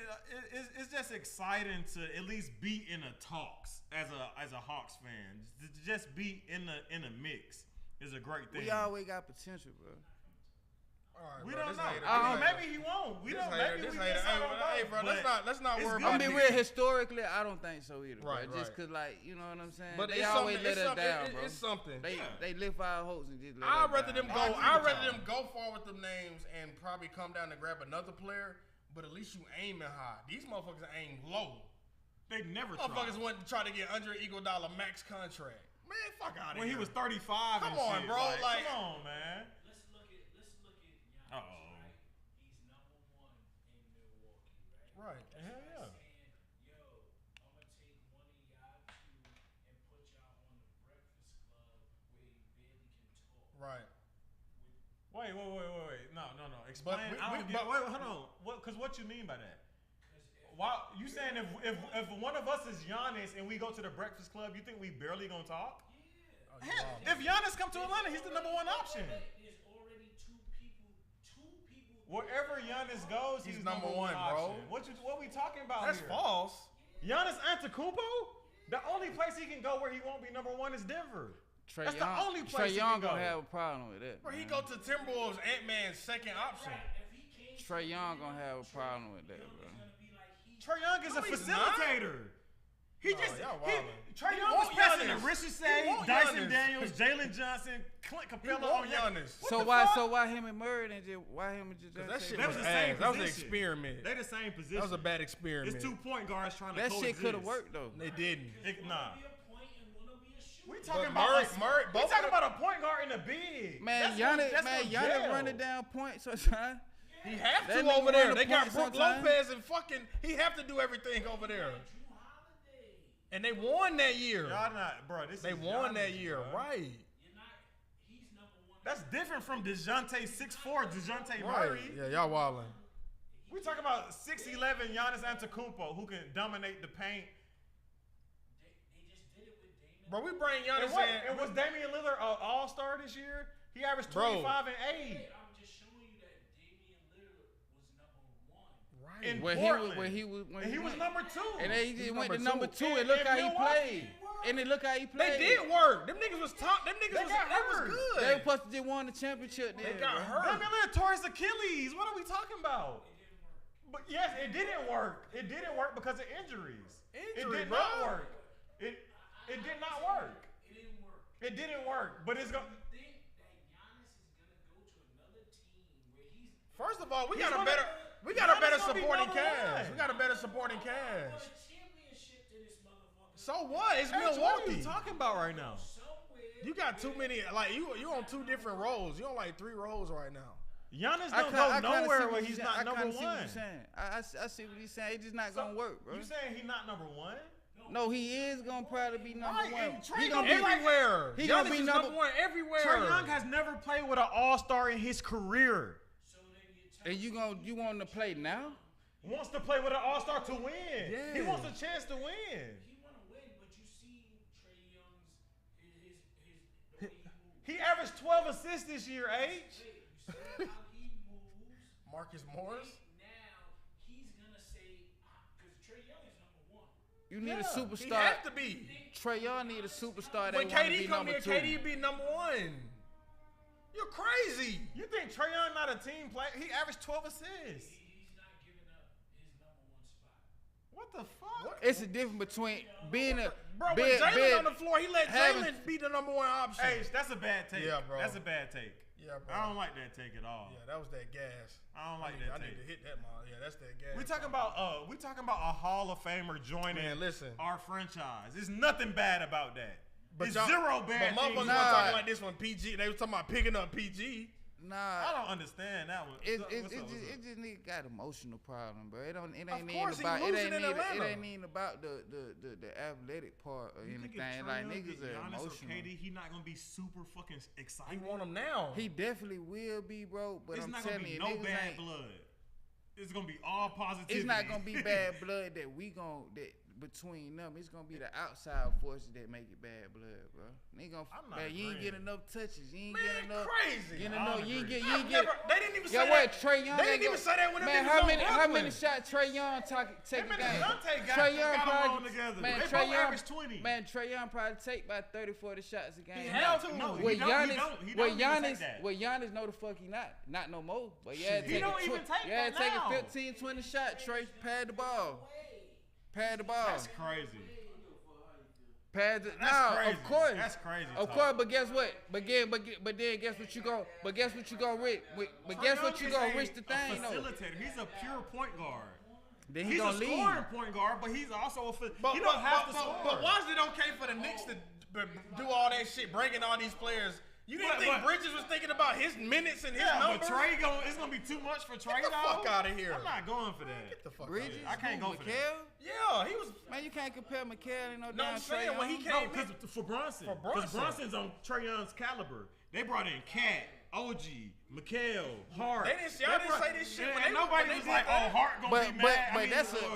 S1: it's just exciting to at least be in the talks as a Hawks fan. To just be in the mix is a great thing.
S3: We always got potential, bro.
S2: Right,
S1: we
S2: bro,
S1: don't know. Maybe he won't. We don't. Maybe we miss out on both.
S2: hey, bro, let's not worry
S3: I
S2: about
S3: mean,
S2: it.
S3: real historically, I don't think so either.
S2: Right,
S3: bro. Just
S2: right.
S3: cause, like, you know what I'm saying.
S2: But
S3: they
S2: it's
S3: always
S2: something,
S3: let us down, bro.
S2: It's something.
S3: They lift our hopes and just let
S2: I'd
S3: us
S2: rather
S3: down.
S2: them go. I'd rather them go far with them names and probably come down and grab another player. But at least you aiming high. These motherfuckers aim low.
S1: They never
S2: Motherfuckers
S1: tried.
S2: went to try to get $100 max contract. Man, fuck out of here.
S1: When he was 35
S2: Come
S1: and
S2: on,
S1: shit.
S2: bro, like-
S1: come on, man.
S4: Let's look at Giannis,
S1: Uh-oh.
S4: right? He's number 1 in Milwaukee, right?
S2: Right.
S1: Hell yeah.
S4: Saying, yo, I'm gonna take one of y'all two and put y'all on the Breakfast Club where he barely can talk.
S2: Right.
S1: Wait. No. Explain.
S2: wait,
S1: hold on. Because what you mean by that? Why you saying if one of us is Giannis and we go to the Breakfast Club, you think we barely gonna talk?
S2: Oh,
S1: Hell, if Giannis come to Atlanta, he's the number 1 option.
S4: There's already two people.
S1: Wherever Giannis goes, he's number one,
S2: bro.
S1: option. What we talking about
S2: That's
S1: here?
S2: false.
S1: Giannis Antetokounmpo? The only place he can go where he won't be number 1 is Denver. That's the only place
S3: Trae Young
S1: he can go.
S3: gonna have a problem with that.
S2: Bro, he go to Timberwolves, Ant-Man's second option.
S3: Trae Young gonna have a problem with that, bro.
S1: Trae Young is a
S2: he's not.
S1: facilitator. He
S2: No,
S1: just
S2: y'all wildin'.
S1: Trae
S2: He
S1: Young
S2: want
S1: was passing to
S2: Giannis.
S1: Richardson,
S2: He want
S1: Dyson
S2: Giannis.
S1: Daniels, Jalen Johnson, Clint
S2: He
S1: Capella
S2: want
S1: on
S2: Giannis.
S3: So why him and Murray and just why him and just
S2: That shit
S1: That
S2: was
S1: was the same
S2: ass. That was an
S1: position.
S2: experiment.
S1: They the same position.
S2: That was a bad experiment.
S1: It's 2 point guards trying to
S3: that
S1: coexist.
S3: shit could have worked though.
S2: They didn't.
S1: Nah.
S4: We
S1: We talking
S2: But
S1: about
S2: Murray,
S1: we
S2: both
S1: talking
S2: of
S1: about a point guard in the big.
S3: Man, Giannis running down points sometimes.
S2: He have
S3: That
S2: to
S3: nigga
S2: over there.
S3: run the
S2: They got
S3: point
S2: Brook
S3: sometime.
S2: Lopez and fucking. He have to do everything over there. And they won that year.
S1: Y'all not, bro.
S2: They won that year, right?
S4: He's number 1.
S1: That's different from DeJounte 6'4", DeJounte
S2: Right.
S1: Murray.
S2: Yeah, y'all wildin'.
S1: We talking about 6'11" Giannis Antetokounmpo who can dominate the paint.
S4: They just did it with Damon.
S2: Bro, we bring Giannis
S1: And was Damian Lillard an all-star this year? He averaged 25 and 8.
S4: I'm just showing you that Damian Lillard was number 1.
S2: Right.
S1: In
S3: When
S1: Portland.
S3: he was
S1: And he was number 2.
S3: and then he just went to
S2: number
S3: number 2
S1: two.
S3: and look
S1: In
S3: how he
S1: Milwaukee,
S3: played. And then look how he
S2: They
S3: played.
S2: did work. Them niggas was top. Them niggas
S1: They
S2: was,
S1: got
S2: that was
S1: hurt.
S2: good.
S3: They were supposed to just won the championship.
S2: They
S3: then,
S2: got
S3: bro.
S2: hurt.
S1: Damian Lillard tore his Achilles. What are we talking about? But yes, it didn't work. It didn't work because of injuries. It
S2: Injury,
S1: did
S2: bro.
S1: not work. It did not work.
S4: It didn't work.
S1: It didn't work. But it's going.
S4: I think that Giannis is gonna go to another team where he's.
S2: First of all, we
S1: He's
S2: got a
S1: gonna-
S2: better
S1: Giannis
S2: better
S1: gonna be
S2: supporting
S1: number
S2: cast.
S1: one.
S2: We got a better supporting
S4: won
S2: cast.
S4: a championship to this motherfucker.
S2: So what? It's
S1: What are
S2: Milwaukee.
S1: you talking about right now?
S4: Somewhere.
S2: You got too many. Like you on 2 different roles. You on like 3 roles right now.
S1: Giannis
S3: I
S1: don't
S3: kinda
S1: go
S3: see
S1: nowhere
S3: what
S1: where
S3: you
S1: he's
S3: saying.
S1: not
S3: I
S1: number
S3: kinda see what
S1: one.
S3: you're saying. I see what he's saying. It's just not
S1: So,
S3: gonna work, bro.
S1: You saying he not number 1?
S3: No, he is gonna probably be number
S1: Right,
S3: one.
S1: and Trae
S3: He
S1: gonna
S3: gonna
S1: be
S3: be
S1: like-
S2: Everywhere.
S3: he gonna
S2: Giannis
S3: be
S2: is
S3: number-
S2: number 1 everywhere.
S1: Trae Young has never played with an all-star in his career.
S4: So then you tell
S3: and you want him to play now?
S1: Wants to play with an all-star to win.
S2: Yeah.
S1: He wants a chance to win.
S4: he want to win, but you see Trae Young's the way he moves.
S1: He averaged 12 assists this year, H.
S4: Hey, you see how he moves.
S2: Marcus Morris.
S4: Now he's gonna say because Trae Young is number 1.
S3: You need a
S2: He
S3: superstar.
S2: have to be.
S3: Trae Young need a superstar that
S2: When
S3: want to
S2: KD
S3: be
S2: come
S3: number
S2: here,
S3: 2.
S2: KD be number 1. You're crazy.
S1: You think Trae Young not a team player? He averaged 12 assists.
S4: He's not giving up his number 1 spot.
S1: What the fuck?
S3: It's a difference between being a
S2: Bro,
S3: being,
S2: with Jalen
S3: being,
S2: on the floor, he let
S3: having-
S2: Jalen be the number 1 option.
S1: Hey, that's a bad take.
S2: Yeah, bro.
S1: That's a bad take.
S2: Yeah, bro.
S1: I don't like that take at all.
S2: Yeah, that was that gas.
S1: I don't like
S2: I
S1: that
S2: need to
S1: take.
S2: hit that mile. Yeah, that's that gas.
S1: We talking about a Hall of Famer joining
S2: Man, listen.
S1: our franchise. There's nothing bad about that. There's
S2: y'all-
S1: zero bad
S2: But motherfuckers
S1: things.
S2: was talking like this one PG. They was talking about picking up PG.
S1: I
S3: nah.
S1: don't understand that one.
S3: It
S1: What's up, what's up?
S3: just nigga got emotional problem, bro. It ain't
S2: Of
S3: even
S2: course, he
S3: about
S2: losing in Atlanta.
S3: it ain't even about the athletic part or
S1: You think if
S3: anything.
S1: Trae
S3: Like
S1: Young
S3: niggas
S1: get
S3: are
S1: Giannis or
S3: emotional.
S1: KD, he not gonna be super fucking
S2: He
S1: excited.
S2: want them now.
S3: He definitely will be, bro. But
S1: It's
S3: I'm
S1: not gonna
S3: telling
S1: be
S3: you,
S1: no
S3: niggas
S1: bad
S3: ain't.
S1: blood. It's gonna be all positivity.
S3: It's not gonna be bad blood that between them. It's gonna be the outside forces that make it bad blood, bro. They gonna
S1: I'm not
S3: man, you ain't
S1: agreeing.
S3: get enough touches. You ain't
S2: Man,
S3: get enough.
S2: crazy.
S3: You
S1: I
S3: know,
S1: don't
S3: you ain't
S1: agree.
S3: get. You ain't
S2: I've
S3: get.
S2: never, they didn't even say
S3: what?
S2: that.
S3: Trey Young.
S2: They didn't even say that when
S3: man, how many shots Trey Young take a game? Trey Young probably man, Trey Young
S1: average 20.
S3: Man, Trey Young probably take about 30, 40 shots a game.
S1: Hell to no.
S3: With Giannis, no the fuck he not no more. But yeah,
S1: he don't even take that now.
S3: Take a 15, 20 shots. Trey pad the ball.
S1: That's crazy.
S3: Of course.
S1: That's crazy.
S3: Of course, but guess what? But then guess what you go? But guess what you go rich? But guess what you go rich the thing though?
S1: Facilitator. He's a pure point guard.
S3: Then
S1: he's
S3: gonna
S1: a
S3: lead.
S1: scoring point guard, but he's also a.
S2: But,
S1: he don't have to score.
S2: But why is it okay for the Knicks to do all that shit, bringing all these players? You didn't think Bridges was thinking about his minutes and his numbers?
S1: But Trey it's gonna be too much for Trey.
S2: Get the fuck out of here!
S1: I'm not going for that.
S2: Get the fuck
S3: Bridges,
S2: out of here.
S1: I can't go for that.
S2: Yeah, he was.
S3: Man, you can't compare McHale and no
S2: No,
S3: damn
S2: I'm
S3: Trey
S2: saying when he
S3: Young.
S2: came
S1: because for Brunson. Because Brunson's on Trey Young's caliber. They brought in Cat, OG, Mikhail, Hart.
S2: They didn't say this shit.
S1: And nobody was like, "Oh, Hart gonna be mad." Brunson gonna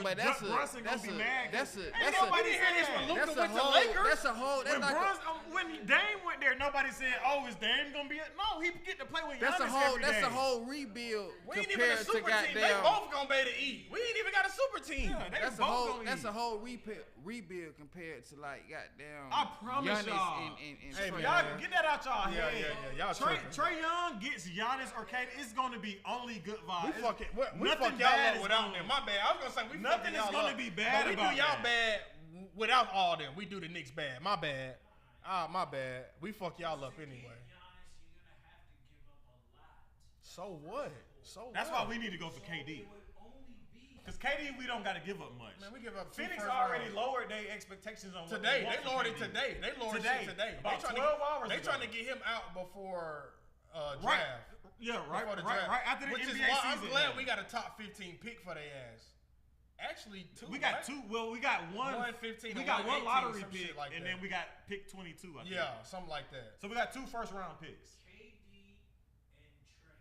S1: be mad.
S2: Nobody hear this when Luka went to Lakers.
S3: That's a whole. That's like
S1: when Dame went there, nobody said, "Oh, is Dame gonna be?" No, he get to play with Giannis every day.
S3: That's a whole rebuild.
S2: We ain't even a super team. They both gonna be able to eat. We ain't even got a super team.
S3: That's a whole rebuild compared to like goddamn.
S1: I promise
S3: Giannis
S1: y'all.
S2: Hey,
S1: y'all get that out y'all head.
S2: Yeah. Y'all
S1: Trey Young gets Giannis or KD. It's gonna be only good vibes.
S2: We fuck y'all up without them. My bad. I was gonna say
S1: nothing is gonna be bad.
S2: But we do y'all bad without all them. We do the Knicks bad. My bad. My bad. We fuck y'all up anyway. So what?
S1: That's why we need to go for KD. Because KD, we don't got to give up much.
S2: Man, we give up.
S1: Phoenix already lowered their expectations on
S2: today. They lowered it today. They lowered it today.
S1: About 12 hours
S2: They
S1: ago.
S2: trying to get him out before draft.
S1: Right. Yeah, right after the
S2: Which
S1: NBA
S2: is why
S1: season.
S2: I'm glad we got a top 15 pick for their ass. Actually, two.
S1: We got two. Well, we got one.
S2: 15.
S1: We got one
S2: 18,
S1: lottery
S2: some
S1: pick,
S2: shit like
S1: and
S2: that.
S1: then we got pick 22. I think.
S2: Yeah, something like that.
S1: So we got 2 first-round picks.
S4: KD and Trey,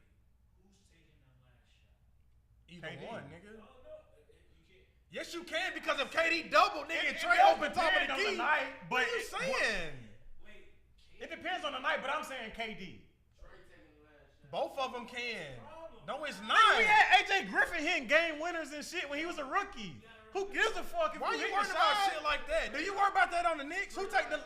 S4: who's taking the last shot?
S2: Either
S1: KD.
S2: one, nigga.
S4: Oh, no, you can't.
S2: Yes, you can because if KD double, nigga, and Trey
S1: It
S2: open top of the key.
S1: night,
S2: What are you saying?
S4: Wait,
S1: It depends on the night, but I'm saying KD.
S4: Trey taking the last shot.
S2: Both of them can. No, it's
S1: Nigga,
S2: not.
S1: we had AJ Griffin hitting game winners and shit when he was a rookie. Who gives a fuck if
S2: Why
S1: you
S2: you
S1: hit
S2: worried
S1: the
S2: about
S1: shot?
S2: shit like that? Do you worry about that on the Knicks? Who take the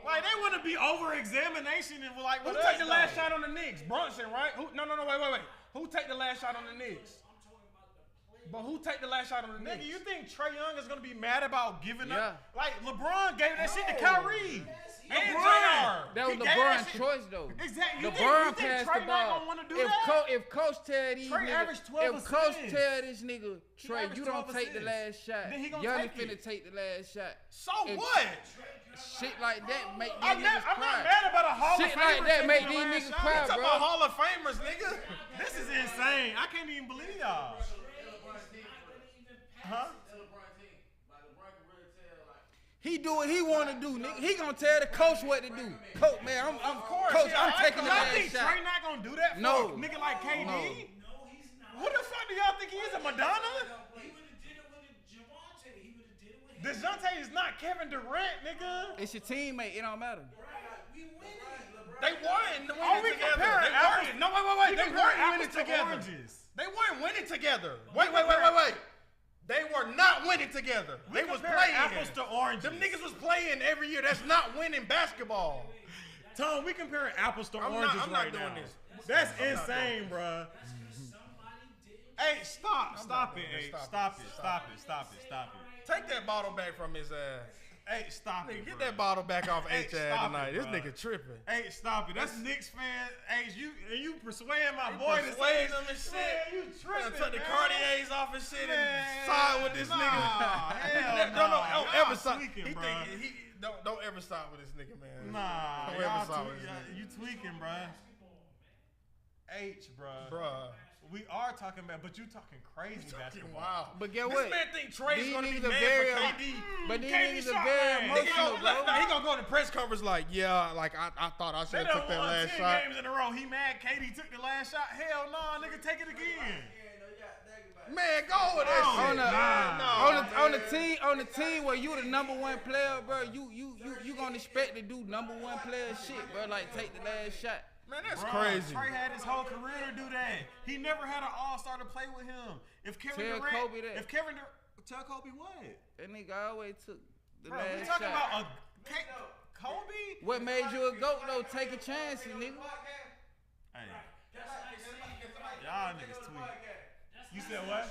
S1: Like they want to be over examination and like
S2: Who take the last shot on the Knicks? Brunson, right? No, wait. Who take the last shot on the Knicks?
S4: I'm talking about the play.
S2: But who take the last shot on the
S1: Nigga,
S2: Knicks?
S1: you think Trey Young is gonna be mad about giving
S3: Yeah.
S1: up? Like LeBron gave that shit to Kyrie.
S2: And
S1: LeBron.
S3: That was
S1: He gave that
S3: LeBron's
S1: shit-
S3: choice though.
S1: Exactly. You
S3: LeBron
S1: think
S3: passed
S1: Trey
S3: the
S1: not
S3: ball.
S1: gonna wanna do that?
S3: If Coach tell these
S1: Trey averaged
S3: niggas,
S1: 12
S3: if Coach
S1: assists.
S3: tell this nigga, Trey,
S1: averaged
S3: you don't
S1: 12
S3: take the last
S1: assists.
S3: shot.
S1: Then he gonna
S3: Young
S1: take
S3: finna
S1: it.
S3: take the last shot.
S2: So
S3: If-
S2: what?
S3: Shit like that make these
S1: I'm
S3: niggas
S1: not
S3: cry.
S1: mad about a Hall
S3: Shit
S1: of
S3: like
S1: Famer
S3: that make
S1: taking the
S3: these
S1: last
S3: niggas
S1: shot.
S3: cry,
S2: Talk
S3: bro.
S2: about Hall of Famers, nigga.
S1: This is insane. I can't even believe y'all. Huh?
S3: He do what he want to do, nigga. He gonna tell the coach what to do. Coach, man, I'm
S2: course, yeah,
S3: I'm taking the
S1: Y'all
S3: last
S1: think
S3: shot.
S1: Trey not gonna do that for
S3: No.
S1: a nigga like KD?
S3: No.
S4: No, he's not.
S1: What the fuck do y'all think he is, a Madonna?
S4: He would have did it with Javante. He would have did it with him.
S1: DeJounte is not Kevin Durant, nigga.
S3: It's your teammate. It don't matter.
S4: We winning.
S2: They weren't
S1: Are we
S2: winning together.
S1: comparing
S2: They
S1: apples?
S2: weren't. No, wait.
S1: You
S2: They
S1: compare
S2: weren't
S1: apples
S2: winning
S1: to
S2: together.
S1: oranges.
S2: They weren't winning together. Wait. They were not winning together.
S1: We
S2: They was
S1: compare
S2: playing.
S1: apples to oranges.
S2: Them niggas was playing every year. That's not winning basketball.
S1: Tom, we comparing apples to
S2: I'm
S1: oranges
S2: not
S1: right
S2: doing
S1: now.
S2: this.
S1: That's
S2: I'm not
S1: insane, bruh. Hey, stop it, hey, stop it.
S2: Take that bottle back from his ass.
S1: Hey, stop
S2: Nigga,
S1: it,
S2: get
S1: bro.
S2: that bottle back off
S1: Hey,
S2: H ass
S1: stop
S2: tonight.
S1: it,
S2: This
S1: bro.
S2: nigga tripping.
S1: Hey, stop it. That's Knicks fan. Hey, you persuading my boy to
S2: Persuade
S1: say
S2: him and shit.
S1: Man, you tripping,
S2: Took the
S1: man.
S2: Cartiers off and shit
S1: Man,
S2: and side with this
S1: nah,
S2: nigga.
S1: hell
S2: Don't
S1: nah.
S2: ever
S1: Y'all
S2: side.
S1: tweaking,
S2: He
S1: bruh.
S2: think he don't ever side with this nigga, man.
S1: Nah,
S2: Don't ever
S1: y'all
S2: side with this
S1: you
S2: nigga.
S1: tweaking, bruh. H, bruh.
S2: Bruh.
S1: We are talking about, but you talking crazy basketball.
S2: Wow.
S3: But get
S2: This
S3: what?
S2: man think Trey's
S3: These
S2: gonna be
S3: niggas are
S2: mad
S3: very-
S2: for KD.
S3: But these
S1: KD
S3: niggas are
S1: shot,
S3: very
S1: man.
S3: emotional, bro.
S2: He gonna go in the press conference like, yeah, like I thought I
S1: They
S2: should have
S1: done
S2: took that
S1: won
S2: last
S1: 10
S2: shot.
S1: games in a row. He mad KD took the last shot. Hell no, nigga, take it again.
S2: Man, go with that
S1: Oh,
S2: shit.
S1: nah.
S3: On the team where you the number one player, bro, you gonna expect to do number one player shit, bro. Like take the last shot.
S2: Man, that's crazy.
S1: Trey had his whole career to do that. He never had an all-star to play with him. If Kevin
S3: Tell
S1: Durant,
S3: Kobe that.
S1: Tell Kobe what?
S3: That nigga always took the
S1: Bro,
S3: last
S1: we talking
S3: shot.
S1: about Kobe?
S3: What made you a GOAT though? Taking chances, nigga.
S1: Hey, y'all niggas tweet. You said what?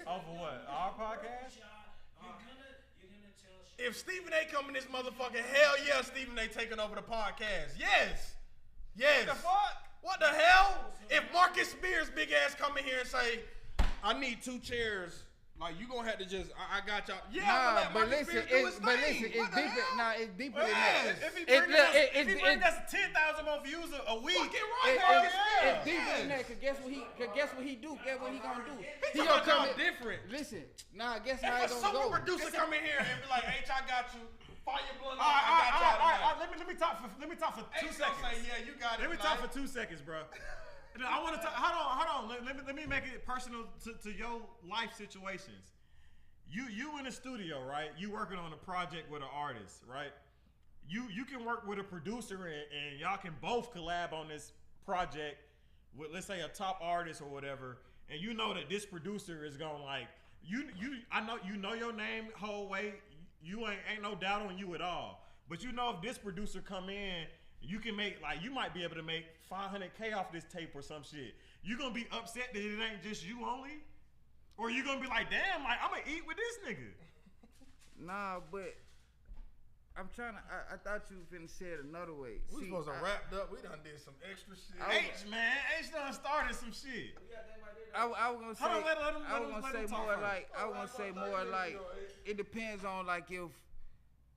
S1: Oh, for what? Our podcast?
S2: If Stephen A. come in this motherfucker, hell yeah, Stephen A. taking over the podcast. Yes. Yes.
S1: What the fuck?
S2: What the hell? If Marcus Spears big ass come in here and say, I need 2 chairs, like you gonna have to just, I got y'all. Yeah,
S3: Nah, but listen, it's deeper. Nah, it's deeper than that.
S1: If he bring us 10,000 more views a week,
S2: fucking right,
S3: It's deeper than that. Cause guess what he do? Guess what he gonna do?
S2: He gonna come different.
S3: Listen, nah, guess how
S2: If
S3: he
S2: a
S3: gonna
S2: super
S3: go.
S2: producer come in here and be like, H, I got you. Fire blunt.
S1: All right. Let me talk for 2 seconds.
S2: Say, yeah, you got it.
S1: Let me talk for 2 seconds, bro. I want to talk. Hold on. Let me make it personal to your life situations. You in the studio, right? You working on a project with an artist, right? You can work with a producer and y'all can both collab on this project with, let's say, a top artist or whatever, and you know that this producer is gonna like I know your name whole way. You ain't no doubt on you at all. But you know if this producer come in, you can make you might be able to make $500K off this tape or some shit. You gonna be upset that it ain't just you only? Or you gonna be like, damn, like I'm gonna eat with this nigga?
S3: Nah, but I'm trying to. I thought you finna say it another way.
S2: We supposed to wrap up. We done did some extra shit.
S1: H done started some shit.
S3: I was gonna say. I was gonna say more like. It depends on like if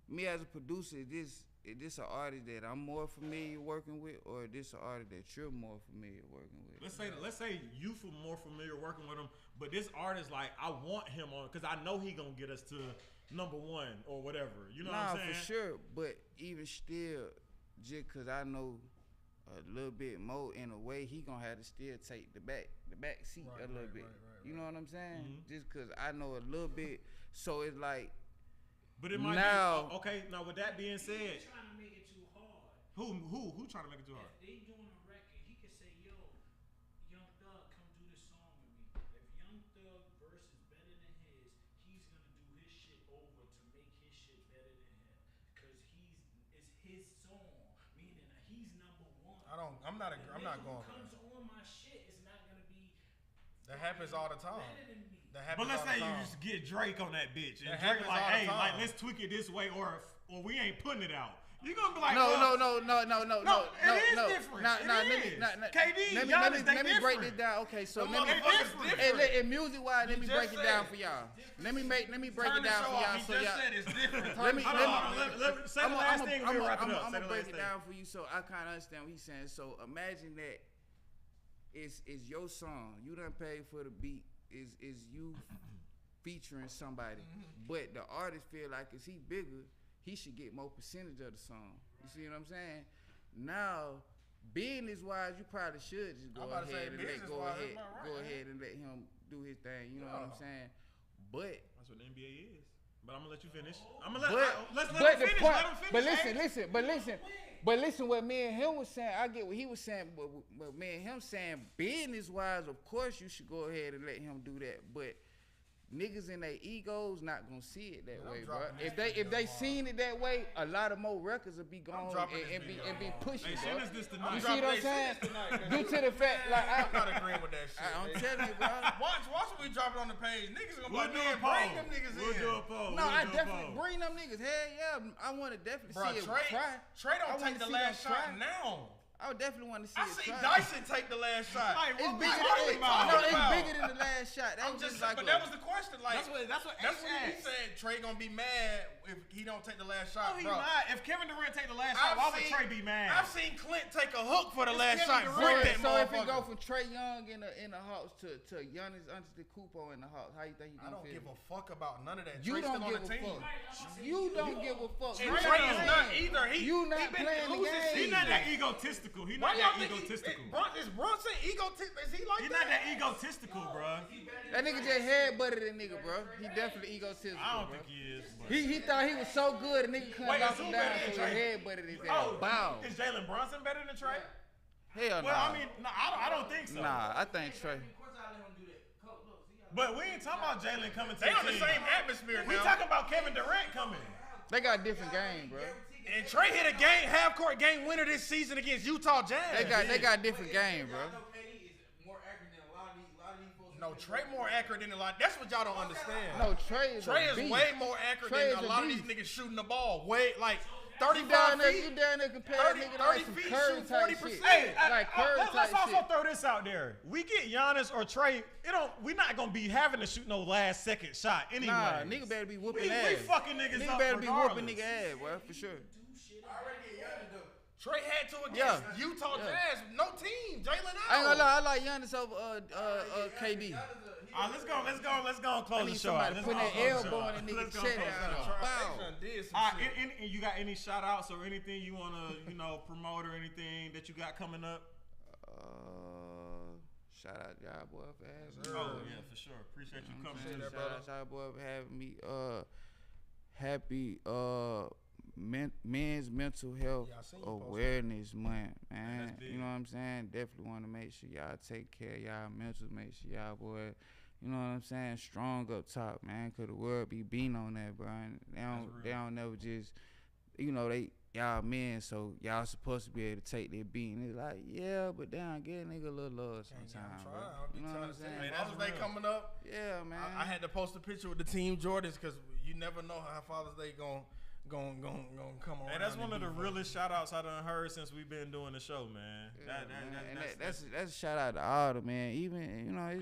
S3: me as a producer, is this an artist that I'm more familiar working with, or is this an artist that you're more familiar working with?
S1: Let's say you feel more familiar working with him, but this artist, like, I want him on because I know he gonna get us to #1 or whatever. You know what I'm saying?
S3: Nah, for sure. But even still, just cause I know a little bit more in a way, he gonna have to still take the back seat a little bit. You know what I'm saying? Mm-hmm. Just cause I know a little bit, so it's like.
S1: But it might be okay. Now, with that being said,
S4: trying to make it too hard.
S1: Who trying to make it too hard?
S4: If they doing a record, he could say, "Yo, Young Thug, come do this song with me." If Young Thug verse is better than his, he's gonna do his shit over to make his shit better than him, because it's his song, meaning he's #1.
S2: I'm not going.
S4: Comes on my shit, it's not gonna be.
S2: That happens all the time.
S4: Better than me.
S1: But let's say you just get Drake on that bitch, and Drake like, hey, like let's tweak it this way, or we ain't putting it out. You gonna be like,
S3: no.
S1: It is different. KD,
S3: let me break this down. Okay, so in music wise, let me break it down for y'all. Let me break it down for y'all. So y'all.
S2: Said it's different.
S1: Say the last thing. We'll wrap it up.
S3: I'm gonna break it down for you, so I kind of understand what he's saying. So imagine that it's your song. You done paid for the beat. Is you featuring somebody, but the artist feel like is he bigger, he should get more percentage of the song. You see what I'm saying? Now, business wise, you probably should just go ahead and let him do his thing. You know what I'm saying? But
S1: that's what the NBA is. But I'm gonna let you finish. Let's let him finish.
S3: But listen, what me and him was saying, I get what he was saying, but me and him saying business-wise, of course you should go ahead and let him do that. But niggas in their egos not gonna see it that way, bro. If they seen it that way, a lot of more records will be gone and be pushing, bro. You see what I'm saying? Due to the fact, like
S2: I'm not agreeing with that shit.
S3: I'm telling you, bro.
S2: Watch when we drop it on the page. Niggas gonna bring them niggas in.
S1: We'll do a poll.
S3: No, I definitely bring them niggas. Hell yeah, I want to definitely see it try.
S2: Trey don't take the last shot now.
S3: I would definitely want to see it.
S2: I see Dyson take the last shot.
S3: It's bigger than the last shot. That was just like,
S2: but that was the question. Like
S1: that's what
S2: he said. Trey gonna be mad if he don't take the last shot.
S1: No, he not. If Kevin Durant take the last shot, why would Trey be mad?
S2: I've seen Clint take a hook for the last shot.
S3: So if it go from Trey Young in the Hawks to Giannis Antetokounmpo in the Hawks, how you think he gonna feel?
S2: I don't give a fuck about none of that.
S3: You don't give a fuck. You don't give a fuck.
S2: And Trey is not either.
S3: You not playing the game.
S1: He's not that egotistical. He's not that egotistical.
S2: Is Brunson saying egotistic. Is he like
S1: He's
S2: that?
S1: not that egotistical, bro.
S3: That nigga just headbutted that nigga, bro. He definitely egotistical,
S1: I don't
S3: bro.
S1: think he is. But.
S3: He thought he was so good, the nigga couldn't knock him down, so he
S1: Trey?
S3: headbutted his ass. Bow.
S1: Is Jalen Brunson better than Trey?
S3: Hell no.
S1: Well, I mean, no, I don't think so.
S3: Nah, I think Trey.
S1: But we ain't talking about Jalen coming to
S2: They
S1: the
S2: on the
S1: team.
S2: same atmosphere
S1: We
S2: now.
S1: talking about Kevin Durant coming.
S3: They got different game, bro.
S2: And Trey hit a half court game winner this season against Utah Jazz.
S3: They got different game, bro.
S2: No, Trey more accurate than a lot. That's what y'all don't understand.
S3: No, Trey is
S2: way more accurate
S3: Trey
S2: than
S3: is
S2: a
S3: a
S2: lot of these
S3: beast.
S2: niggas shooting the ball. Way like
S3: You
S2: 35
S3: down there,
S2: feet.
S3: you down there comparing
S2: 30
S3: nigga like some
S2: 30 feet,
S3: Curry
S2: shoot
S3: type
S2: 40%.
S3: shit.
S1: Hey,
S3: Like Curry
S1: let's
S3: type
S1: also
S3: shit.
S1: throw this out there. We get Giannis or Trey. We're not gonna be having to shoot no last second shot anyway.
S3: Nah, nigga better be whooping
S1: we
S3: ass.
S1: fucking niggas
S3: Nigga
S1: up
S3: better be whooping
S1: regardless.
S3: nigga ass, bro, for sure.
S2: Trey had to against Utah Jazz. No team. Jalen out.
S3: I ain't gonna lie, I like Giannis over KD.
S1: All right, let's go and close
S3: I
S1: the
S3: need
S1: show out.
S3: somebody
S1: Let's
S3: putting
S1: go
S3: that
S1: close the show
S3: elbow
S1: out.
S3: in the
S1: Let's
S3: nigga
S1: go
S3: chest.
S1: close the show out.
S3: Bow.
S1: All right, and you got any shout outs or anything you wanna promote or anything that you got coming up?
S3: Shout out y'all boy for having me.
S1: Oh yeah, for sure. Appreciate you coming.
S3: Shout out y'all boy for having me. Happy men's mental health awareness month, man. You know what I'm saying? Definitely want to make sure y'all take care of y'all mental. Make sure y'all boy, you know what I'm saying, strong up top, man. Cause the world be beating on that, bro. And they don't never just, y'all men, so y'all supposed to be able to take their beating. It's like, yeah, but damn, get a nigga a little love sometimes, bro. You know what I'm saying?
S2: Hey, that's they coming up.
S3: Yeah, man.
S2: I had to post a picture with the Team Jordans because you never know how Father's Day gon' come on.
S1: Hey, that's one of the realest shout outs I done heard since we've been doing the show, man.
S3: Yeah, that's a shout out to all the man. Even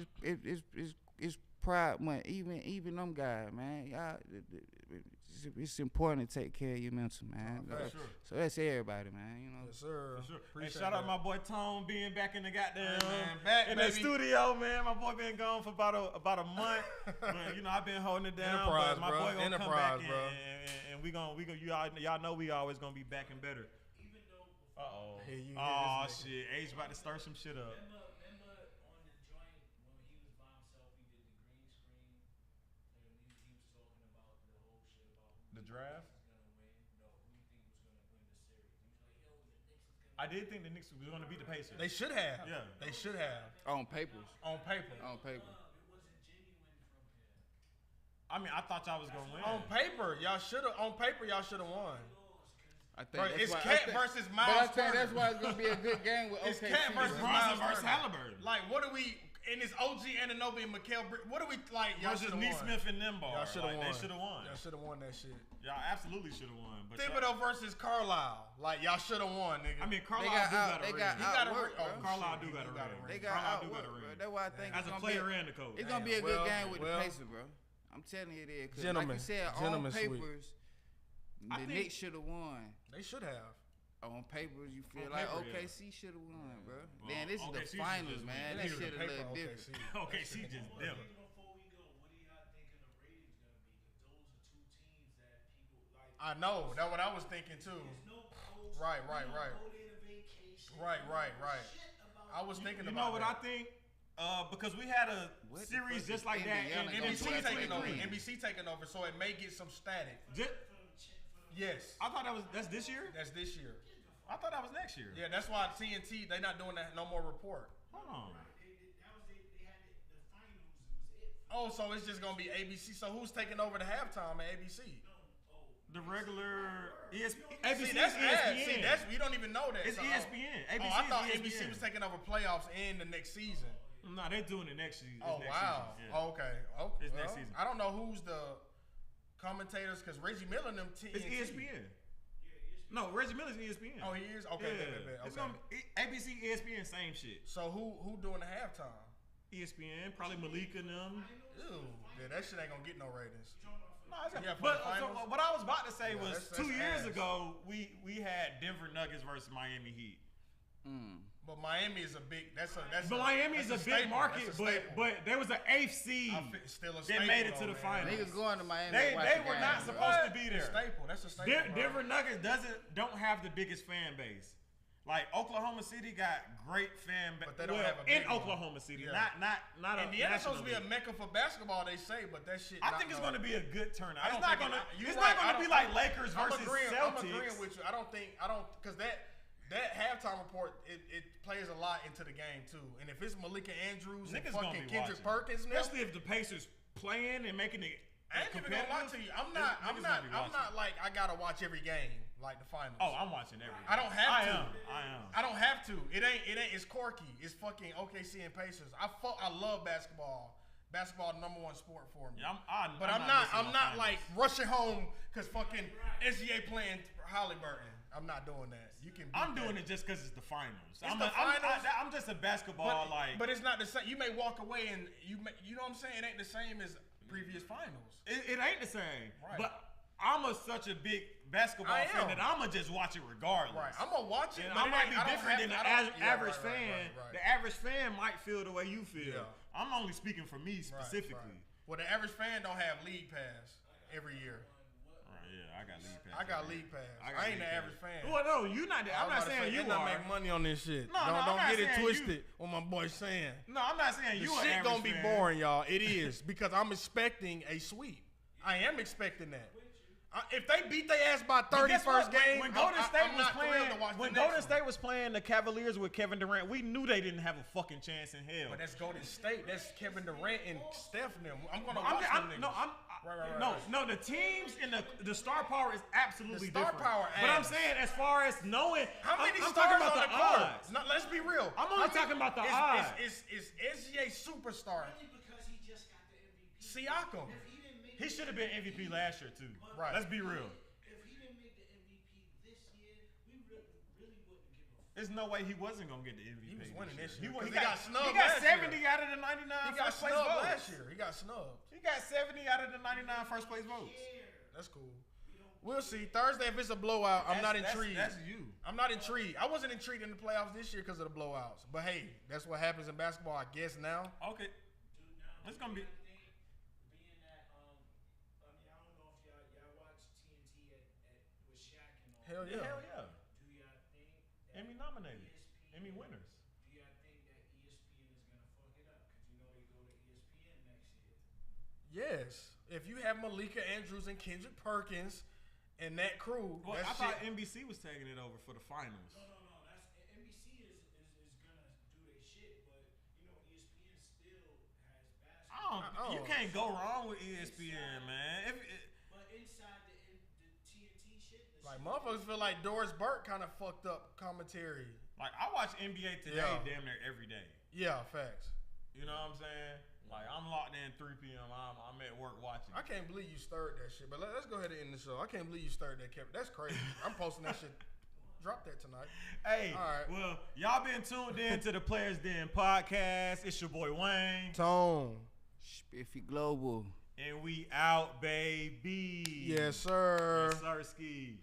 S3: it's Pride Month. Even them guys, man. Y'all, it's important to take care of your mental, man.
S1: Sure.
S3: So that's everybody, man.
S2: Yes, sir.
S1: For sure.
S2: Appreciate
S1: and shout out
S2: that.
S1: my boy Tone being back in the goddamn
S2: back,
S1: in
S2: baby.
S1: the studio, man. My boy been gone for about a month, but I've been holding it down.
S2: Enterprise,
S1: but my
S2: bro.
S1: boy gonna
S2: Enterprise,
S1: come back
S2: bro.
S1: and we y'all know we always gonna be back and better.
S4: Even though
S1: Shit, Age about to start some shit up.
S4: remember on the joint when he was by himself, he did the green screen, and he was talking about the whole shit about
S1: The draft.
S4: who you think was gonna win. No, who you think was gonna win the series? He was like, yo, the Knicks is gonna.
S1: I did think the Knicks was gonna beat the Pacers.
S2: They should have.
S1: Yeah.
S2: They should have.
S3: on papers.
S2: On paper.
S3: On paper.
S4: It wasn't genuine from him.
S1: I mean, I thought y'all was gonna win.
S2: On paper, y'all should have. On paper, y'all should have won.
S3: I think
S2: Bro,
S3: that's
S2: it's
S3: why,
S2: Cat versus
S3: But I
S2: Miles
S3: think that's
S2: Turner.
S3: why it's gonna be a good game with
S2: It's
S3: OKC.
S2: Cat versus
S3: bro.
S1: Bronson
S2: Miles
S1: versus
S2: Turner.
S1: Halliburton.
S2: Like, what do we? And it's OG Anunoby and Mikal Bridges. What do we like? Y'all should
S1: Versus
S2: have won.
S1: Neesmith and them
S2: Y'all
S1: bars.
S2: should have
S1: Like,
S2: won.
S1: They should have won.
S2: Y'all should have won that shit.
S1: Y'all absolutely should have won. But
S2: Thibodeau versus Carlisle. Like, y'all should have won, nigga.
S1: I mean, Carlisle
S3: got
S1: do
S3: out-
S1: got a
S3: they
S1: ring.
S3: got
S2: he got a
S3: outworked,
S2: ring.
S3: bro.
S1: Carlisle
S2: shit,
S1: do got a
S2: he
S1: ring.
S3: They got
S1: Carlisle do
S3: outworked,
S1: got a
S3: bro.
S1: ring.
S3: That's why I think
S1: As
S3: it's
S1: a
S3: gonna
S1: player
S3: be,
S1: and the coach.
S3: it's gonna be a
S2: Well,
S3: good game with
S2: well.
S3: the Pacers, bro. I'm telling you it is. 'Cause
S2: Gentlemen.
S3: like you said, on
S2: Gentlemen sweep.
S3: papers,
S1: I
S3: the
S1: think-
S3: Knicks should have won.
S2: They should have.
S3: On papers, you feel
S1: On
S3: like
S1: paper, yeah.
S3: OKC should have won, bro.
S1: Well,
S3: Then this is
S1: OKC
S3: the finals,
S1: just
S3: man.
S1: win.
S3: That
S2: Niggas
S3: shit
S2: in
S3: a
S2: paper,
S3: little
S2: OKC.
S3: different.
S1: OKC just them.
S4: Before we go, what do y'all think of the ratings gonna be? Because those are two teams that people like.
S2: I know. That's what I was thinking too.
S4: There's no post.
S2: Right.
S4: We don't go there to vacation.
S2: Right.
S4: Shit about
S2: I was thinking
S1: You
S2: about
S1: know what I
S2: that.
S1: think? Because we had a
S3: What the
S1: series
S3: fuck
S1: just
S3: is
S1: like that in
S3: Indiana gonna
S2: NBC
S3: do?
S2: taking over.
S1: 2023.
S2: NBC taking over, so it may get some static. Yes,
S1: I thought that's this year.
S2: that's this year.
S1: I thought that was next year.
S2: Yeah, that's why TNT they not doing that no more report.
S1: Hold on.
S4: They had the finals. It was it.
S2: Oh, so it's just gonna be ABC. So who's taking over the halftime at ABC?
S1: The regular ESPN.
S2: See,
S1: ABC
S2: that's
S1: is ESPN.
S2: ads. See, that's we don't even know that.
S1: It's
S2: So,
S1: ESPN.
S2: Oh,
S1: ABC
S2: I thought
S1: is
S2: ABC
S1: ESPN.
S2: was taking over playoffs and the next season.
S1: No, they're doing it next season.
S2: Oh
S1: next
S2: wow.
S1: Season. Yeah.
S2: Okay.
S1: It's
S2: well,
S1: next season.
S2: I don't know who's the commentators because Reggie Miller and them TNT.
S1: It's ESPN. No, Reggie Miller's ESPN.
S2: Oh, he is. Okay.
S1: Yeah.
S2: bet.
S1: It's
S2: Okay.
S1: gonna be ABC, ESPN, same shit.
S2: So who doing the halftime?
S1: ESPN, probably Malika and them.
S2: Ew. Yeah, that shit ain't gonna get no ratings.
S1: No, it's
S2: Yeah, for
S1: but
S2: the finals?
S1: so what I was about to say
S2: Yeah,
S1: was
S2: that's
S1: 2 years
S2: ass.
S1: ago we had Denver Nuggets versus Miami Heat.
S2: But Miami is a big. That's
S1: But Miami is a big
S2: staple.
S1: market,
S2: That's a staple.
S1: but there was an 8th seed
S2: Still a
S1: that
S2: staple,
S1: made it to
S2: though,
S1: the
S2: man.
S1: finals.
S3: Niggas going to Miami.
S1: They
S3: to watch
S1: they
S3: the
S1: were
S3: game,
S1: not
S3: bro.
S1: supposed to be
S2: It's
S1: there.
S2: a staple. That's a staple. bro.
S1: Denver Nuggets don't have the biggest fan base. Like Oklahoma City got great fan base.
S2: But they don't have a big
S1: in Oklahoma City.
S2: Yeah.
S1: Not
S2: Indiana's supposed to be a mecca for basketball, they say, but that shit.
S1: I think it's going to be a good turnout.
S2: It's not going to
S1: be like Lakers versus Celtics.
S2: I'm agreeing with you. Because that halftime report, it plays a lot into the game too. And if it's Malika Andrews and fucking Kendrick Perkins,
S1: especially if the Pacers playing and making it.
S2: I ain't even gonna lie to you. I'm not like I gotta watch every game like the finals.
S1: Oh, I'm watching every game.
S2: I don't have to.
S1: I am.
S2: I don't have to. It ain't. It's quirky. It's fucking OKC and Pacers. I love basketball. Basketball #1 sport for me.
S1: Yeah,
S2: I'm not like rushing home because fucking SGA playing Halliburton. I'm not doing that.
S1: I'm doing it just because it's the finals. I'm just a basketball
S2: But it's not the same. You may walk away and you know what I'm saying. It ain't the same as previous finals.
S1: It ain't the same.
S2: Right.
S1: But I'm such a big basketball fan that I'ma just watch it regardless.
S2: Right. I'm gonna watch it.
S1: And I might be different than the average fan.
S2: Right.
S1: The average fan might feel the way you feel.
S2: Yeah.
S1: I'm only speaking for me specifically.
S2: Right. Well, the average fan don't have league pass every year.
S1: Yeah, I got league pass.
S2: I got league pass. I ain't the average fan.
S1: Well, no, you not. I'm not saying you are.
S2: Make money on this shit.
S1: No,
S2: don't get it twisted. What my boy's saying.
S1: No, I'm not saying you.
S2: The shit gonna be boring, y'all. It is because I'm expecting a sweep. I am expecting that. If they beat their ass by 31st game,
S1: when Golden State was playing the Cavaliers with Kevin Durant, we knew they didn't have a fucking chance in hell.
S2: But that's Golden State. That's Kevin Durant and Steph and them. I'm gonna watch them niggas.
S1: No, the teams in the star power is absolutely
S2: the star
S1: different.
S2: power.
S1: But I'm saying, as far as knowing,
S2: how many
S1: I'm
S2: stars
S1: talking about
S2: on
S1: the
S2: court?
S1: odds.
S2: No, let's be real.
S1: I'm only talking about the odds.
S2: Is SGA superstar?
S4: Only because he just got the MVP.
S2: Siakam.
S1: He should have been MVP last year too.
S2: Right.
S1: Let's be real.
S4: If he didn't make the MVP this year, we really wouldn't give a fuck.
S1: There's no way he wasn't gonna get the MVP.
S2: He was winning this
S1: year.
S2: year.
S1: He got
S2: snubbed.
S1: He got 70 out of the 99
S2: He got
S1: first place
S2: snubbed
S1: votes.
S2: last year. He got snubbed.
S1: He got 70 out of the 99 first place votes.
S2: That's cool. We'll see. Thursday, if it's a blowout, I'm not intrigued.
S1: That's you.
S2: I'm not intrigued. I wasn't intrigued in the playoffs this year because of the blowouts. But hey, that's what happens in basketball, I guess now.
S1: Okay. It's gonna be.
S2: Hell yeah.
S1: Hell yeah.
S4: Do y'all think
S1: Emmy nominated. Emmy winners.
S4: Do y'all think that ESPN is gonna fuck it up? Cause you know they go to ESPN next year.
S2: Yes. If you have Malika Andrews and Kendrick Perkins and that crew,
S1: well, I thought NBC was taking it over for the finals.
S4: No. That's NBC is gonna do their shit, but you know ESPN still has basketball.
S1: You can't go wrong with ESPN, man.
S4: But inside the TNT shit,
S2: like motherfuckers feel like Doris Burke kind of fucked up commentary.
S1: Like I watch NBA Today damn near every day.
S2: Yeah, facts.
S1: You know what I'm saying? Like I'm locked in 3 p.m. I'm at work watching.
S2: I can't believe you stirred that shit. But let's go ahead and end the show. I can't believe you stirred that, Kevin. That's crazy. I'm posting that shit. Drop that tonight.
S1: Hey,
S2: all right.
S1: Well, y'all been tuned in to the Players Den podcast. It's your boy Wayne.
S2: Tone.
S3: Spiffy Global.
S1: And we out, baby.
S2: Yes, sir.
S1: Yes, sir, skis.